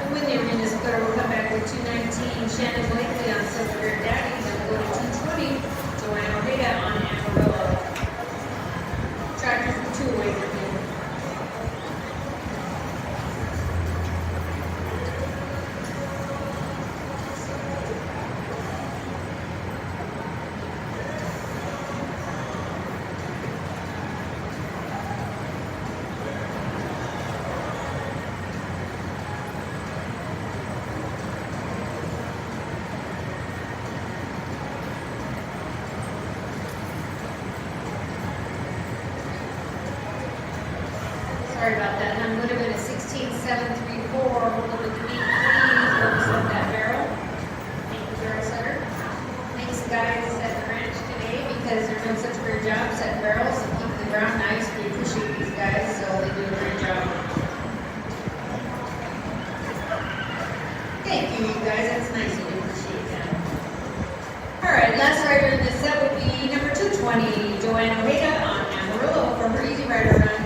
And when the arena's clear, we'll come back with 219 Shannon Blakely on Silver Bear Daddy, then we'll go to 220 Joanna Ojeda on Amarillo. Tractor from 2 away from you. Sorry about that, and would have been a 16.734. Hold up with the meat, please. Focus on that barrel. Thank you, barrel setter. Thanks, guys, at the ranch today because they're doing such a great job setting barrels and keeping the ground nice. We appreciate these guys, so they do a great job. Thank you, you guys. That's nice of you. Appreciate that. All right, last rider in this set would be number 220, Joanna Ojeda on Amarillo for her Easy Rider run.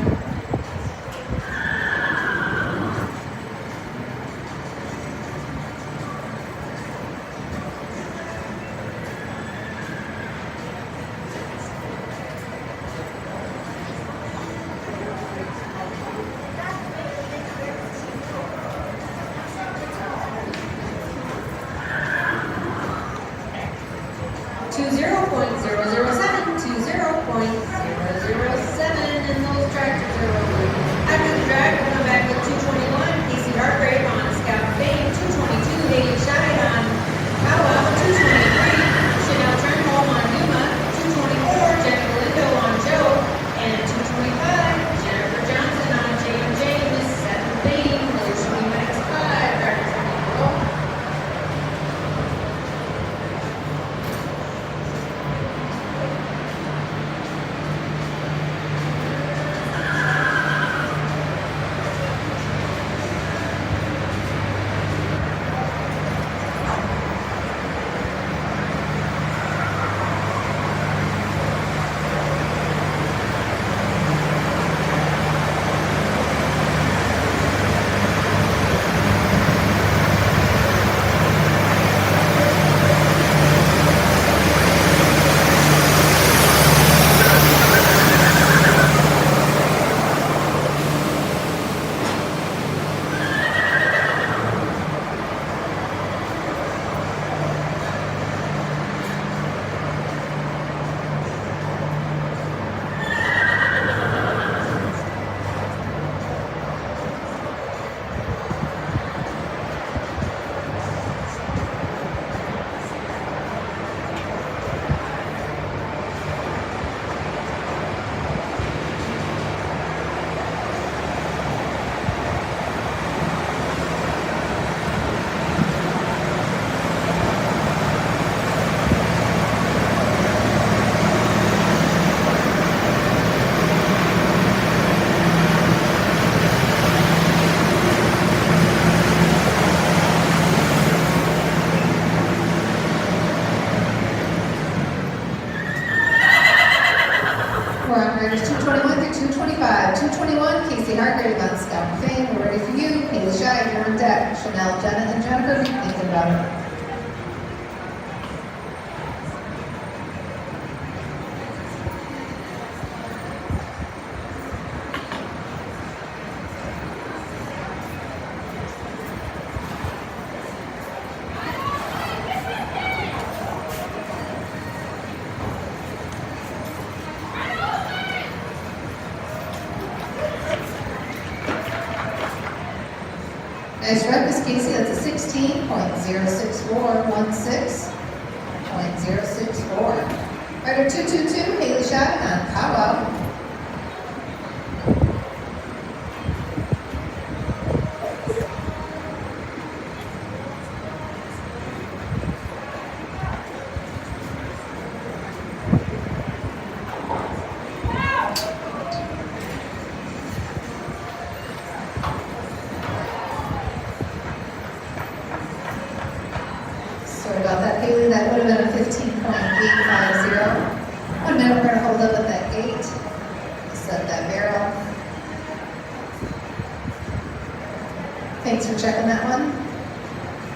And those tractors are over. After the drag, we'll come back with 221, Casey Hargrave on Scout Fame, 222, Haley Shine on Powell, 223, Chanel Turnholm on Yuma, 224, Jenny Galindo on Joe, and 225, Jennifer Johnson on J&J, Miss Seth Bain, those 20 minutes 5, drivers on the roll. We're on riders 221 through 225. 221, Casey Hargrave on Scout and Fame. We're ready for you. Haley Shy, you're on deck. Chanel, Jenna, and Jennifer, if you're thinking about it. Nice rep, Miss Casey. That's a 16.064, 16.064. Rider 222, Haley Shot on Powwow. Thanks for checking that one.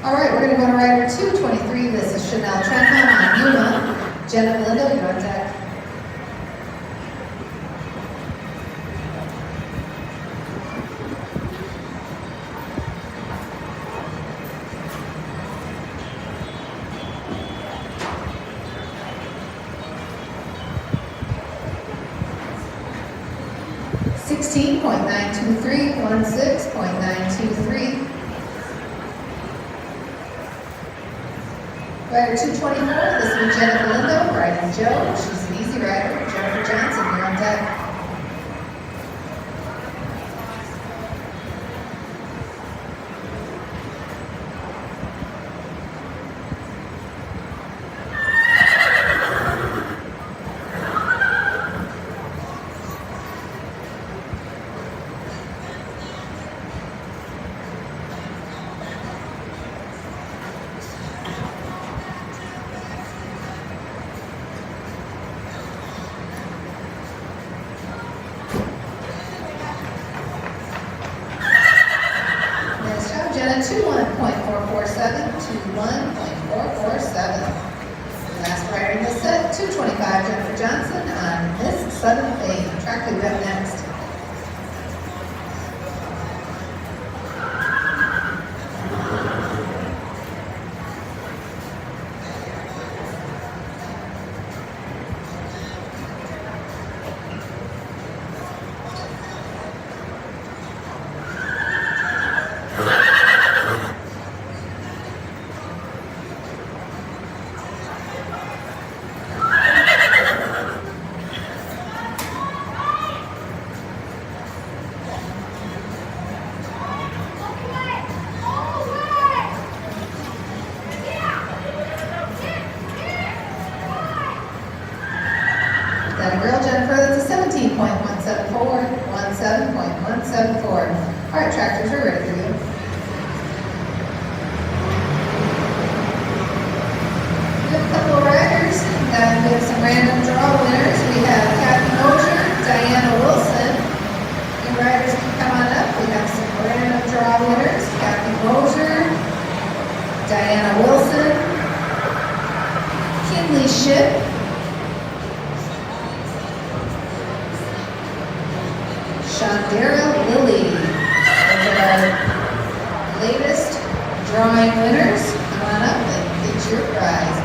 All right, we're gonna go to rider 223. This is Chanel Trenholm on Yuma. Jenna Lindo, you're on deck. .923, 16.923. Rider 224, this will be Jennifer Lindo, riding Joe. She's an easy rider. Jennifer Johnson, you're on deck. Jenna, 21.447, 21.447. Last rider in the set, 225, Jennifer Johnson on Miss Southern Fame. Track will be up next. That girl, Jennifer, that's a 17.174, 17.174. All right, tractors are ready for you. We have a couple of riders, and we have some random draw winners. We have Kathy Mosier, Diana Wilson. Your riders can come on up. We have some random draw winners. Kathy Mosier, Diana Wilson, Kinley Ship, Shandera Lilly. Those are our latest drawing winners. Come on up and get your prize.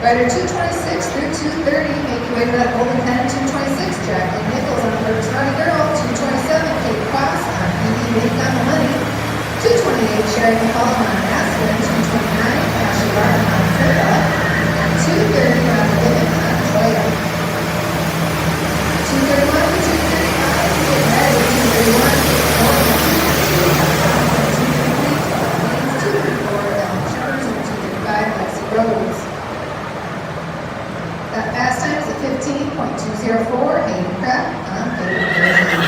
Rider 226 through 230, make your way to that golden pen. 226, Jacqueline Nichols on First Running Girl. 227, Kate Cross on ED Make on the Money. 228, Sherry McCollum on Aspen. 229, Ashley Barton on Sarah. And 230, Ron Living on Toya. 231 to 235, get ready. 231, get going. 234, Ellen Jones, and 235, Lexi Rhodes. That fast time is at 15.204, Hayden Pratt on Hayden Jersey.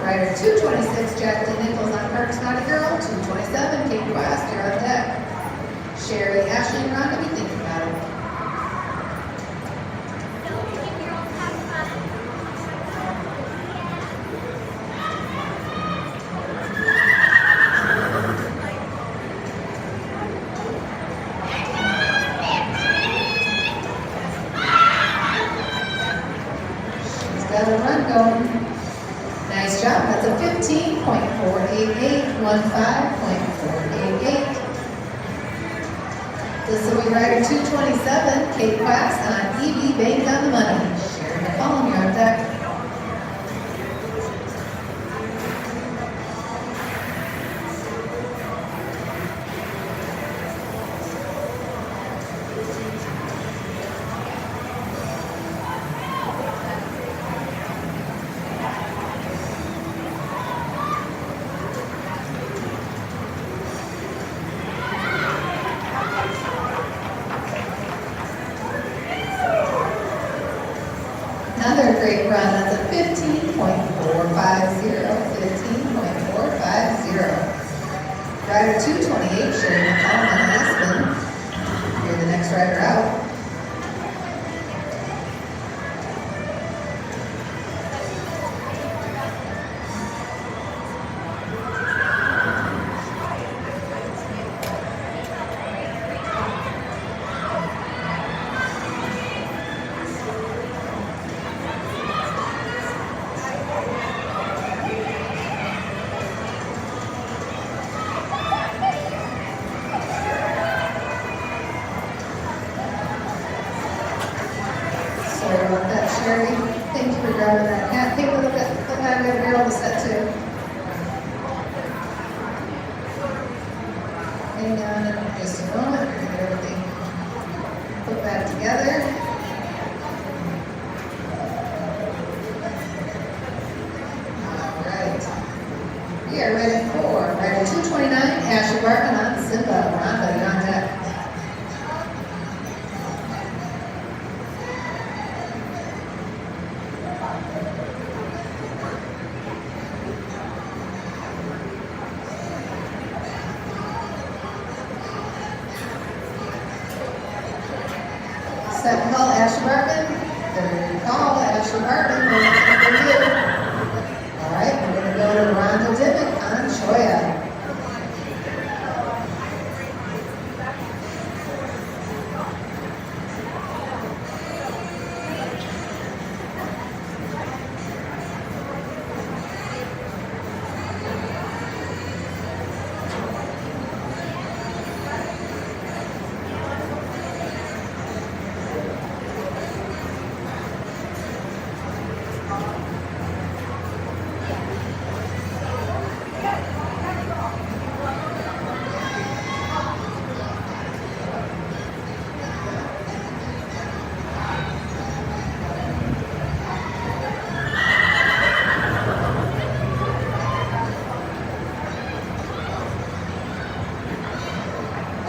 Rider 226, Jacqueline Nichols on Parks Not a Girl. 227, Kate West, you're on deck. Sherry, Ashley, and Rhonda, be thinking about it. She's got a run going. Nice job. That's a 15.488, 15.488. This will be rider 227, Kate Quax on EB Bank on the Money. Sherry McCollum, you're on deck. Another great run, that's a 15.450, 15.450. Rider 228, Sherry McCollum and Aspen. You're the next rider out. Sorry about that, Sherry. Thank you for grabbing that. Can't take a look at the time we have here on the set too. Hang on just a moment. We're gonna get everything put back together. All right. We are ready for rider 229, Ashley Barton on Simba. Rhonda, you're on deck. Second call, Ashley Barton. Third call, Ashley Barton. We're looking for you. All right, we're going to go to Rhonda Dimmick on Choya.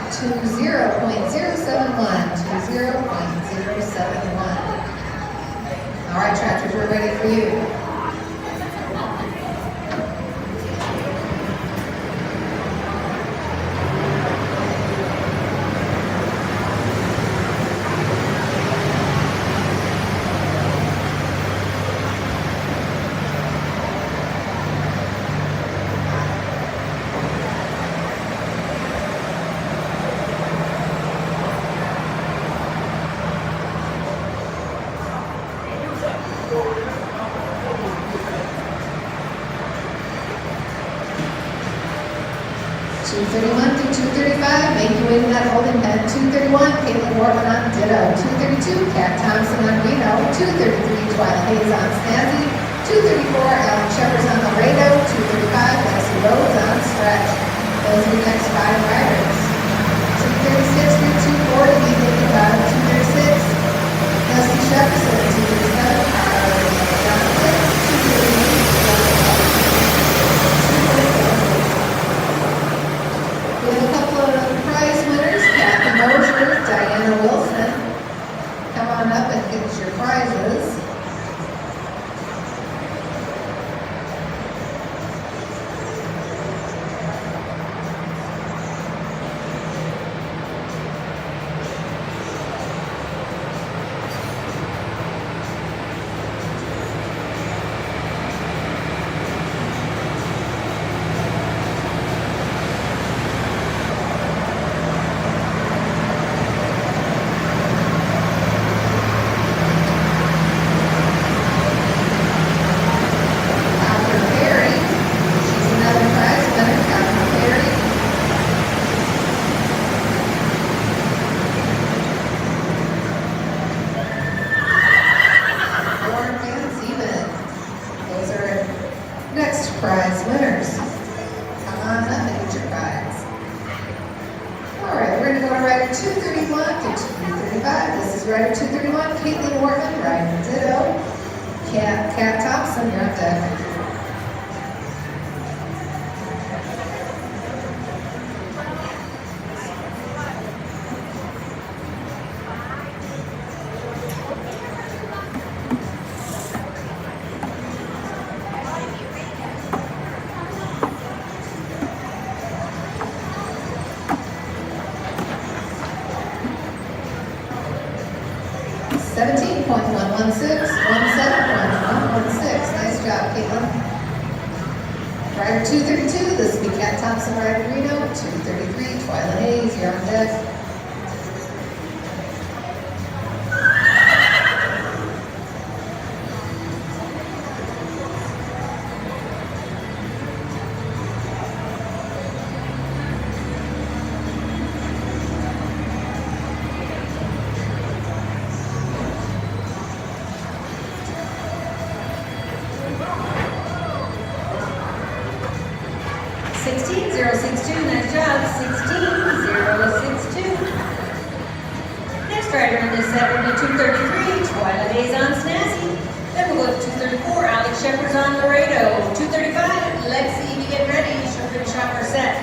To 0.071, to 0.071. All right, tractors, we're ready for you. Two 231 through 235, make your way to that holding pen. 231, Caitlin Wortman on Ditto. 232, Kat Thompson on Reno. 233, Twyla Hayes on Snazzy. 234, Alan Shepherd's on Laredo. 235, Leslie Rhodes on Stretch. Those are the next five riders. 236 through 240, Ethan Bottom. 236, Leslie Shepperson. 237, Carla Johnson. 238, we have a couple of prize winners, Kathy Mosier, Diana Wilson. Come on up and get your prizes. Next prize winners. Come on up and get your prize. All right, we're going to go to rider 231 to 235. This is rider 231, Caitlin Wortman, riding Ditto. Kat Thompson, you're up deck. 17.116, 17.116. Nice job, Caitlin. Rider 232, this will be Kat Thompson, Rider Reno. 233, Twyla Hayes, you're on deck. Nice job. 16.062. Next rider in this set will be 233, Twyla Hayes on Snazzy. Then we'll go to 234, Alex Shepard's on Laredo. 235, Lexi, you get ready. She'll finish off her set.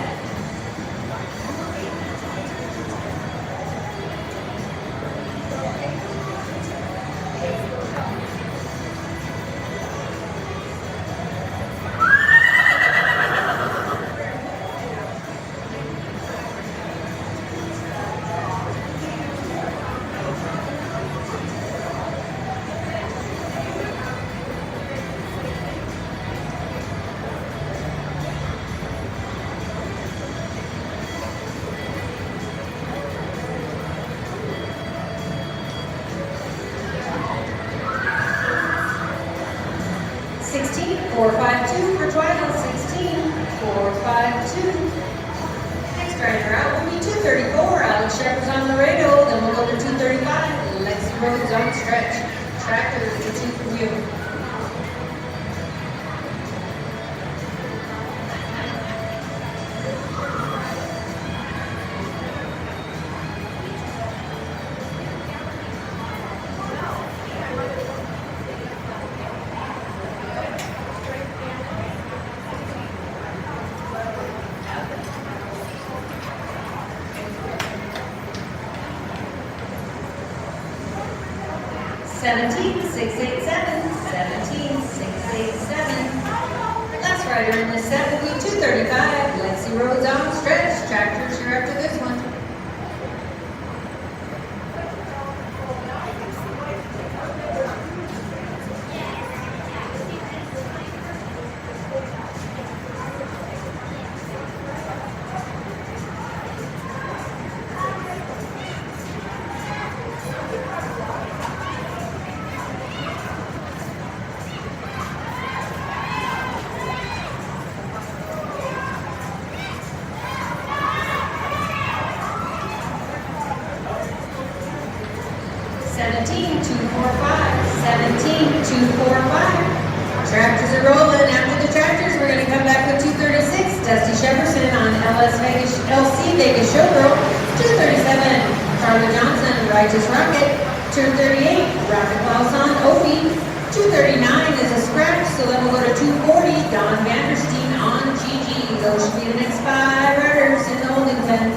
Four, 5, 2 for Twyla. 16, 4, 5, 2. Next rider out will be 234, Alex Shepard's on Laredo. Then we'll go to 235, Lexi Rhodes on stretch. Tractor is the 2 from you. Seventeen, 687. Last rider in this set will be 235, Lexi Rhodes on stretch. Tractors, you're after this one. Tractors are rolling. After the tractors, we're going to come back with 236, Dusty Shepherdson on LC Vegas Showgirl. 237, Carla Johnson, Righteous Rocket. 238, Rocket Klaus on Opie. 239 is a scratch, so then we'll go to 240, Don Vandersteen on GG. Those should be the next 5 riders in the holding pen.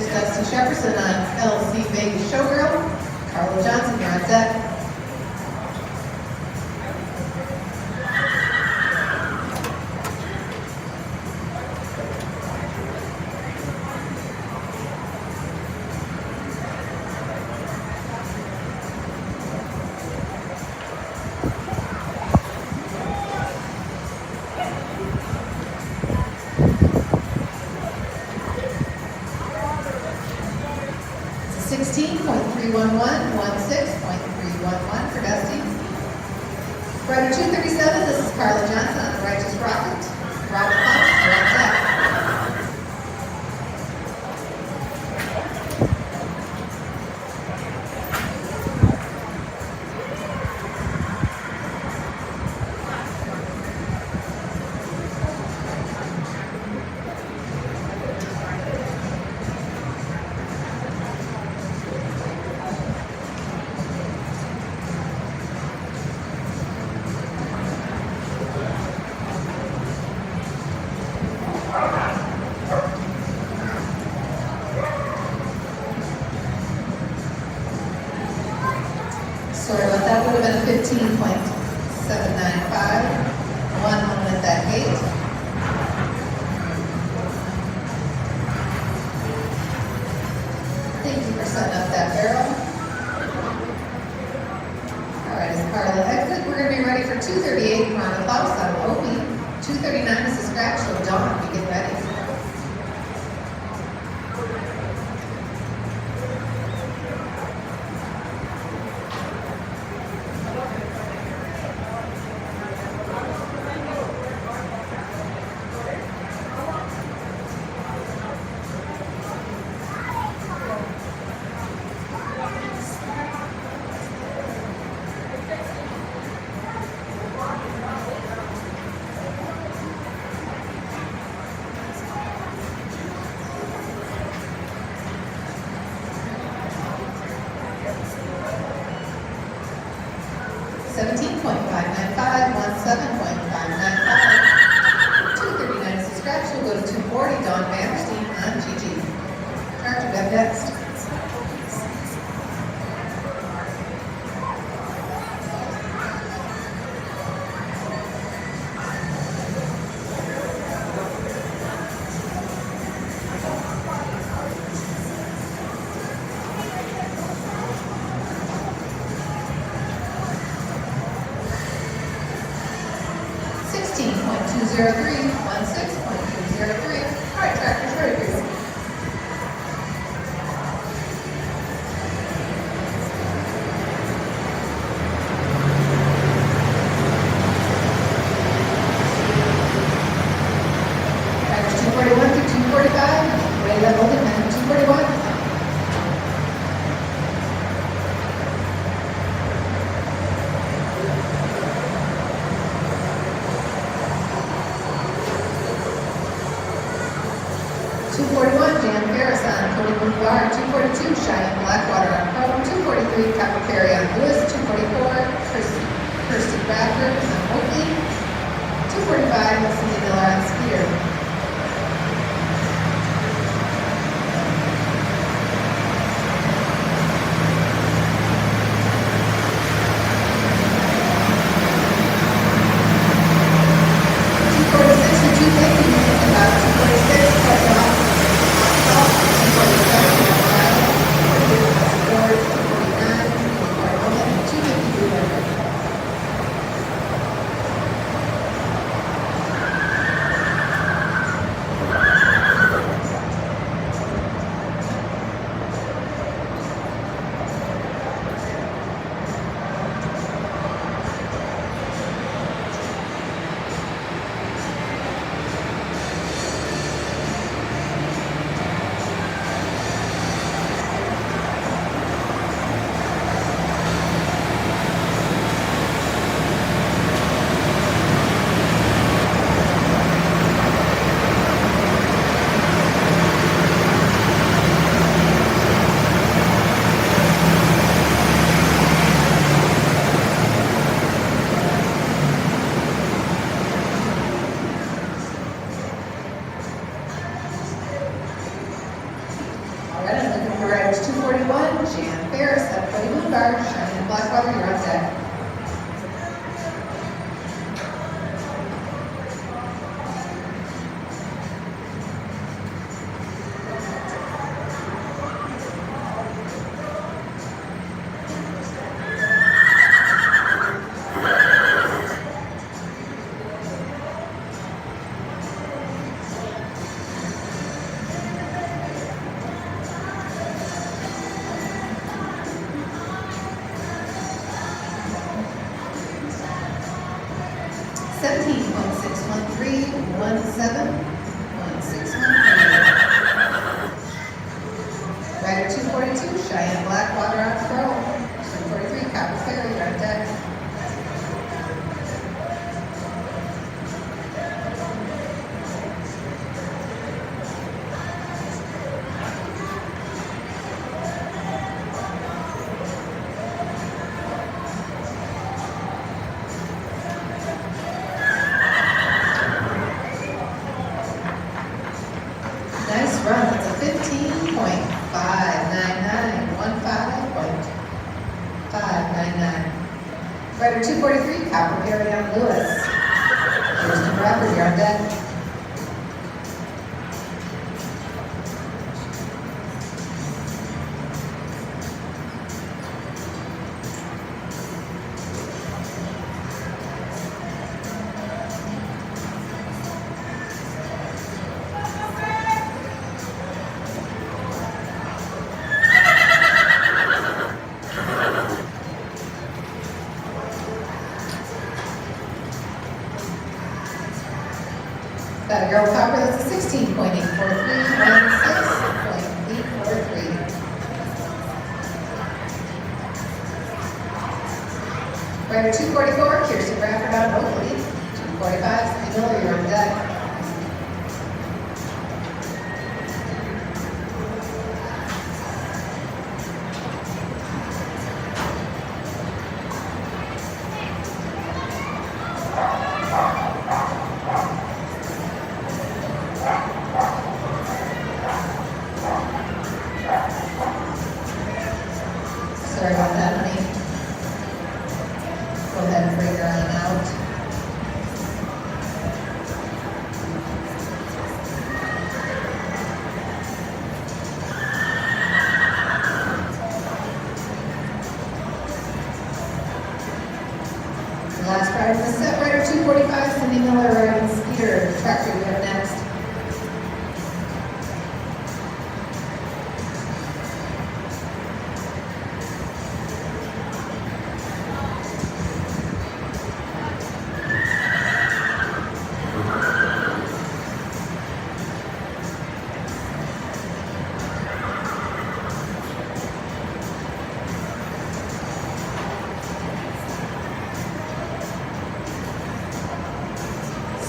6, Dusty Shepperson on LC Vegas Showgirl. Carla Johnson, you're on deck. It's 16.311, 16.311 for Dusty. Rider 237, this is Carla Johnson on the Righteous Rocket. Robert Punch, you're on deck. Sorry about that, would have been 15.795. One home at that gate. Thank you for setting up that barrel. All right, as Carla exit, we're going to be ready for 238, Ron Klaus on Opie. 239 is the scratch, so Dawn, we get ready. $17.595, 17.595. 239 is the scratch. We'll go to 240, Dawn Vanderstein on GG. Charge, you got next. $16.203, 16.203. All right, tractor's ready for you. Tractor's 241 through 245. Ready to hold it, and 241. Jan Ferris on Cody Boulevard, 242 Cheyenne Blackwater on Chrome, 243 Copper Ferry on Lewis, 244 Kirsty Bradford on Oakley, 245 Cindy Miller on Skeeter. 41, Jan Ferris at Buddy Moonguard, Cheyenne Blackwater, you're on deck. Rider 242, Cheyenne Blackwater on throw. 243, Copper Ferry, on deck. Nice run, that's a 15.599, 15.599. Rider 243, Copper Ferry on Lewis. Kirsten Bradford, you're on deck. Got a girl copper, that's a 16.843, 16.843. Rider 244, Kirsten Bradford on Oakley. 245, Cindy Miller, you're on deck. Sorry about that, honey. Go ahead and bring your line out. The last rider in the set, rider 245, Cindy Miller, riding Skeeter, tractor, we have next.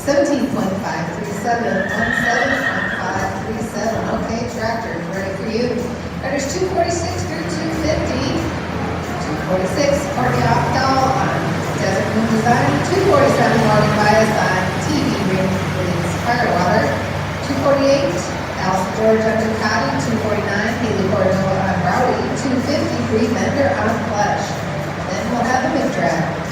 $17.537, 17.537. Okay, tractor, ready for you. Riders 246 through 250. 246, Courtney Opdahl on Desert Moon Design. 247, Morgan Bias on TV Ring Rings Firewater. 248, Allison George on Ducati. 249, Haley Cordova on Rowdy. 250, Bree Mender on Flesh. Then we'll have the mid-track.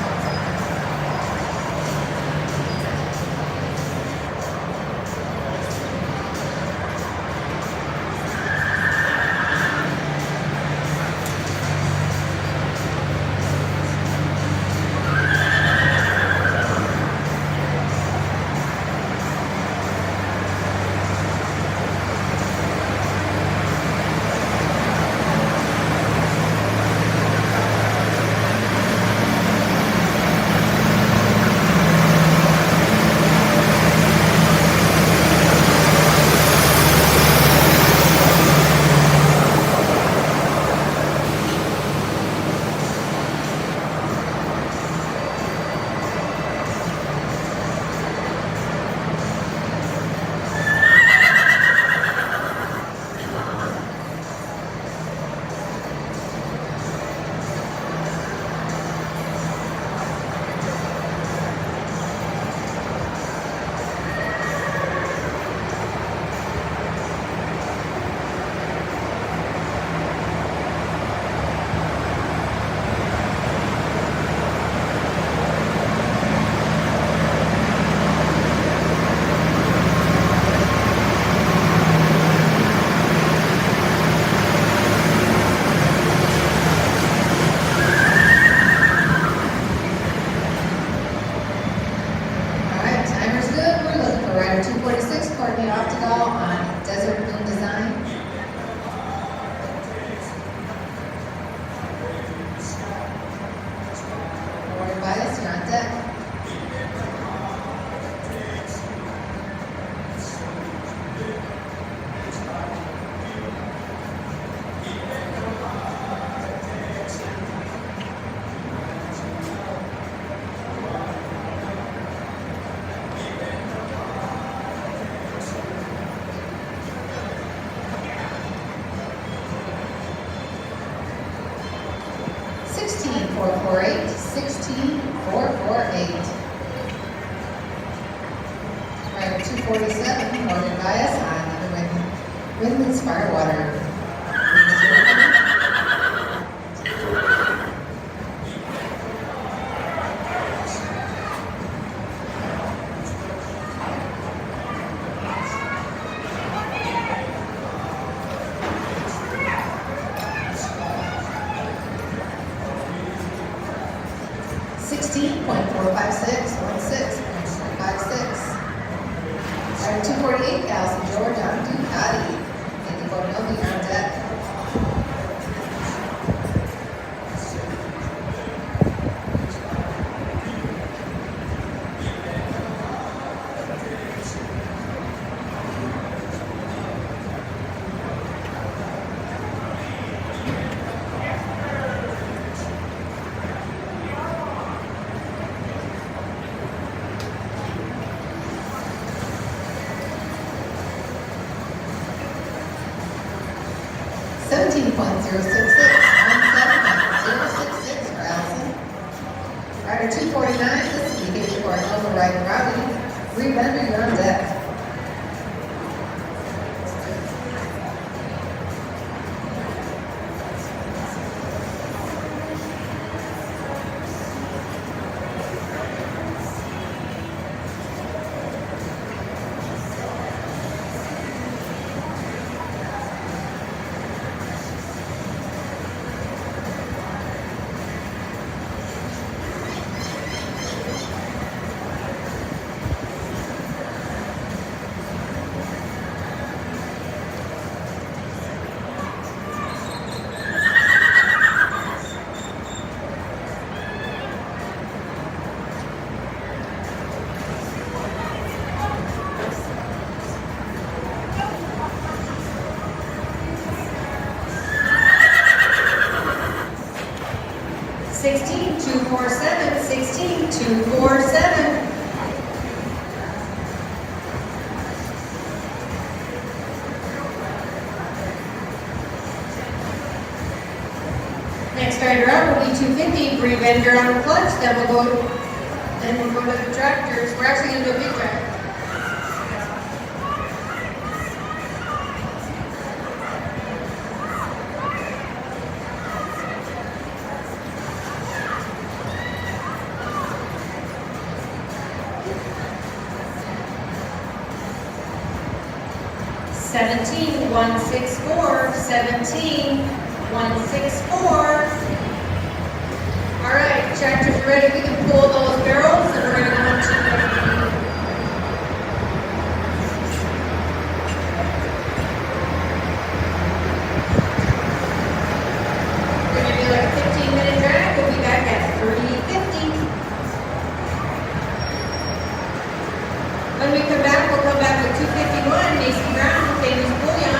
16,448, 16,448. Rider 247, Northern Bias on the Windlands Firewater. 16.456, 16.456. Rider 248, Allison George on Ducati. Thank you for moving on deck. $17.066, 17.066 for Allison. Rider 249, this is indicated for an override Robbie. Rebender, you're on deck. $16,247, $16,247. Next rider up will be 250, Rebender on the clutch. Then we'll go to the tractors. We're actually going to do a big tractor. $17,164, $17,164. All right, tractors are ready. We can pull those barrels and we're going to go into we're going to do like a 15-minute drag. We'll be back at 3:50. When we come back, we'll come back with 251, Mason Brown, famous bullion.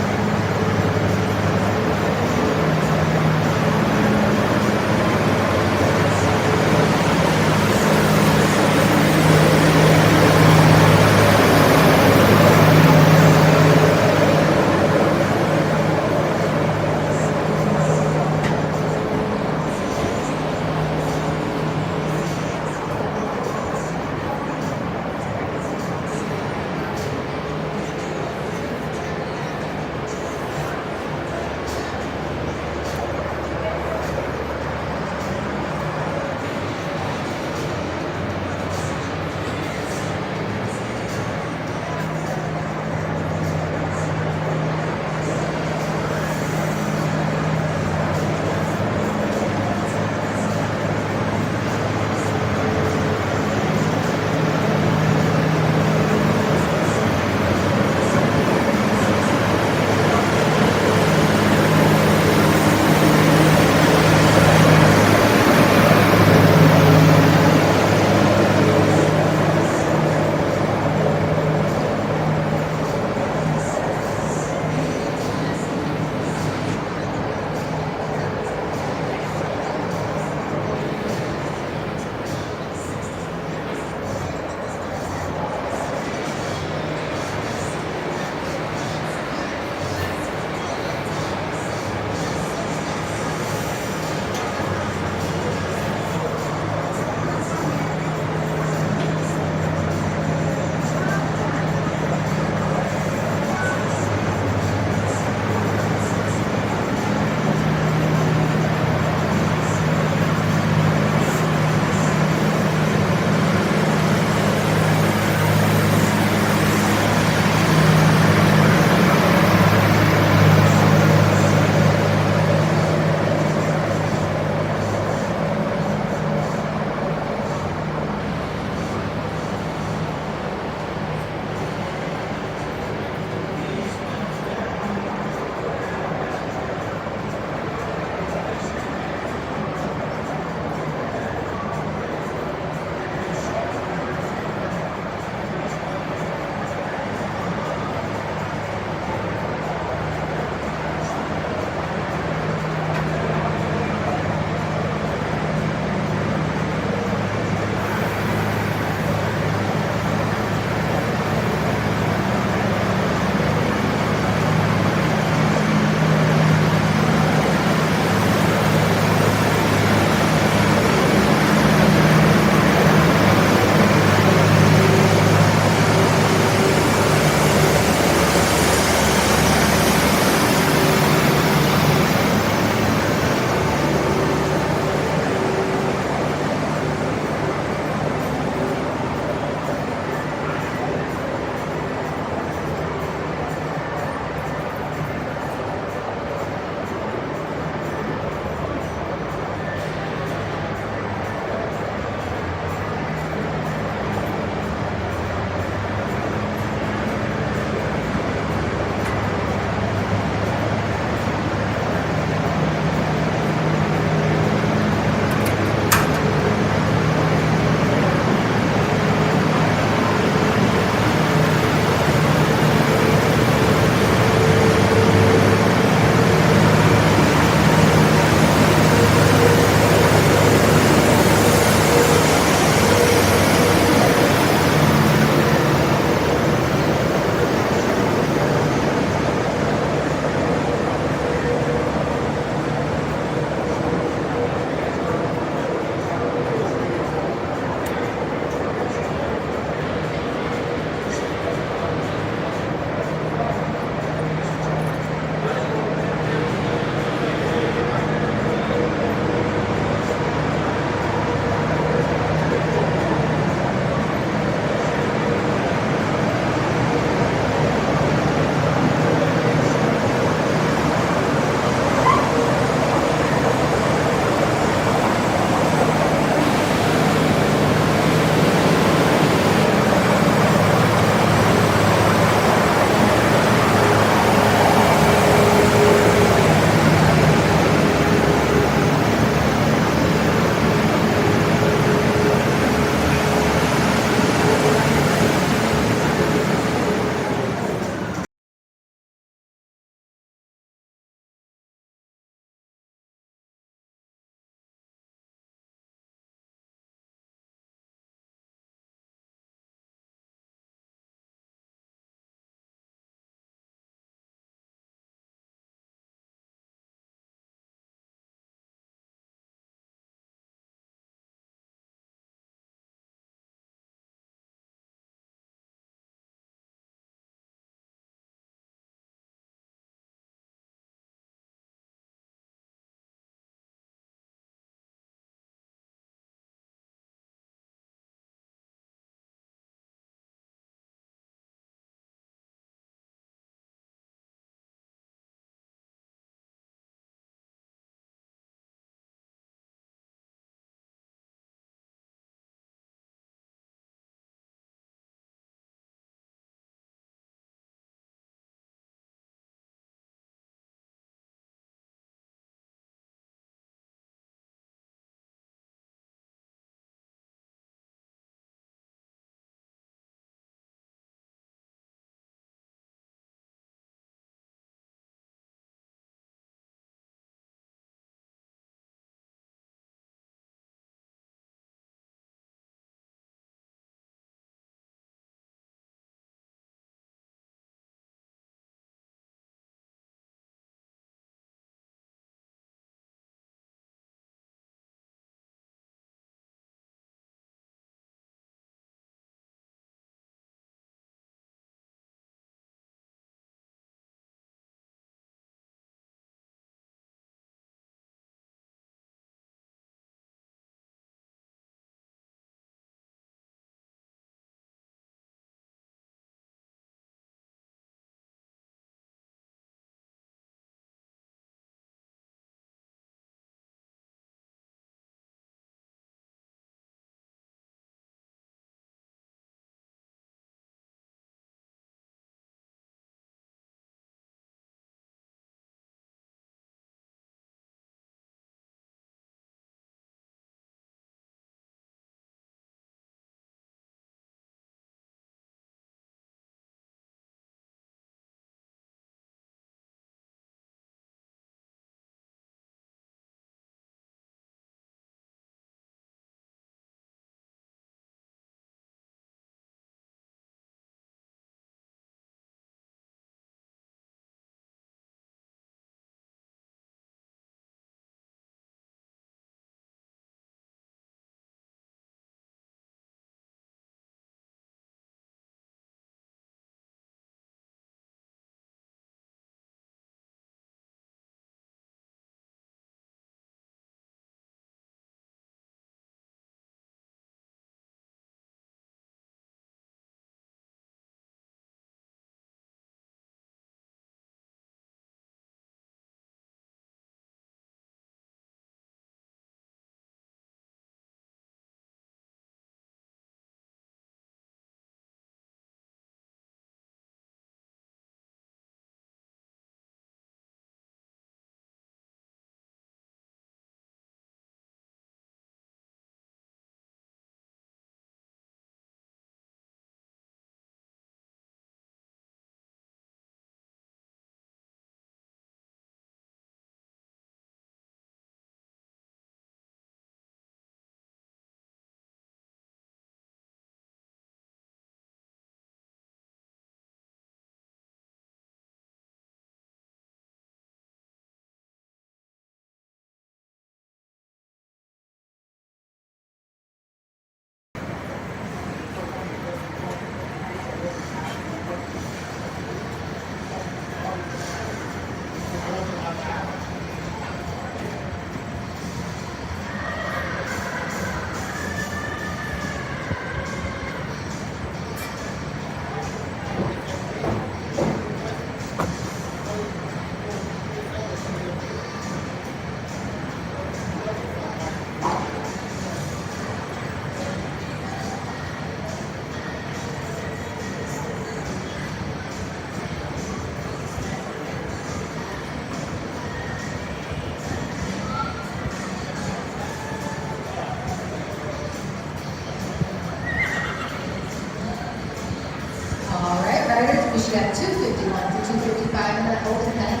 got 251 through 255 in that golden pen.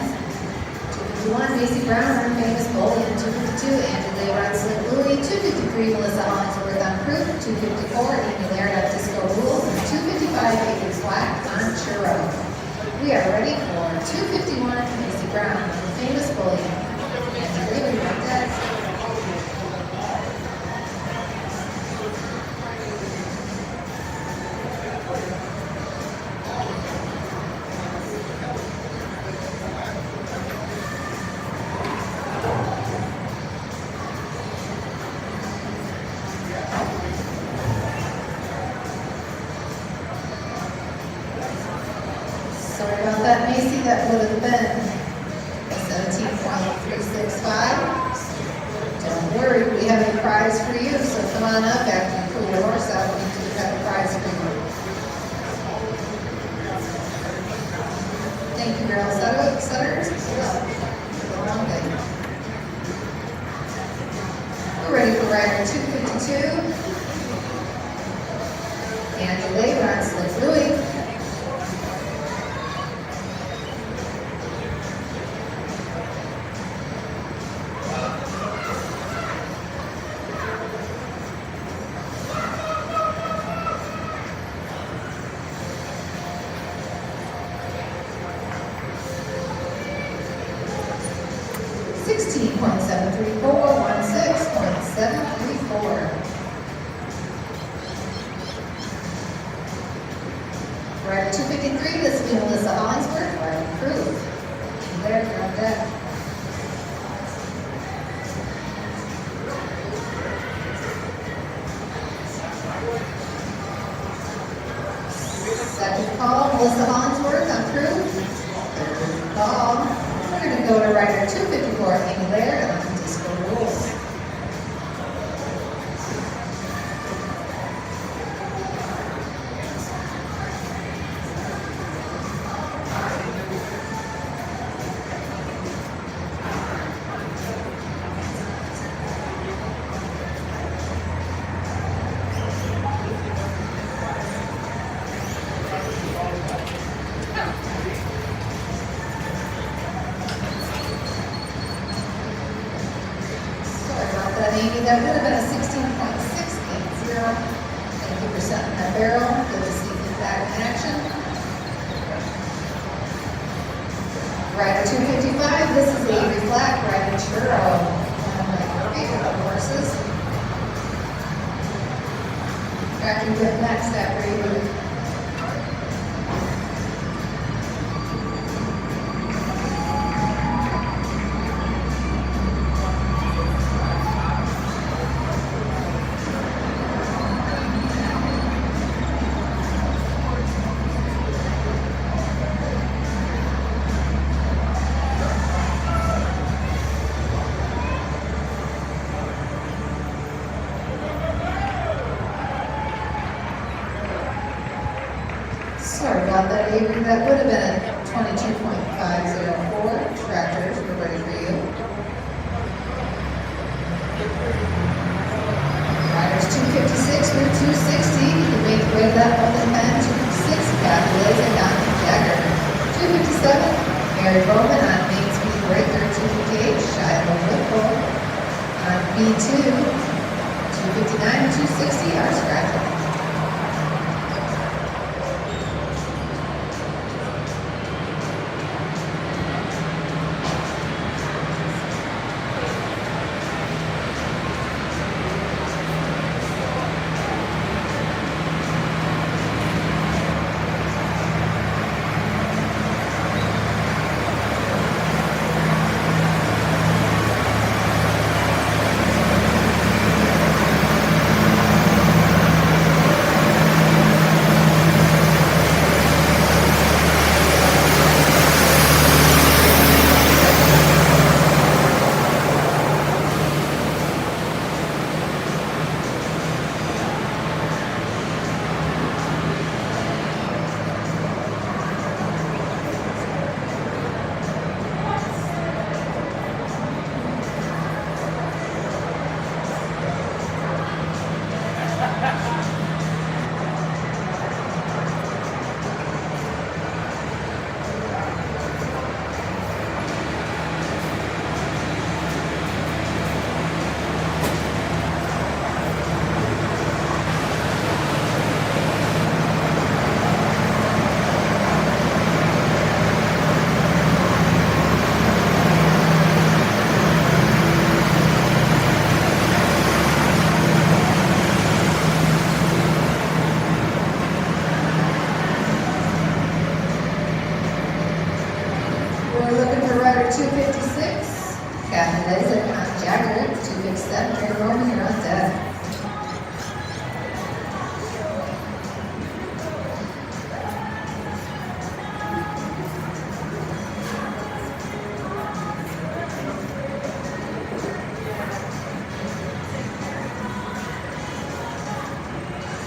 251, Macy Brown, her famous bullion. 252, Angela Runslick Louie. 253, Melissa Hollingsworth on Proof. 254, Amy Laird on Disco Rules. And 255, Avery Black on Churro. We are ready for 251, Macy Brown, the famous bullion. And David Montez. Sorry about that, Macy. That would have been 17.365. Don't worry, we have a prize for you, so come on up after you pull your horse out. We do have a prize for you. Thank you, girl. Sutters. The wrong thing. We're ready for rider 252. Angela Runslick Louie. 16.734, 16.734. Rider 253, this will be Melissa Hollingsworth, riding Proof. There, grab that. Second call, Melissa Hollingsworth on Proof. Third call. We're going to go to rider 254, Amy Laird on Disco Rules. Amy, that would have been a 16.680. Thank you for setting that barrel. Good to see you back in action. Rider 255, this is Avery Black, riding Churro. One of my favorite horses. Tractor Whip next after Avery. Sorry about that, Avery. That would have been a 22.504. Tractors, we're ready for you. Riders 256 through 260. You can make your way to that golden pen. 256, you got Liz and Dr. Jagger. 257, Mary Bowman on Main Speed Breaker. 258, Shiloh Whipple on B2. 259 and 260 are scratching.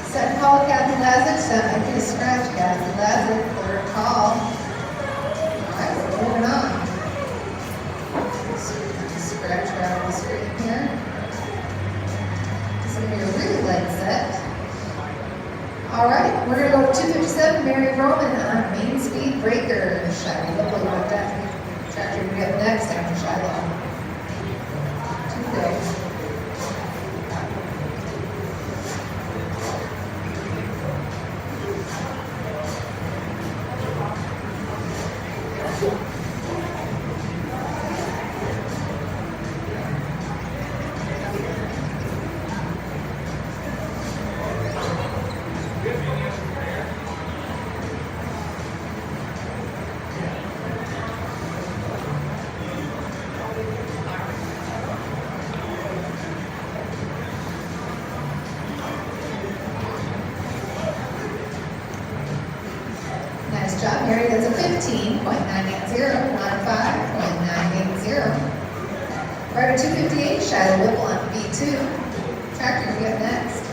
Second call, Kathy Lazick, that might be a scratch, Kathy Lazick, third call. All right, we're moving on. Scratch right on the screen here. This is going to be a really light set. All right, we're going to go to 257, Mary Roman on Main Speed Breaker. Shiloh, look what that tractor we get next after Shiloh. Two things. Nice job, Mary. That's a 15.980, not a 5.980. Rider 258, Shiloh Whipple on B2. Tractor, you got next.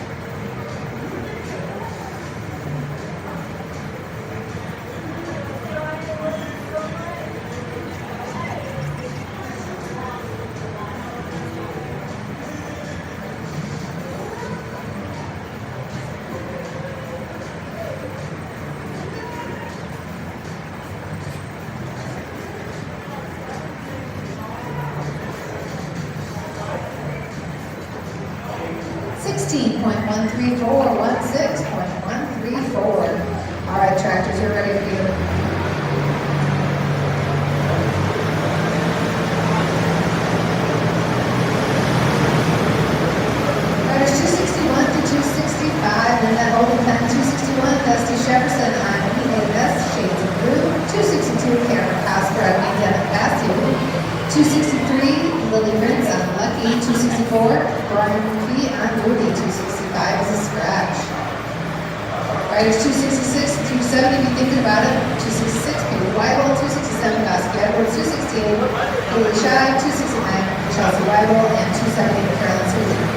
$16.134, 16.134. All right, tractors, you're ready for you. Riders 261 to 265, and that holding pen 261, Dusty Jefferson on EAS, Shades of Blue. 262, Karen Casper on Devin Cassie. 263, Lily Prince on Lucky. 264, Brian Murphy on Rudy. 265 is a scratch. Riders 266, 270, be thinking about it. 266, Peter Weibel. 267, Goski Edwards. 268, Haley Shy. 269, Chelsea Weibel. And 270, Carolyn Sweetie.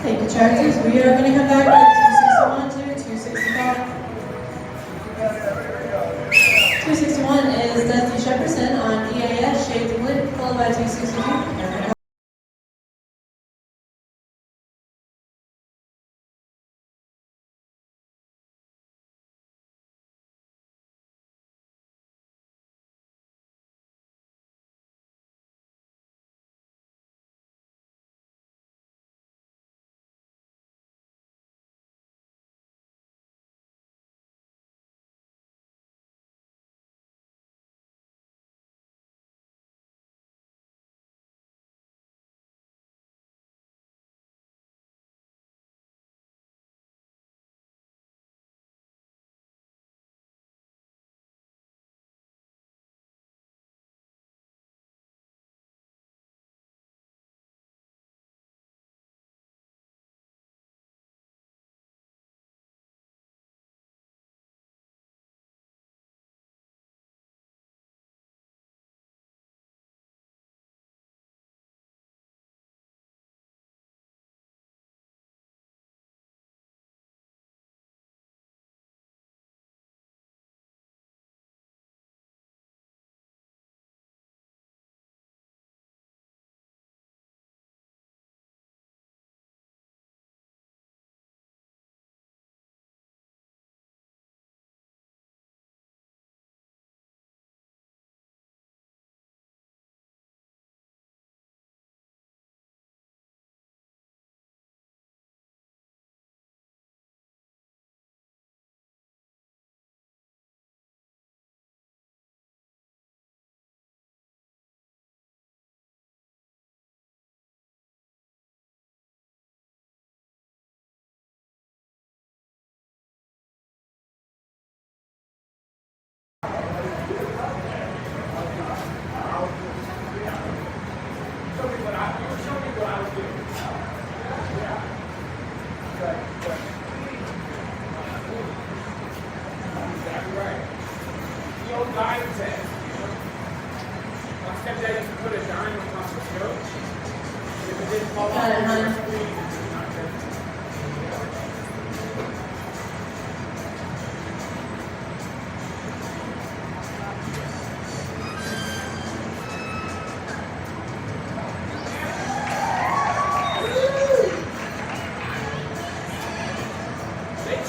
Thank you, tractors. We are going to come back with 261 to 265. 261 is Dusty Jefferson on EAS, Shades of Blue, followed by 262.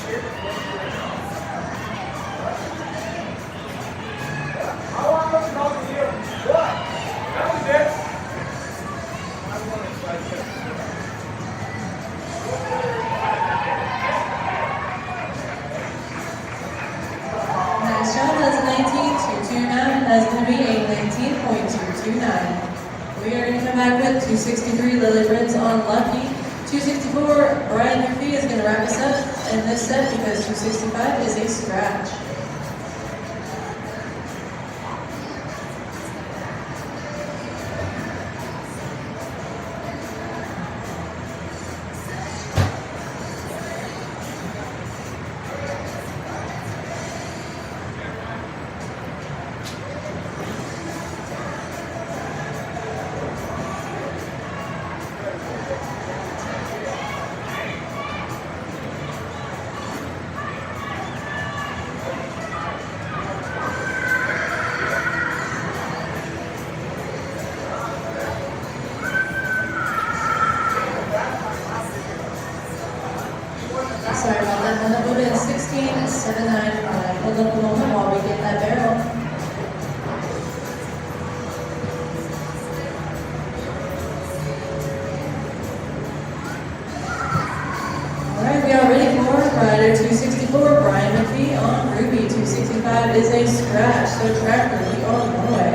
Nice job, that's a 19.229. That's going to be a 19.229. We are going to come back with 263 Lily Prince on Lucky. 264 Brian McPhee is going to wrap us up in this set because 265 is a scratch. Sorry about that, and that would have been 16.795. Hold up a moment while we get that barrel. Alright, we are ready for Rider 264, Brian McPhee on Ruby. 265 is a scratch, so Tractor, we are on the way.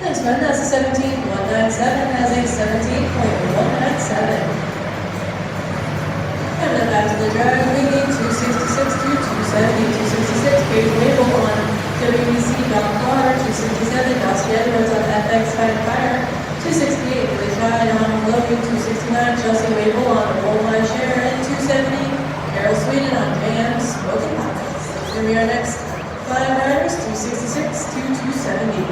Next one, that's a 17.197, has a 17.197. Coming up back to the drag, we need 266 to 270, 266, Paige Wable on WBC.car, 267, Dossie Edwards on FX Fight Fire, 268, Billy Tide on Logan, 269, Chelsea Wable on Roll My Share, and 270, Carol Sweden on JM Smoking Pockets. Those are going to be our next 5 riders, 266 to 270.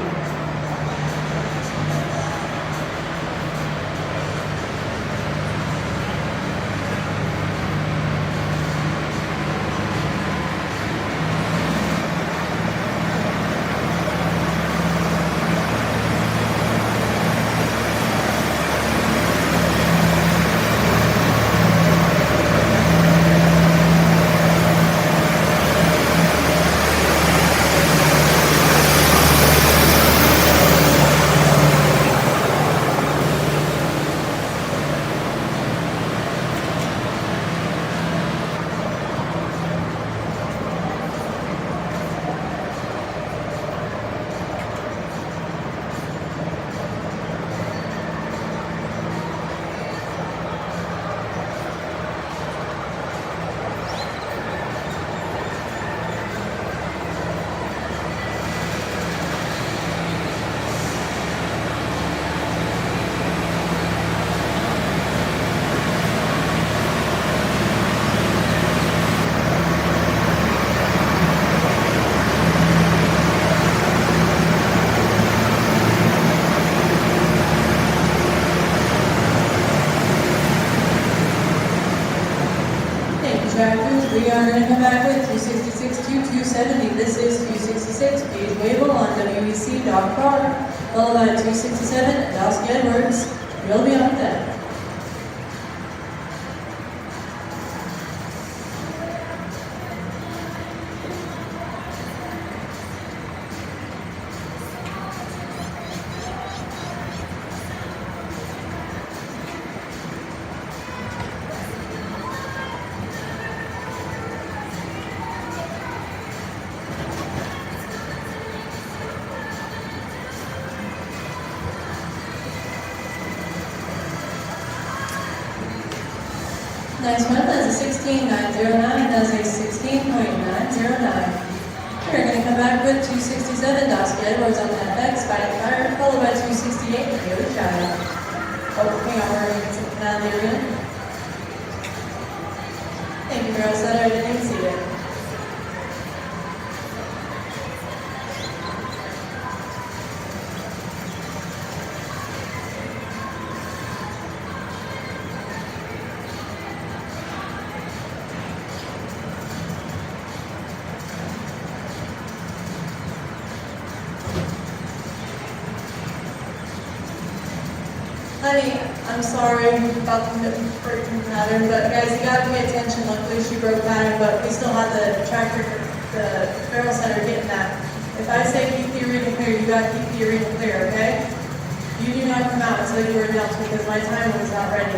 We are going to come back with 266 to 270. This is 266, Paige Wable on WEC.car, followed by 267, Dossie Edwards. We'll be on deck. Next one, that's a 16.909, that's a 16.909. We're going to come back with 267, Dossie Edwards on FX, Fighting Fire, followed by 268, Haley Child. Oh, hang on, we're going to get something out of the arena. Thank you, girls, that I didn't even see it. Honey, I'm sorry about the breaking pattern, but guys, you gotta pay attention. Luckily, she broke pattern, but we still have the tractor, the barrel setter getting that. If I say keep the arena clear, you gotta keep the arena clear, okay? You do not come out until you are announced because my timer is not ready.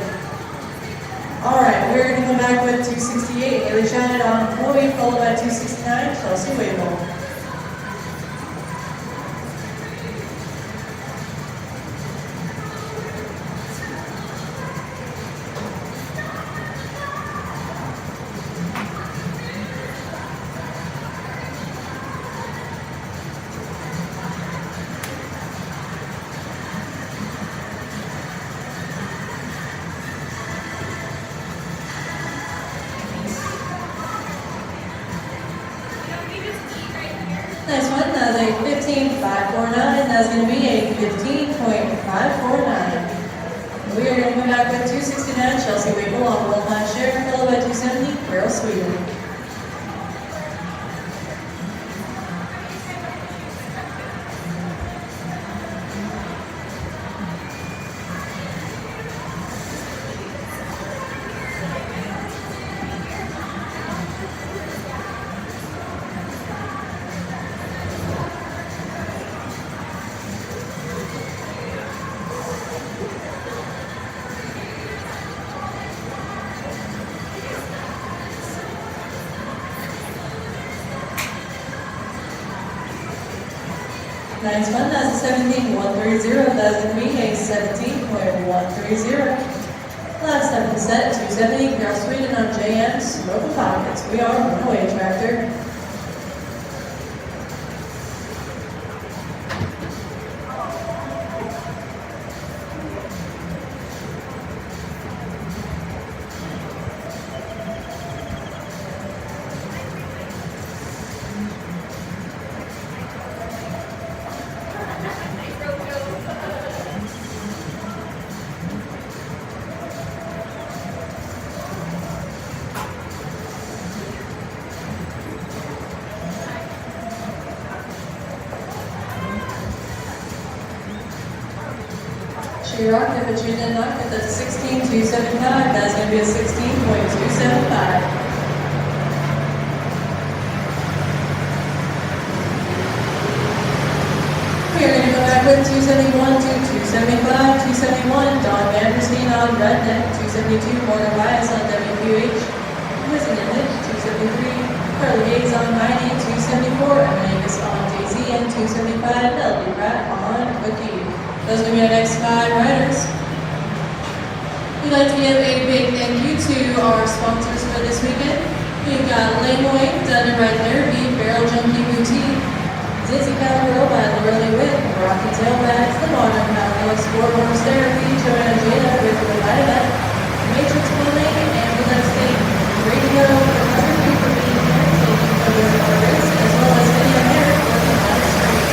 All right, we're gonna come back with 268. Haley Shannon on Chloe, followed by 269, Chelsea Wable. Next one, that's a 15.549. That's going to be a 15.549. We are going to come back with 269, Chelsea Wable on world-class share, followed by 270, Carol Sweden. Next one, that's a 17.130. That's going to be a 17.130. Last up in the set, 270, Carol Sweden on JM, Smoke Pockets. We are runaway tractor. She rocked it, but she didn't knock it. That's 16.275. That's going to be a 16.275. We are going to go back with 271 to 275, 271, Don Vanderstein on Redneck, 272, Morgan Bias on WQH, Missing Image, 273, Carly Hayes on Mighty, 274, Emma Davis on DZ, and 275, Melody Pratt on Cookie. Those are going to be our next 5 riders. We'd like to give a big thank you to our sponsors for this weekend. We've got Lamoy, done it right there, Beef Barrel Junkie Boutique, Dizzy Cowgirl by Lorelei Witt, Rocky Tailbacks, The Modern Powerhouse, Sport Horse Therapy, Joanna Jada with the Vitamin, Matrix Clothing, Ambulance State, Radio, Photography for being here, taking photos of artists, as well as video hair, working on the street.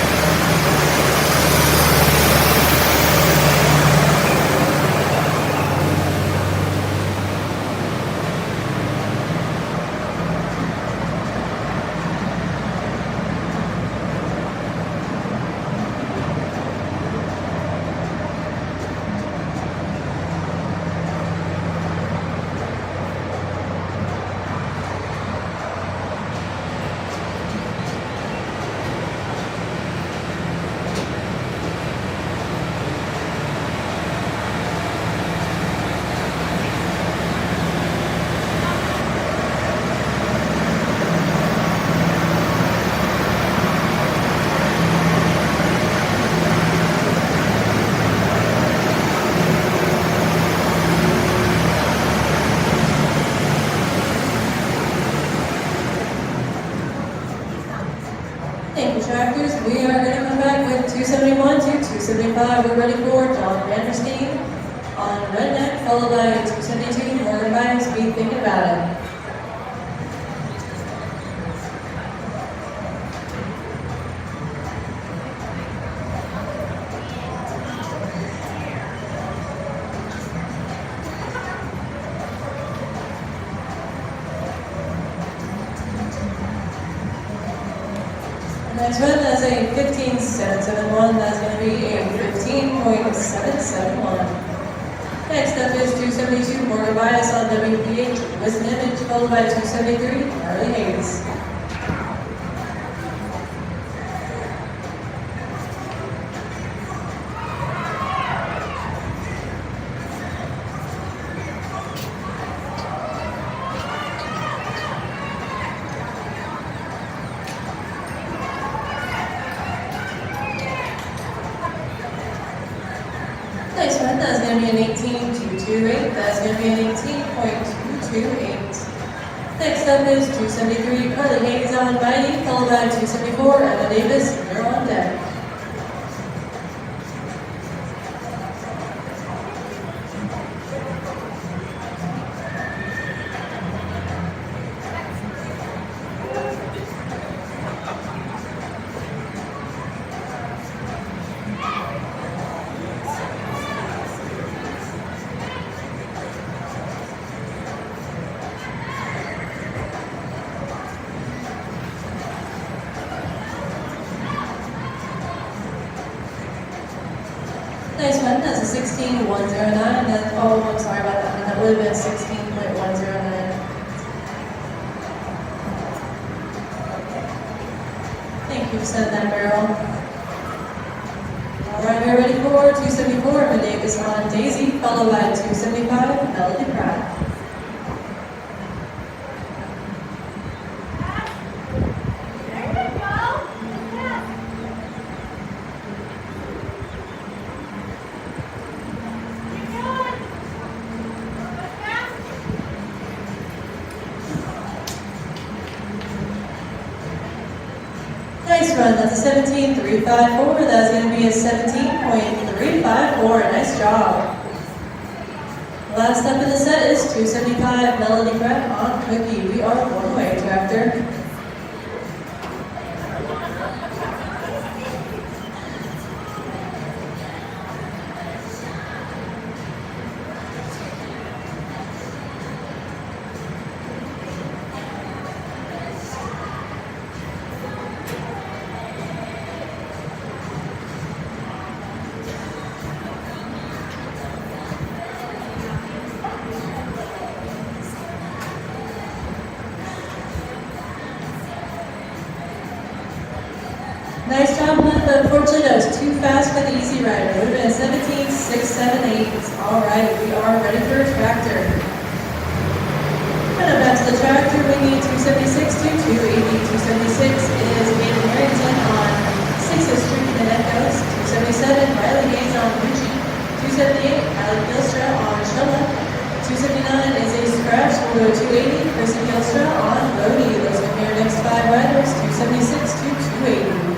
Thank you, tractors. We are going to come back with 271 to 275. We're ready for John Vanderstein on Redneck, followed by 272, Morgan Bias, Be Thinking About It. Next one, that's a 15.771. That's going to be a 15.771. Next up is 272, Morgan Bias on WPH, Wisdom Image, followed by 273, Harley Hayes. Next one, that's going to be an 18.228. That's going to be an 18.228. Next up is 273, Harley Hayes on Mighty, followed by 274, Emma Davis, you're on deck. Nice one, that's a 16.109. That's, oh, I'm sorry about that one. That would have been 16.109. Thank you for sending that barrel. All right, we're ready for 274, Emma Davis on Daisy, followed by 275, Melody Pratt. Nice run, that's a 17.354. That's going to be a 17.354. Nice job. Last up in the set is 275, Melody Pratt on Cookie. We are one way, Tractor. Nice job, but unfortunately that was too fast for the Easy Rider. It would have been a 17.678. All right, we are ready for a tractor. And back to the tractor, we need 276 to 280. 276 is Hayden Harrington on 6th Street and Echoes. 277, Riley Hayes on Gucci. 278, Alec Gilstra on Shella. 279 is a scratch. We'll go 280, Kristen Gilstra on Brody. Those are your next 5 riders, 276 to 280.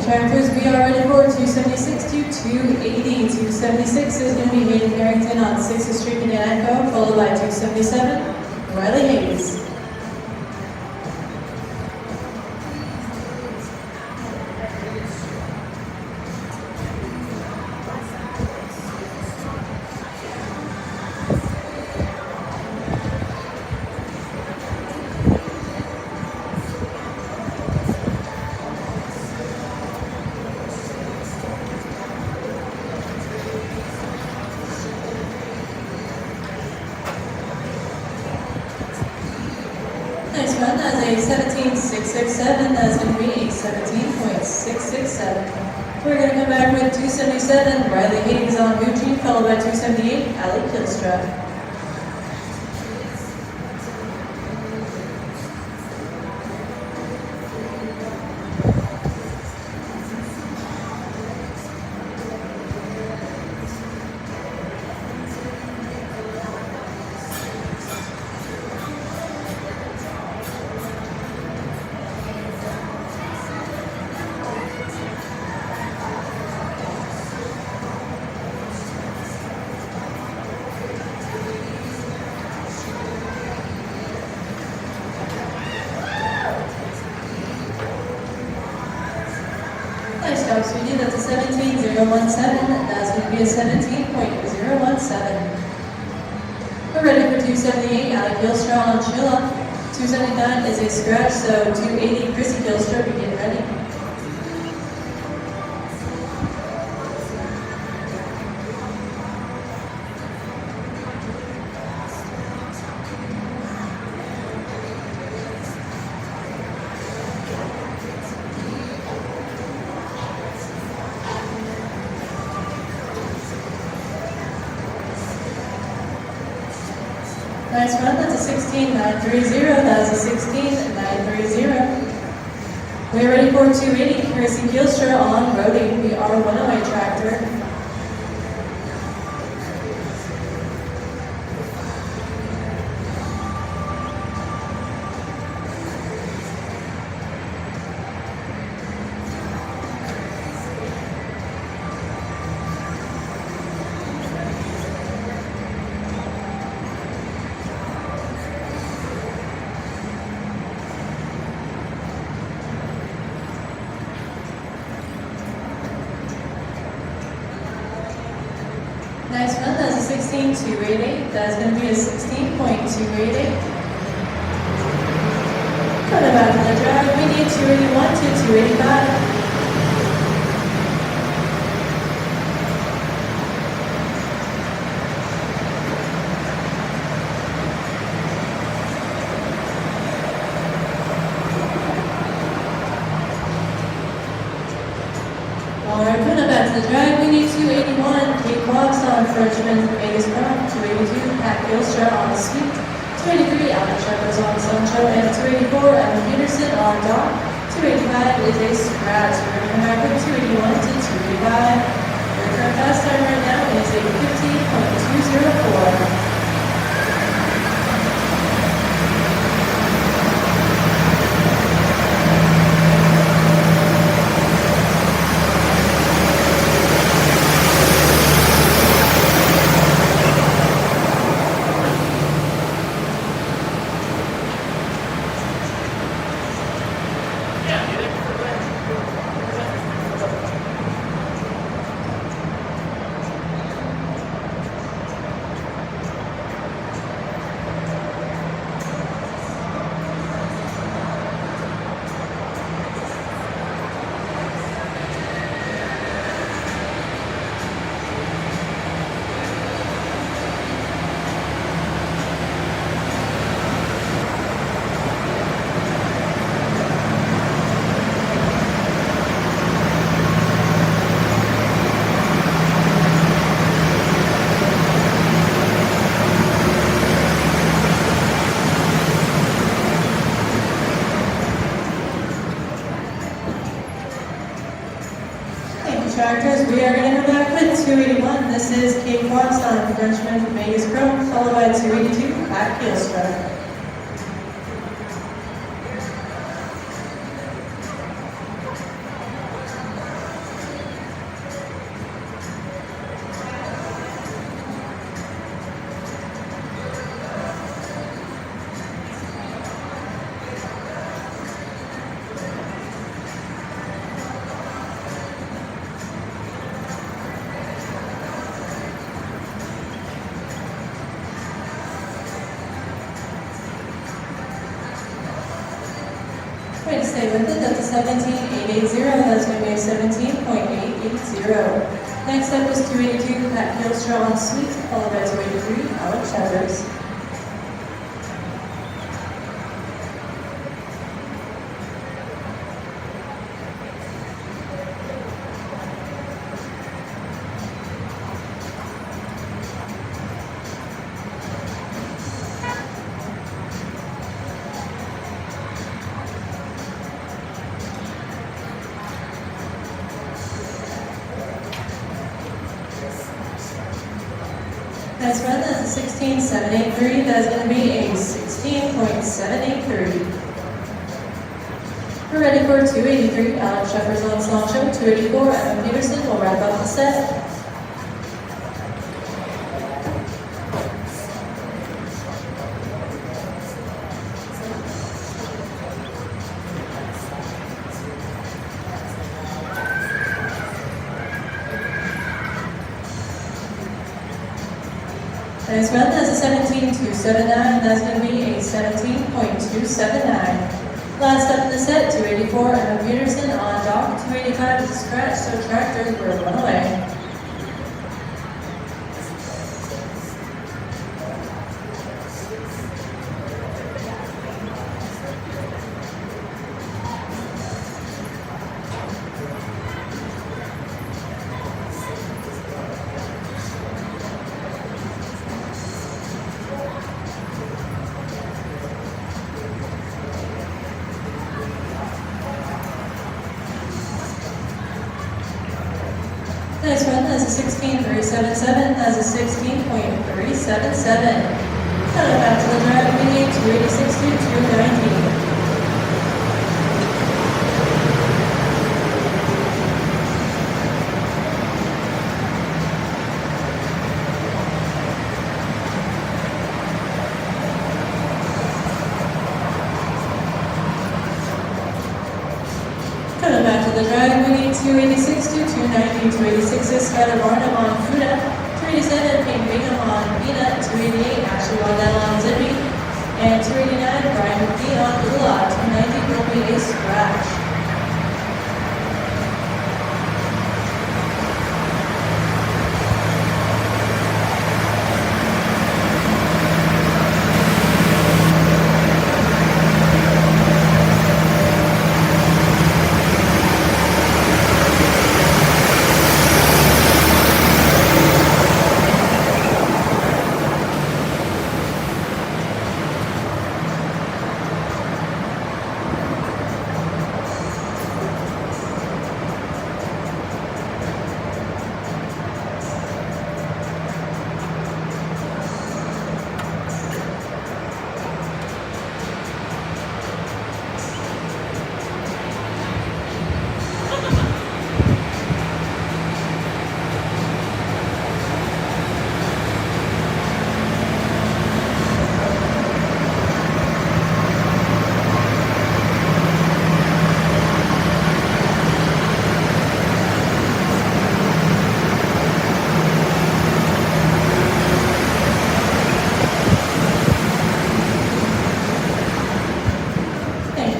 Tractors, we are ready for 276 to 280. 276 is going to be Hayden Harrington on 6th Street in Echo, followed by 277, Riley Hayes. a 17.667. That's going to be a 17.667. We're going to come back with 277, Riley Hayes on Gucci, followed by 278, Ali Kilstra. Nice job, sweetie. That's a 17.017. That's going to be a 17.017. We're ready for 278, Ali Kilstra on Chilla. 279 is a scratch, so 280, Chrissy Kilstra, begin ready. Nice run, that's a 16.930, that's a 16.930. We're ready for 280, Chrissy Kilstra on Roadie, we are 108 tractor. Nice run, that's a 16.288. That's going to be a 16.288. Coming back to the drive, we need 281 to 285. Alright, coming back to the drive, we need 281, Kate Walks on Frenchman, Vegas Brown, 282, Pat Kilstra on the Sweet, 283, Alan Shepard on Sancho, and 284, Evan Peterson on Dock, 285 is a scratch. We're going to come back with 281 to 285. Your current fast time right now is a 15.204. Tractors, we are going to come back with 281. This is Kate Watts on Frenchman, Vegas Chrome, followed by 282, Pat Kilstra. Wait, stay with it. That's a 17.880. That's going to be a 17.880. Next up is 282, Pat Kilstra on Sweet, followed by 283, Alex Shepard. Next run, that's a 16.783. That's going to be a 16.783. We're ready for 283. Alex Shepard's on Song Show. 284. Evan Peterson will wrap up the set. Next run, that's a 17.279. That's going to be a 17.279. Last up in the set, 284, Evan Peterson on dock. 285 is a scratch, so tractors were one away. Next run has a 16.377, has a 16.377. Cut it back to the drive, we need 286 to 290. Cut it back to the drive, we need 286 to 290. 286 is Skylar Barnum on Fuda. 287, Peyton Bingham on Vina. 288, Ashley Waddell on Zippy. And 289, Brian McGee on Lula. 290 will be a scratch.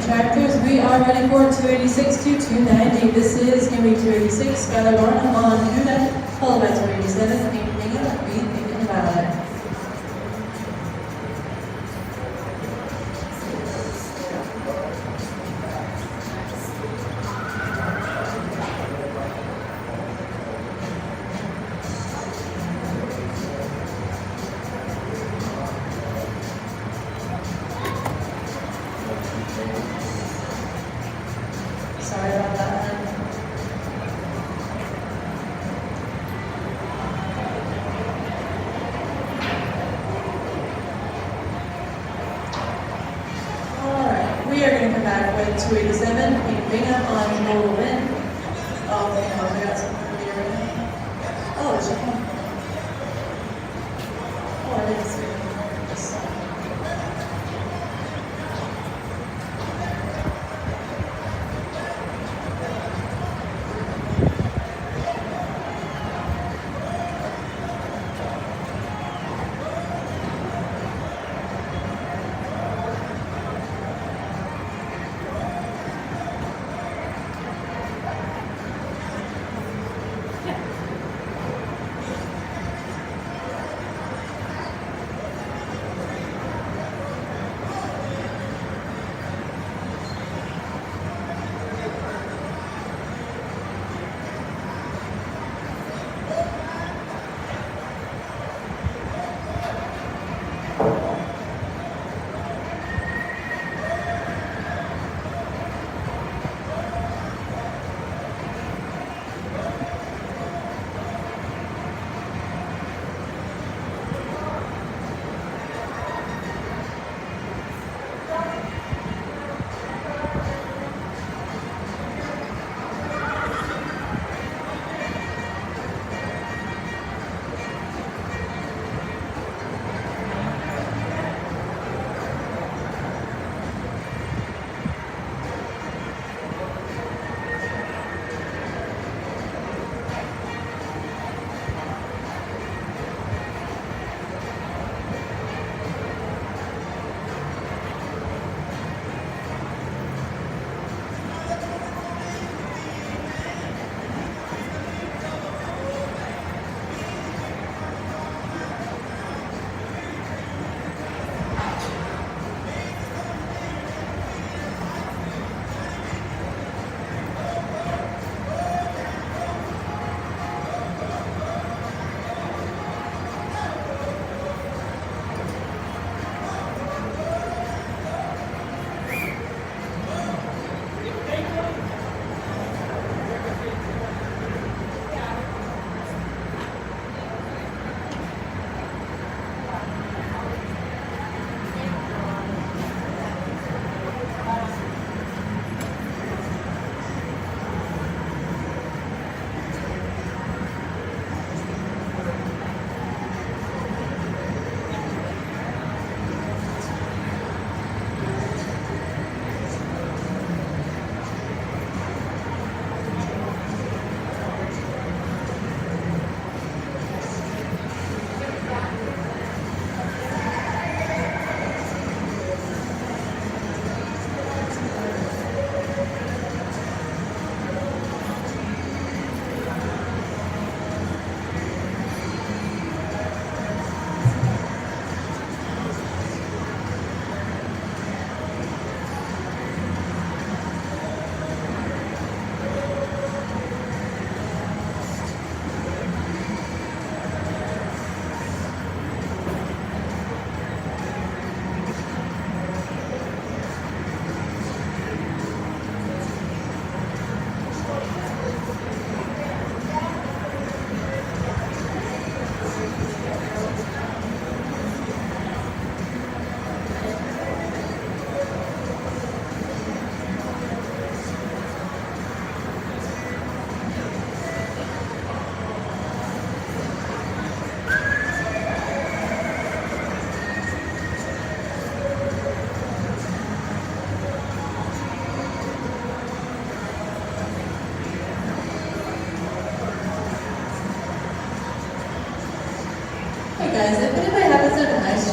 Tractors, we are ready for 286 to 290. This is going to be 286, Skylar Barnum on Huda, followed by 287, Peyton Bingham, be thinking about it. Sorry about that. Alright, we are going to come back with 287, Peyton Bingham on Global Win. Oh, hang on, we got something for you right now. Oh, it's your phone. Oh, I didn't see it.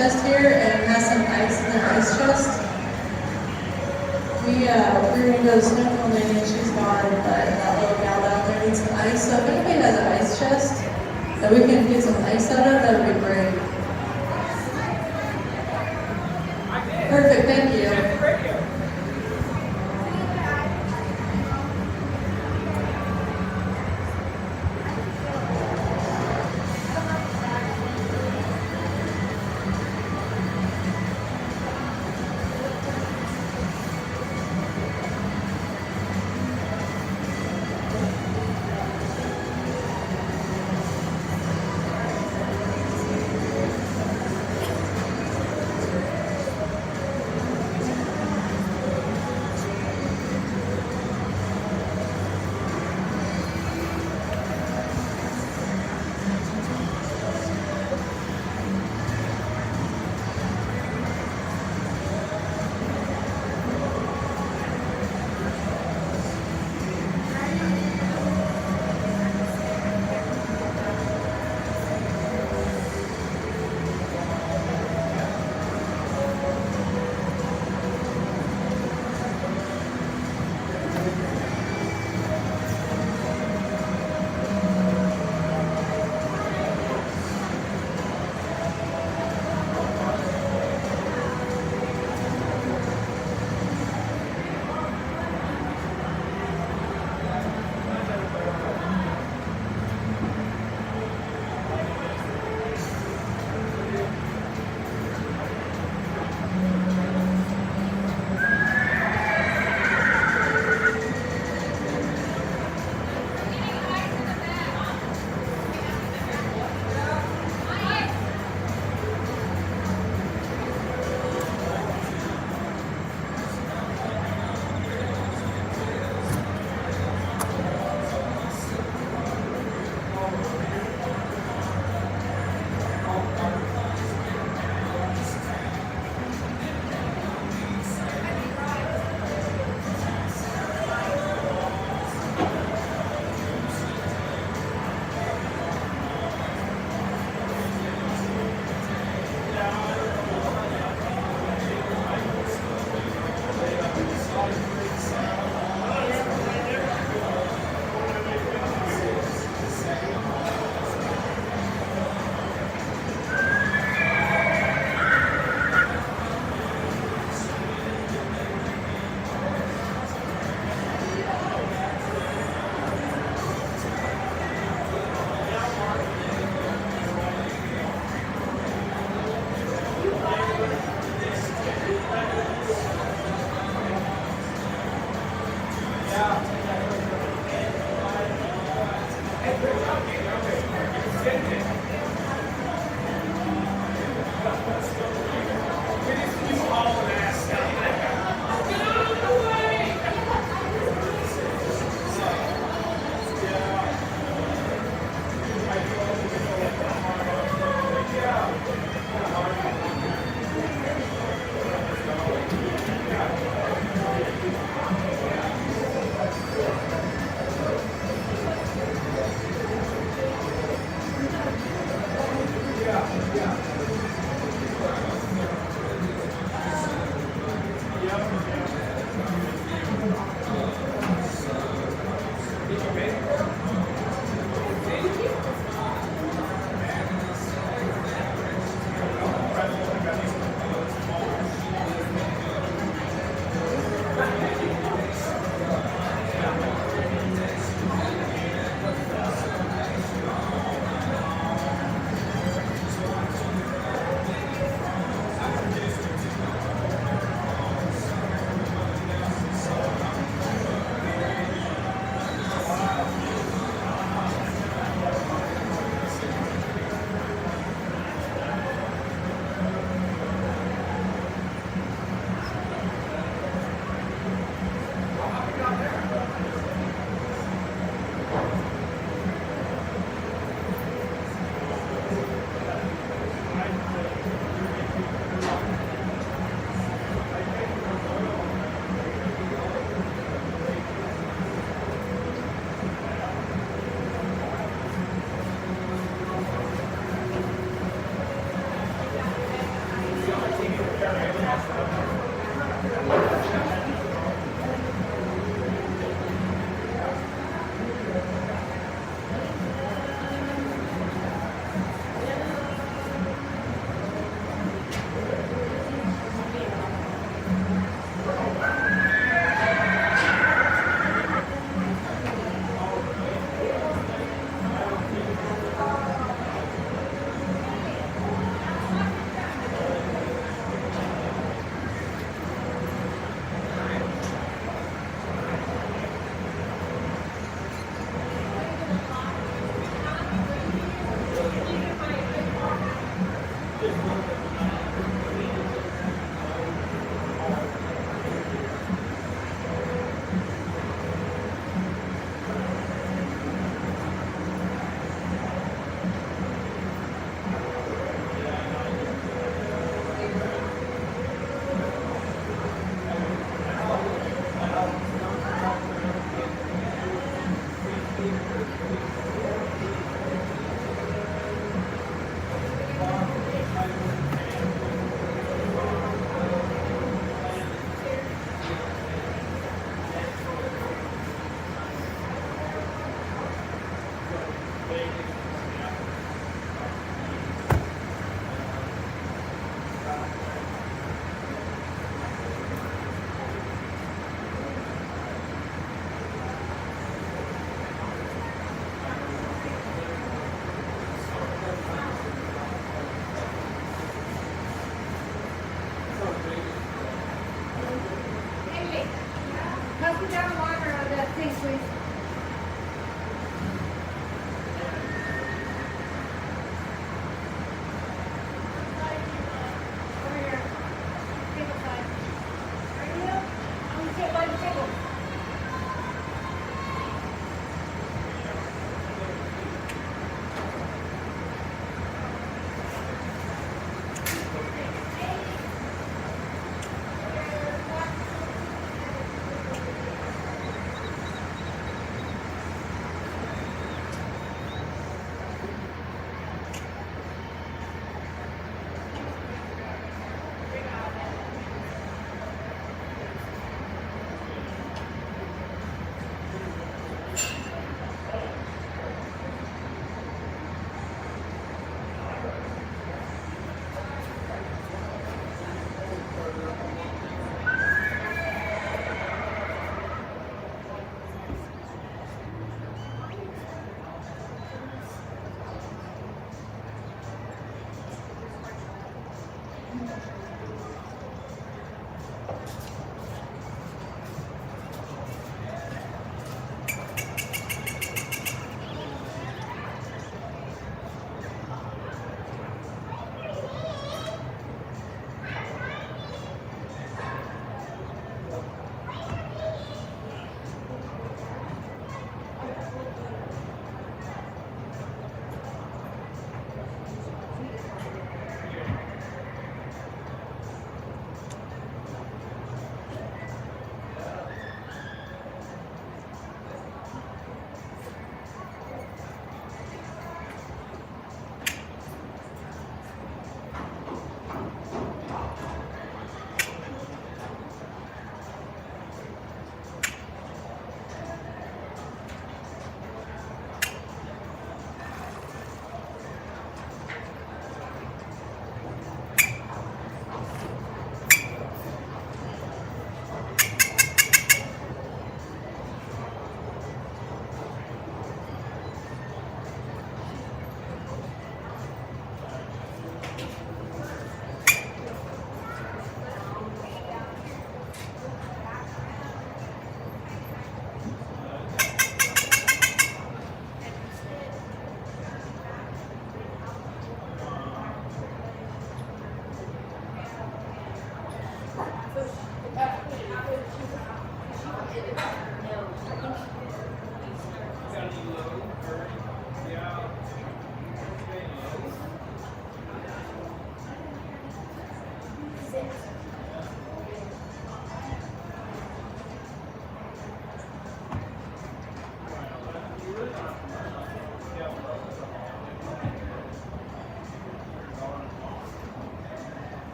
chest here and has some ice in their ice chest. We're gonna go to Snow Cone Lane and she's gone, but that little gal down there needs some ice. So if anybody has an ice chest that we can get some ice out of, that would be great. Perfect, thank you.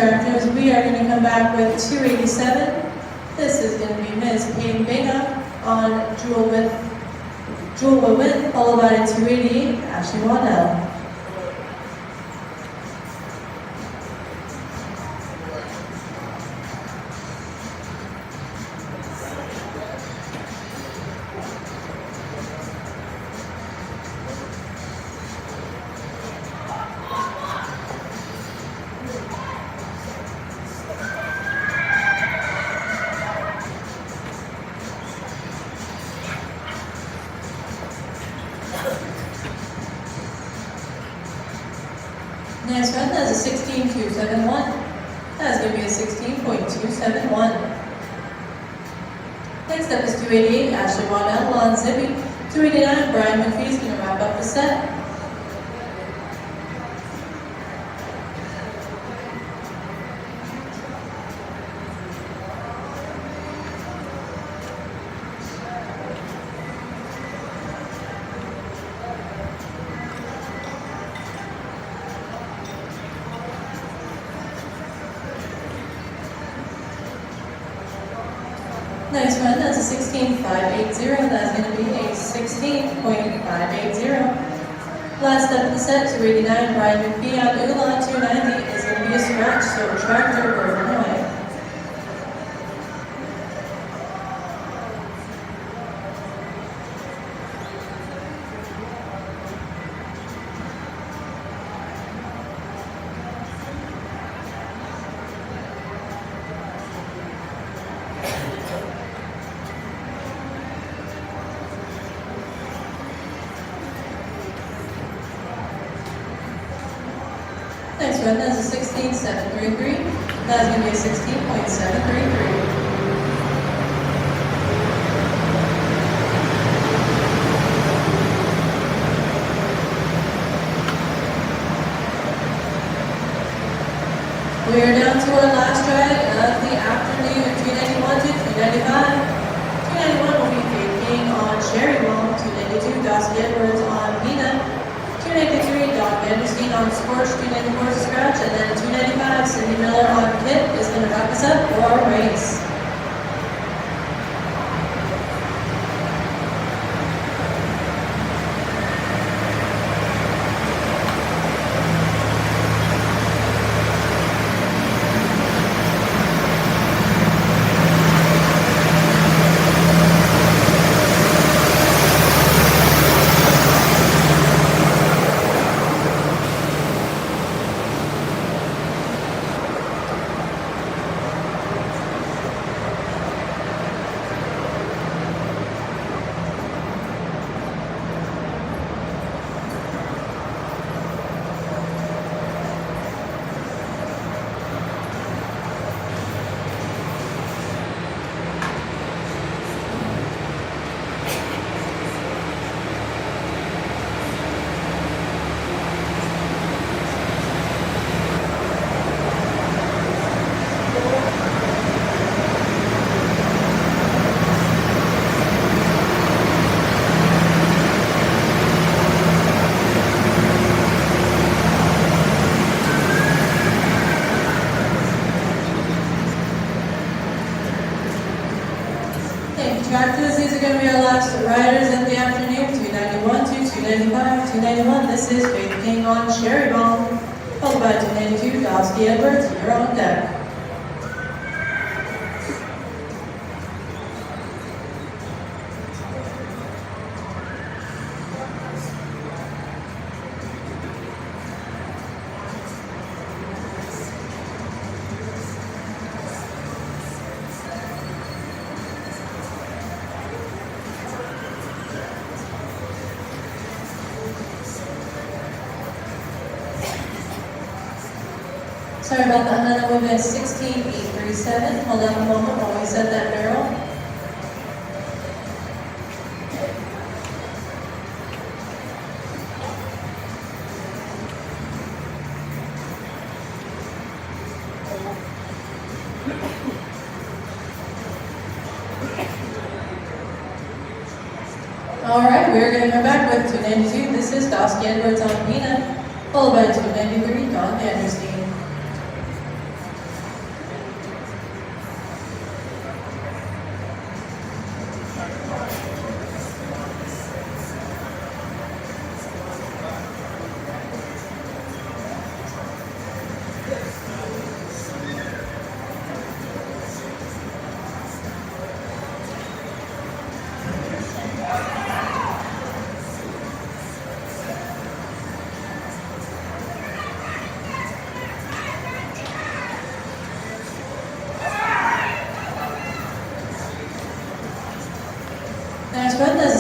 Tractors, we are going to come back with 287. This is going to be Ms. Payne Vega on Jewel Win, followed by 288, Ashley Waddell. Next one, that's a 16.271. That's going to be a 16.271. Next up is 288, Ashley Waddell on Zippy. 289, Brian McPhee is going to wrap up the set. Next one, that's a 16.580. That's going to be a 16.580. Last up in the set, 289, Brian McPhee on Ulan. 290 is going to be a scratch, so Tractor over away. Next one, that's a 16.733. That's going to be a 16.733. We are down to our last drag of the afternoon, 291 to 295. 291 will be Faith King on Sherry Wall, 292 Dusty Edwards on Nina, 293 Doc Anderson on Scorch, 294 Scratch, and then 295 Cindy Miller on Kit is going to wrap us up for our race. Tractors, these are going to be our last riders of the afternoon, 291 to 295. 291, this is Faith King on Sherry Ball, followed by 292, Dosky Edwards, you're on deck. Sorry about that, Hannah. We've been 16.837. Hold on a moment while we set that barrel. All right, we're going to come back with 292. This is Dosky Edwards on Pina, followed by 293, Don Vanderstein.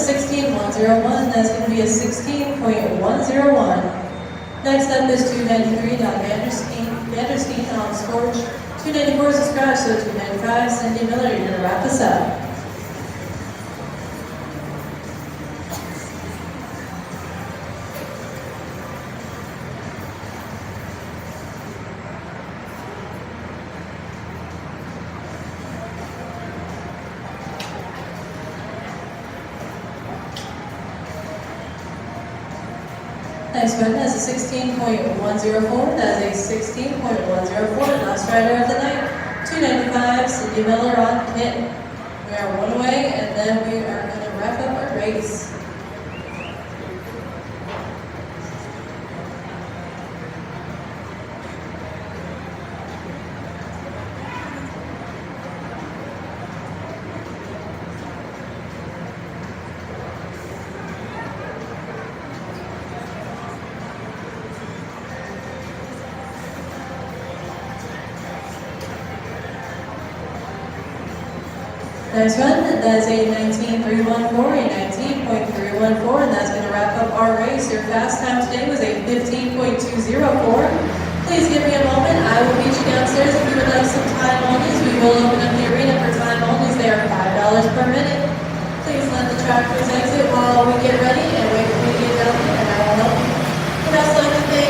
16.101, that's going to be a 16.101. Next up is 293, Don Vandersteen on Scorch. 294 is a scratch, so 295, Cindy Miller, you're going to wrap this up. Next one has a 16.104, that is a 16.104, last rider of the night, 295, Cindy Miller on pit. We are one away, and then we are going to wrap up our race. Next one, that's a 19.314, a 19.314, and that's going to wrap up our race. Your fast time today was a 15.204. Please give me a moment. I will meet you downstairs if you would like some time onlys. We will open up the arena for time onlys. They are $5 per minute. Please let the track crews exit while we get ready and wait for me to get down there, and I will help you. We'd also like to thank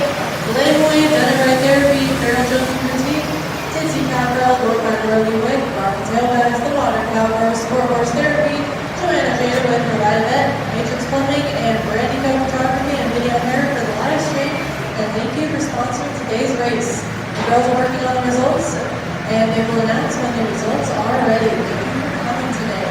Lynn Boyd, Jennifer Therapy, Carol Jones Critique, Titsy Cockrell, North Roly Wick, Mark Tailbags, The Water Cowgirl, Sport Horse Therapy, Joanna Jada with Provide Vet, Matrix Plumbing, and Brandy Co Photography and Video Hair for the live stream. And thank you for sponsoring today's race. The girls are working on the results, and they will announce when the results are ready. Thank you for coming today.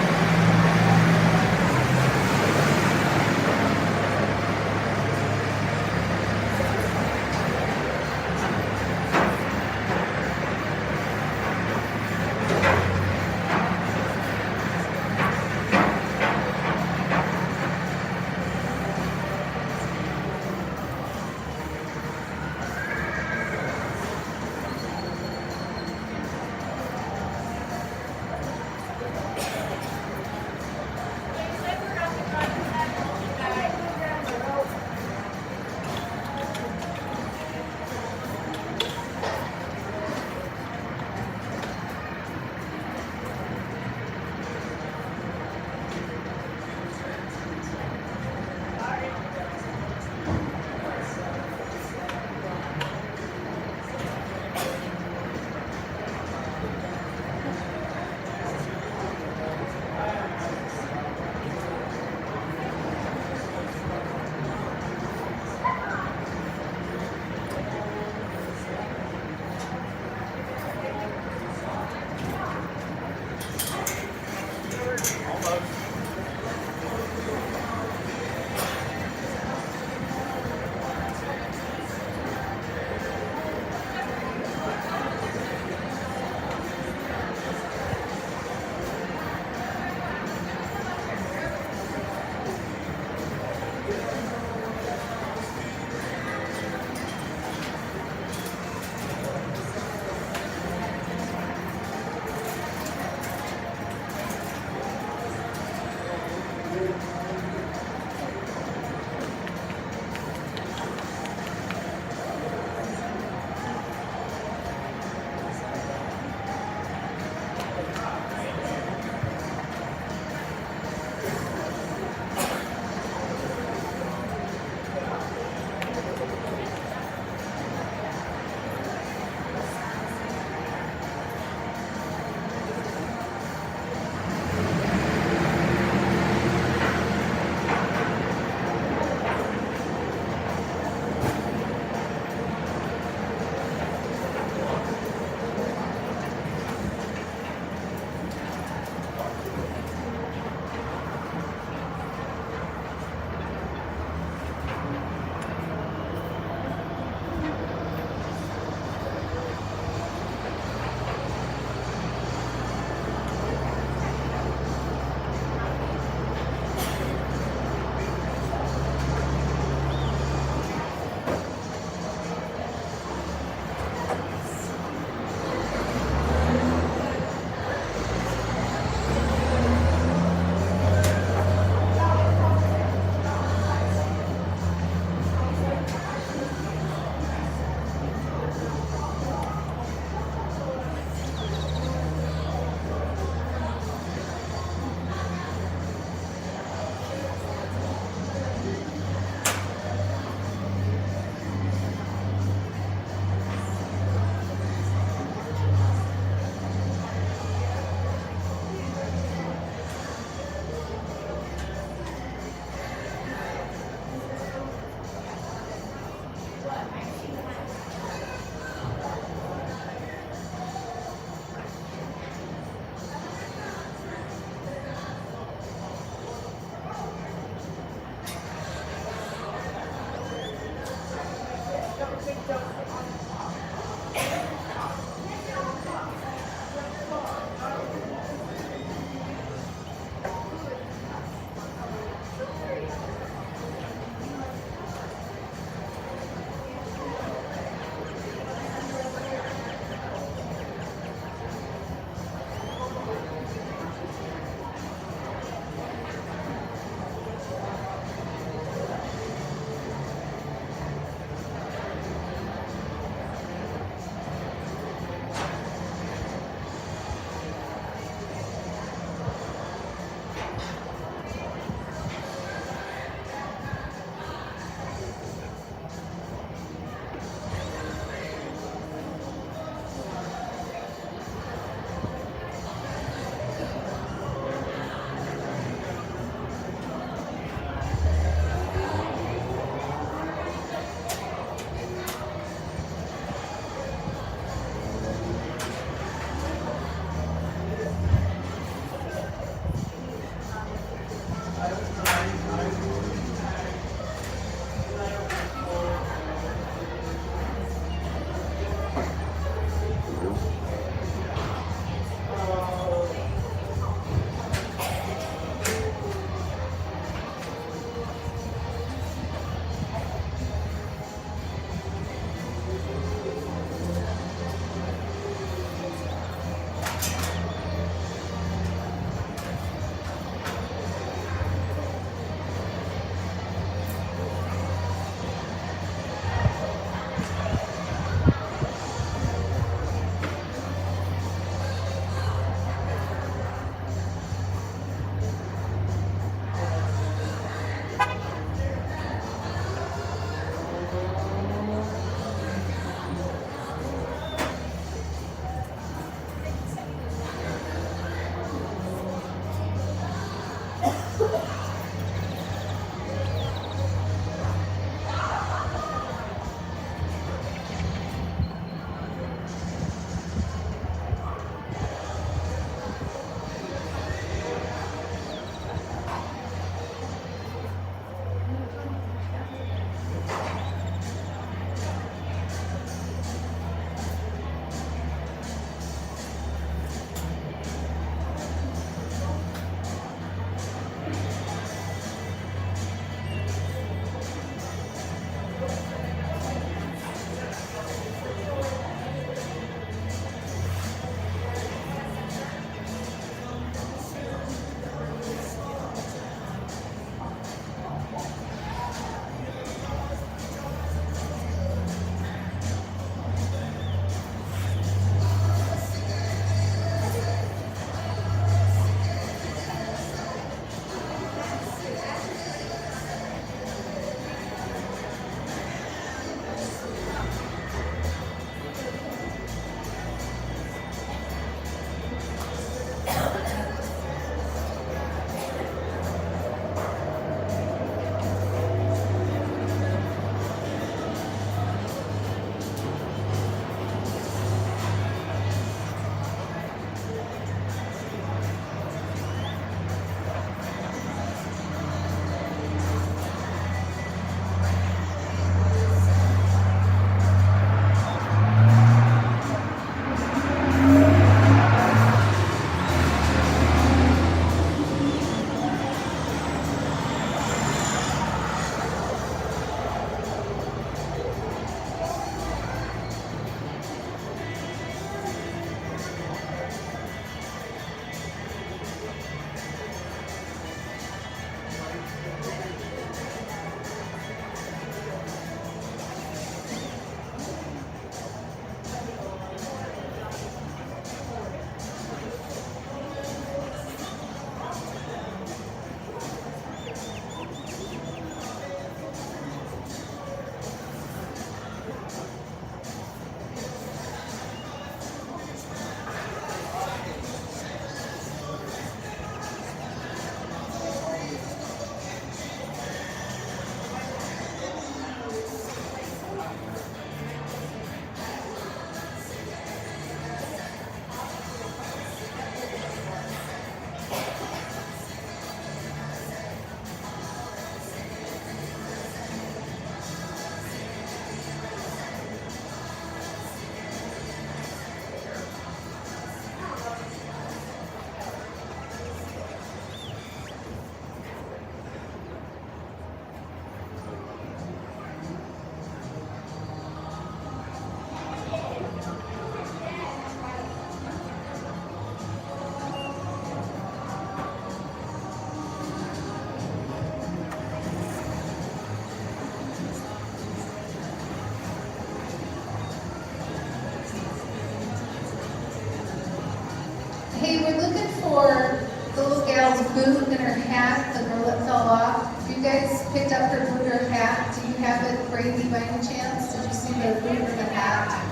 girl's boot and her hat, the girl that fell off. If you guys picked up her boot or hat, do you have it, Brady, by any chance? Did you see the boot or the hat?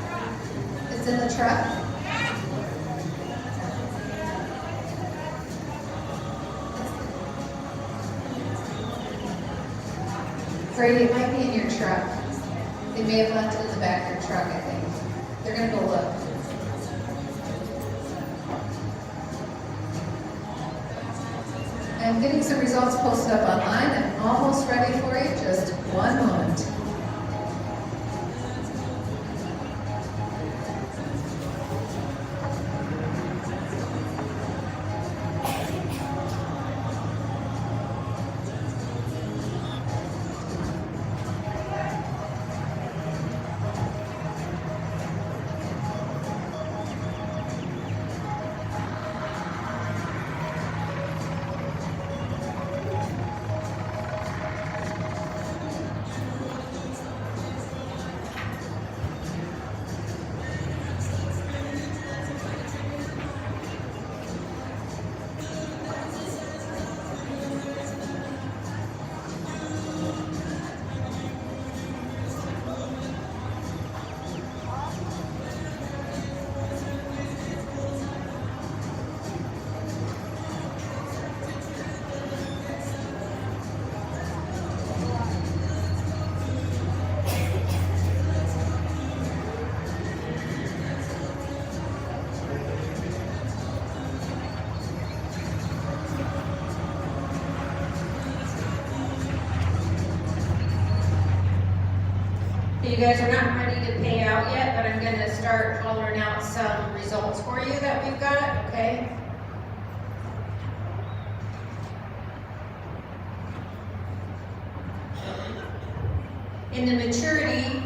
It's in the truck. Brady, it might be in your truck. They may have left it in the back of your truck, I think. They're gonna go look. I'm getting some results posted up online. I'm almost ready for you. Just one moment. You guys are not ready to pay out yet, but I'm gonna start hollering out some results for you that we've got, okay? In the maturity,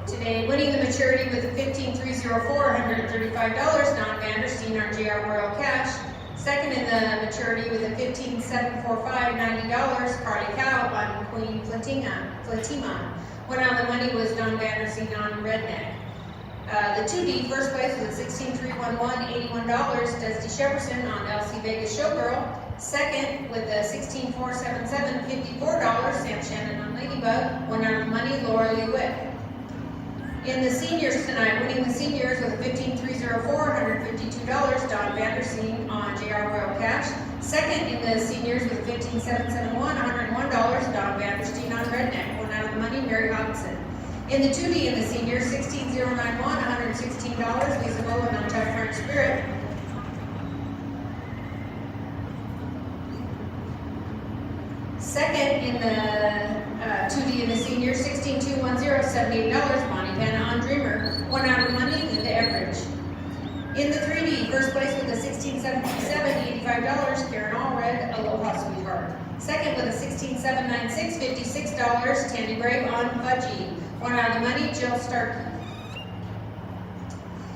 today, winning the maturity with a 15,304, $135, Don Vandersteen on JR Royal Cash. Second in the maturity with a 15,745, $90, Carly Cow on Queen Platima. When on the money was Don Vandersteen on Redneck. The 2D, first place was a 16,311, $81, Dusty Shepperson on LC Vegas Showgirl. Second with a 16,477, $54, Sam Shannon on Ladybug. When on the money, Laura Lee Wick. In the seniors tonight, winning the seniors with a 15,304, $152, Don Vandersteen on JR Royal Cash. Second in the seniors with 15,771, $101, Don Vandersteen on Redneck. One out of the money, Mary Hobson. In the 2D in the seniors, 16,091, $116, Lisa Bowen on Chuck French Spirit. Second in the 2D in the seniors, 16,210, $78, Bonnie Panna on Dreamer. One out of the money, Linda Everidge. In the 3D, first place with a 16,757, $85, Karen Allred, Aloha Sweetheart. Second with a 16,796, $56, Tammy Brave on Fudgy. One out of the money, Jill Starkey.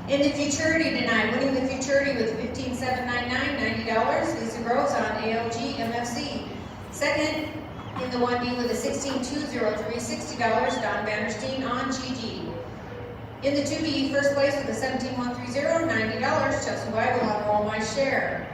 In the futurity tonight, winning the futurity with 15,799, $90, Lisa Groves on AOG MFC. Second in the 1D with a 16,203, $60, Don Vandersteen on GG. In the 2D, first place with a 17,130, $90, Chelsea Weigel on Roll My Share.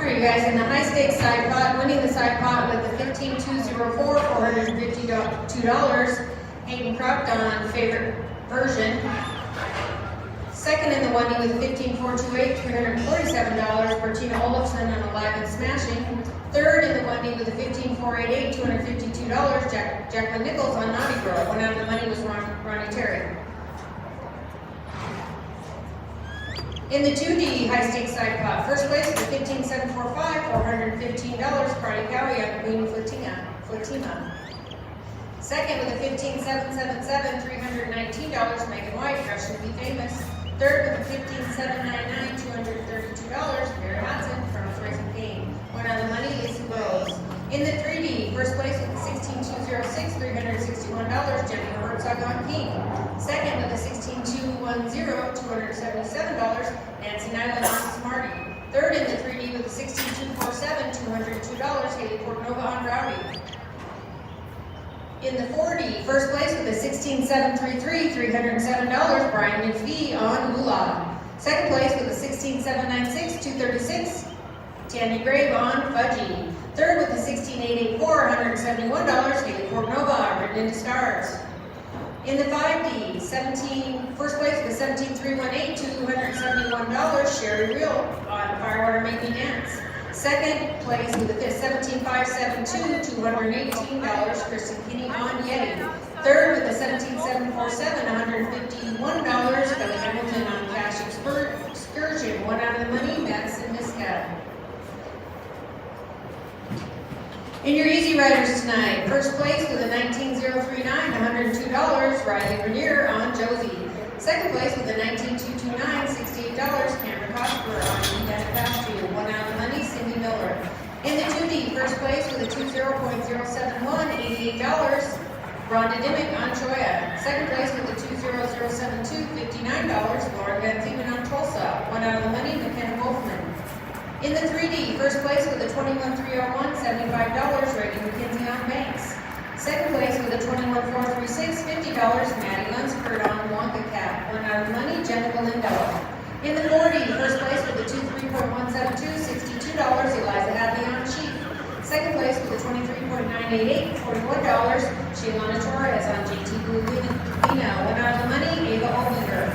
All right, you guys, in the high stakes side pot, winning the side pot with the 15204, $452. Hayden Cropped on favorite version. Second in the 1D with 15428, $347. Bertina Olafson on Alive and Smashing. Third in the 1D with the 15488, $252. Jacqueline Nichols on Naughty Girl. One out of the money was Ronnie Terry. In the 2D high stakes side pot, first place with the 15745, $415. Carly Cowie on Queen Fatima. Second with the 15777, $319. Megan White, How Should Be Famous. Third with the 15799, $232. Mary Hudson from Raising Pain. One on the money, Lisa Rose. In the 3D, first place with the 16206, $361. Jenny Herzog on Pink. Second with the 16210, $277. Nancy Nyland on Smarty. Third in the 3D with the 16247, $202. Haley Portnova on Rowdy. In the 4D, first place with the 16733, $307. Brian McPhee on Moolah. Second place with the 16796, $236. Tammy Grave on Fudgy. Third with the 16884, $171. Haley Portnova, Written into Stars. In the 5D, first place with the 17318, $271. Sherry Real on Firewater Make Me Dance. Second place with the 17572, $218. Kristen Kinney on Yeti. Third with the 17747, $151. Kelly Hamilton on Cash Excursion. One out of the money, Madison Miska. In your Easy Riders tonight, first place with a 19039, $102. Riley Rainier on Josie. Second place with a 19229, $68. Cameron Hosper on Lieutenant Pasture. One out of the money, Cindy Miller. In the 2D, first place with a 20.071, $88. Rhonda Dimick on Choya. Second place with the 20072, $59. Lauren Van Thiemen on Tulsa. One out of the money, McKenna Wolfman. In the 3D, first place with the 21301, $75, Reagan McKenzie on Banks. Second place with the 21436, $50, Maddie Lunsford on Wonka Cap. One out of the money, Jenna Galindo. In the 40, first place with the 23.172, $62, Eliza Hadley on Chief. Second place with the 23.988, $41, Sheilana Torres on JT Blue Vino. One out of the money, Ava Ollinger.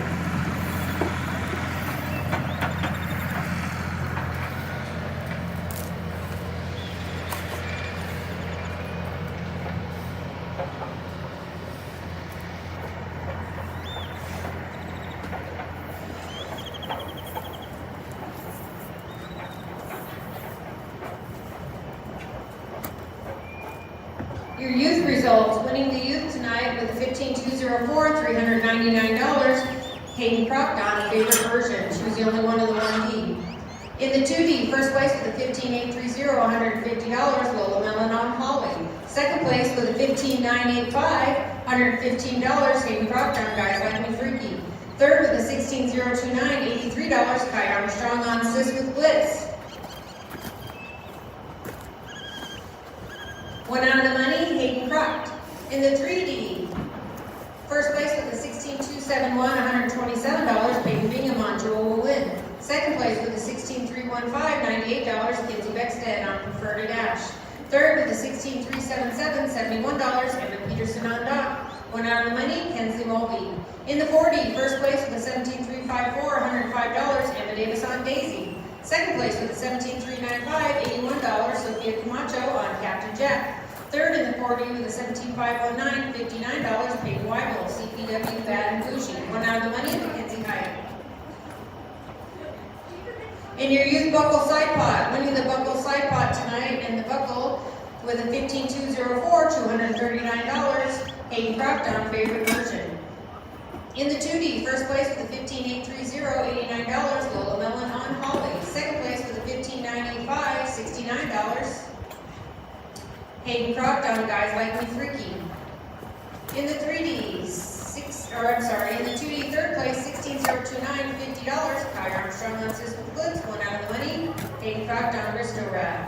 Your youth results, winning the youth tonight with a 15204, $399, Hayden Procton, favorite version. She was the only one in the 1D. In the 2D, first place with a 15830, $150, Lola Mellon on Holly. Second place with a 15985, $115, Hayden Procton, Guys Like Me Freaky. Third with a 16029, $83, Kai Armstrong on Sis with Blitz. One out of the money, Hayden Croft. In the 3D, first place with a 16271, $127, Peyton Bingham on Joel will win. Second place with a 16315, $98, Kinsey Beckstead on Preferred Dash. Third with a 16377, $71, Evan Peterson on Dock. One out of the money, Kensley Mulvey. In the 40, first place with a 17354, $105, Emma Davis on Daisy. Second place with a 17395, $81, Sophia Camacho on Captain Jack. Third in the 40 with a 17519, $59, Peyton Weigel, CPW Bad and Bougie. One out of the money, Mackenzie Hyatt. In your youth buckle side pot, winning the buckle side pot tonight, and the buckle with a 15204, $239, Hayden Croft on favorite version. In the 2D, first place with a 15830, $89, Lola Mellon on Holly. Second place with a 15985, $69, Hayden Croft on Guys Like Me Freaky. In the 3D, in the 2D, third place, 16029, $50, Kai Armstrong on Sis with Blitz. One out of the money, Hayden Croft on Risto Rad.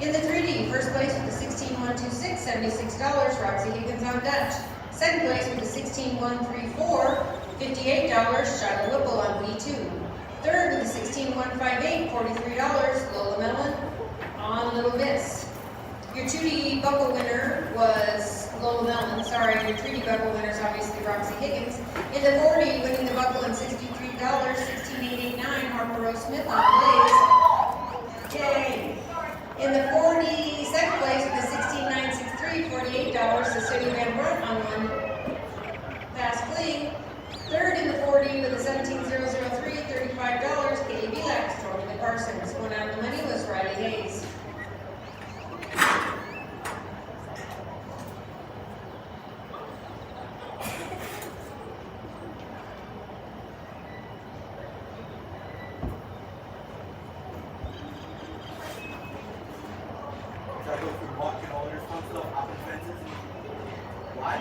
In the 3D, first place with a 16126, $76, Roxy Higgins on Dutch. Second place with a 16134, $58, Shiloh Whipple on B2. Third with a 16158, $43, Lola Mellon on Little Miss. Your 2D buckle winner was Lola Mellon. Sorry, your 3D buckle winner is obviously Roxy Higgins. In the 40, winning the buckle in $63, $16889, Harper Rose Smith on Blaze. Yay! In the 40, second place with a 16963, $48, Cecilia Van Brunt on one Fast Fleeing. Third in the 40 with a 17003, $35, Katie Belax, Torben Parsons. One out of the money was Riley Hayes. Why?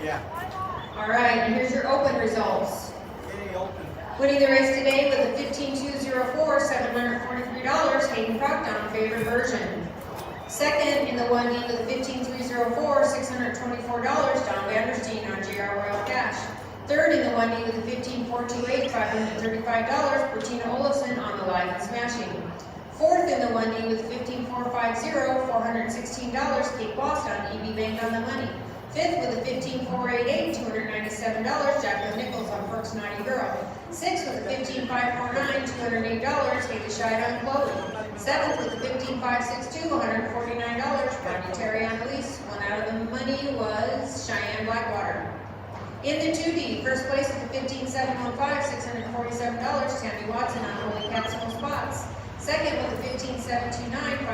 Yeah. All right, and here's your open results. Yay, open. Winning the race today with a 15204, $743, Hayden Procton, favorite version. Second in the 1D with a 15304, $624, Don Vanderstein on JR Royal Cash. Third in the 1D with a 15428, $535, Bertina Olafson on the Live and Smashing. Fourth in the 1D with 15450, $416, Kate Bost on EB Bank on the Money. Fifth with a 15488, $297, Jacqueline Nichols on Perks Naughty Girl. Sixth with a 15549, $208, Haley Scheid on Chloe. Seventh with a 15562, $149, Rodney Terry on Elise. One out of the money was Cheyenne Blackwater. In the 2D, first place with a 15715, $647, Tammy Watson on Holy Capsule Spots. Second with a 15729,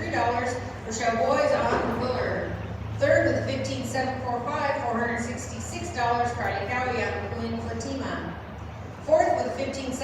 $543, Rochelle Boys on Willard. Third with a 15745, $466, Carly Cowie on Queen Fatima. Fourth with a 157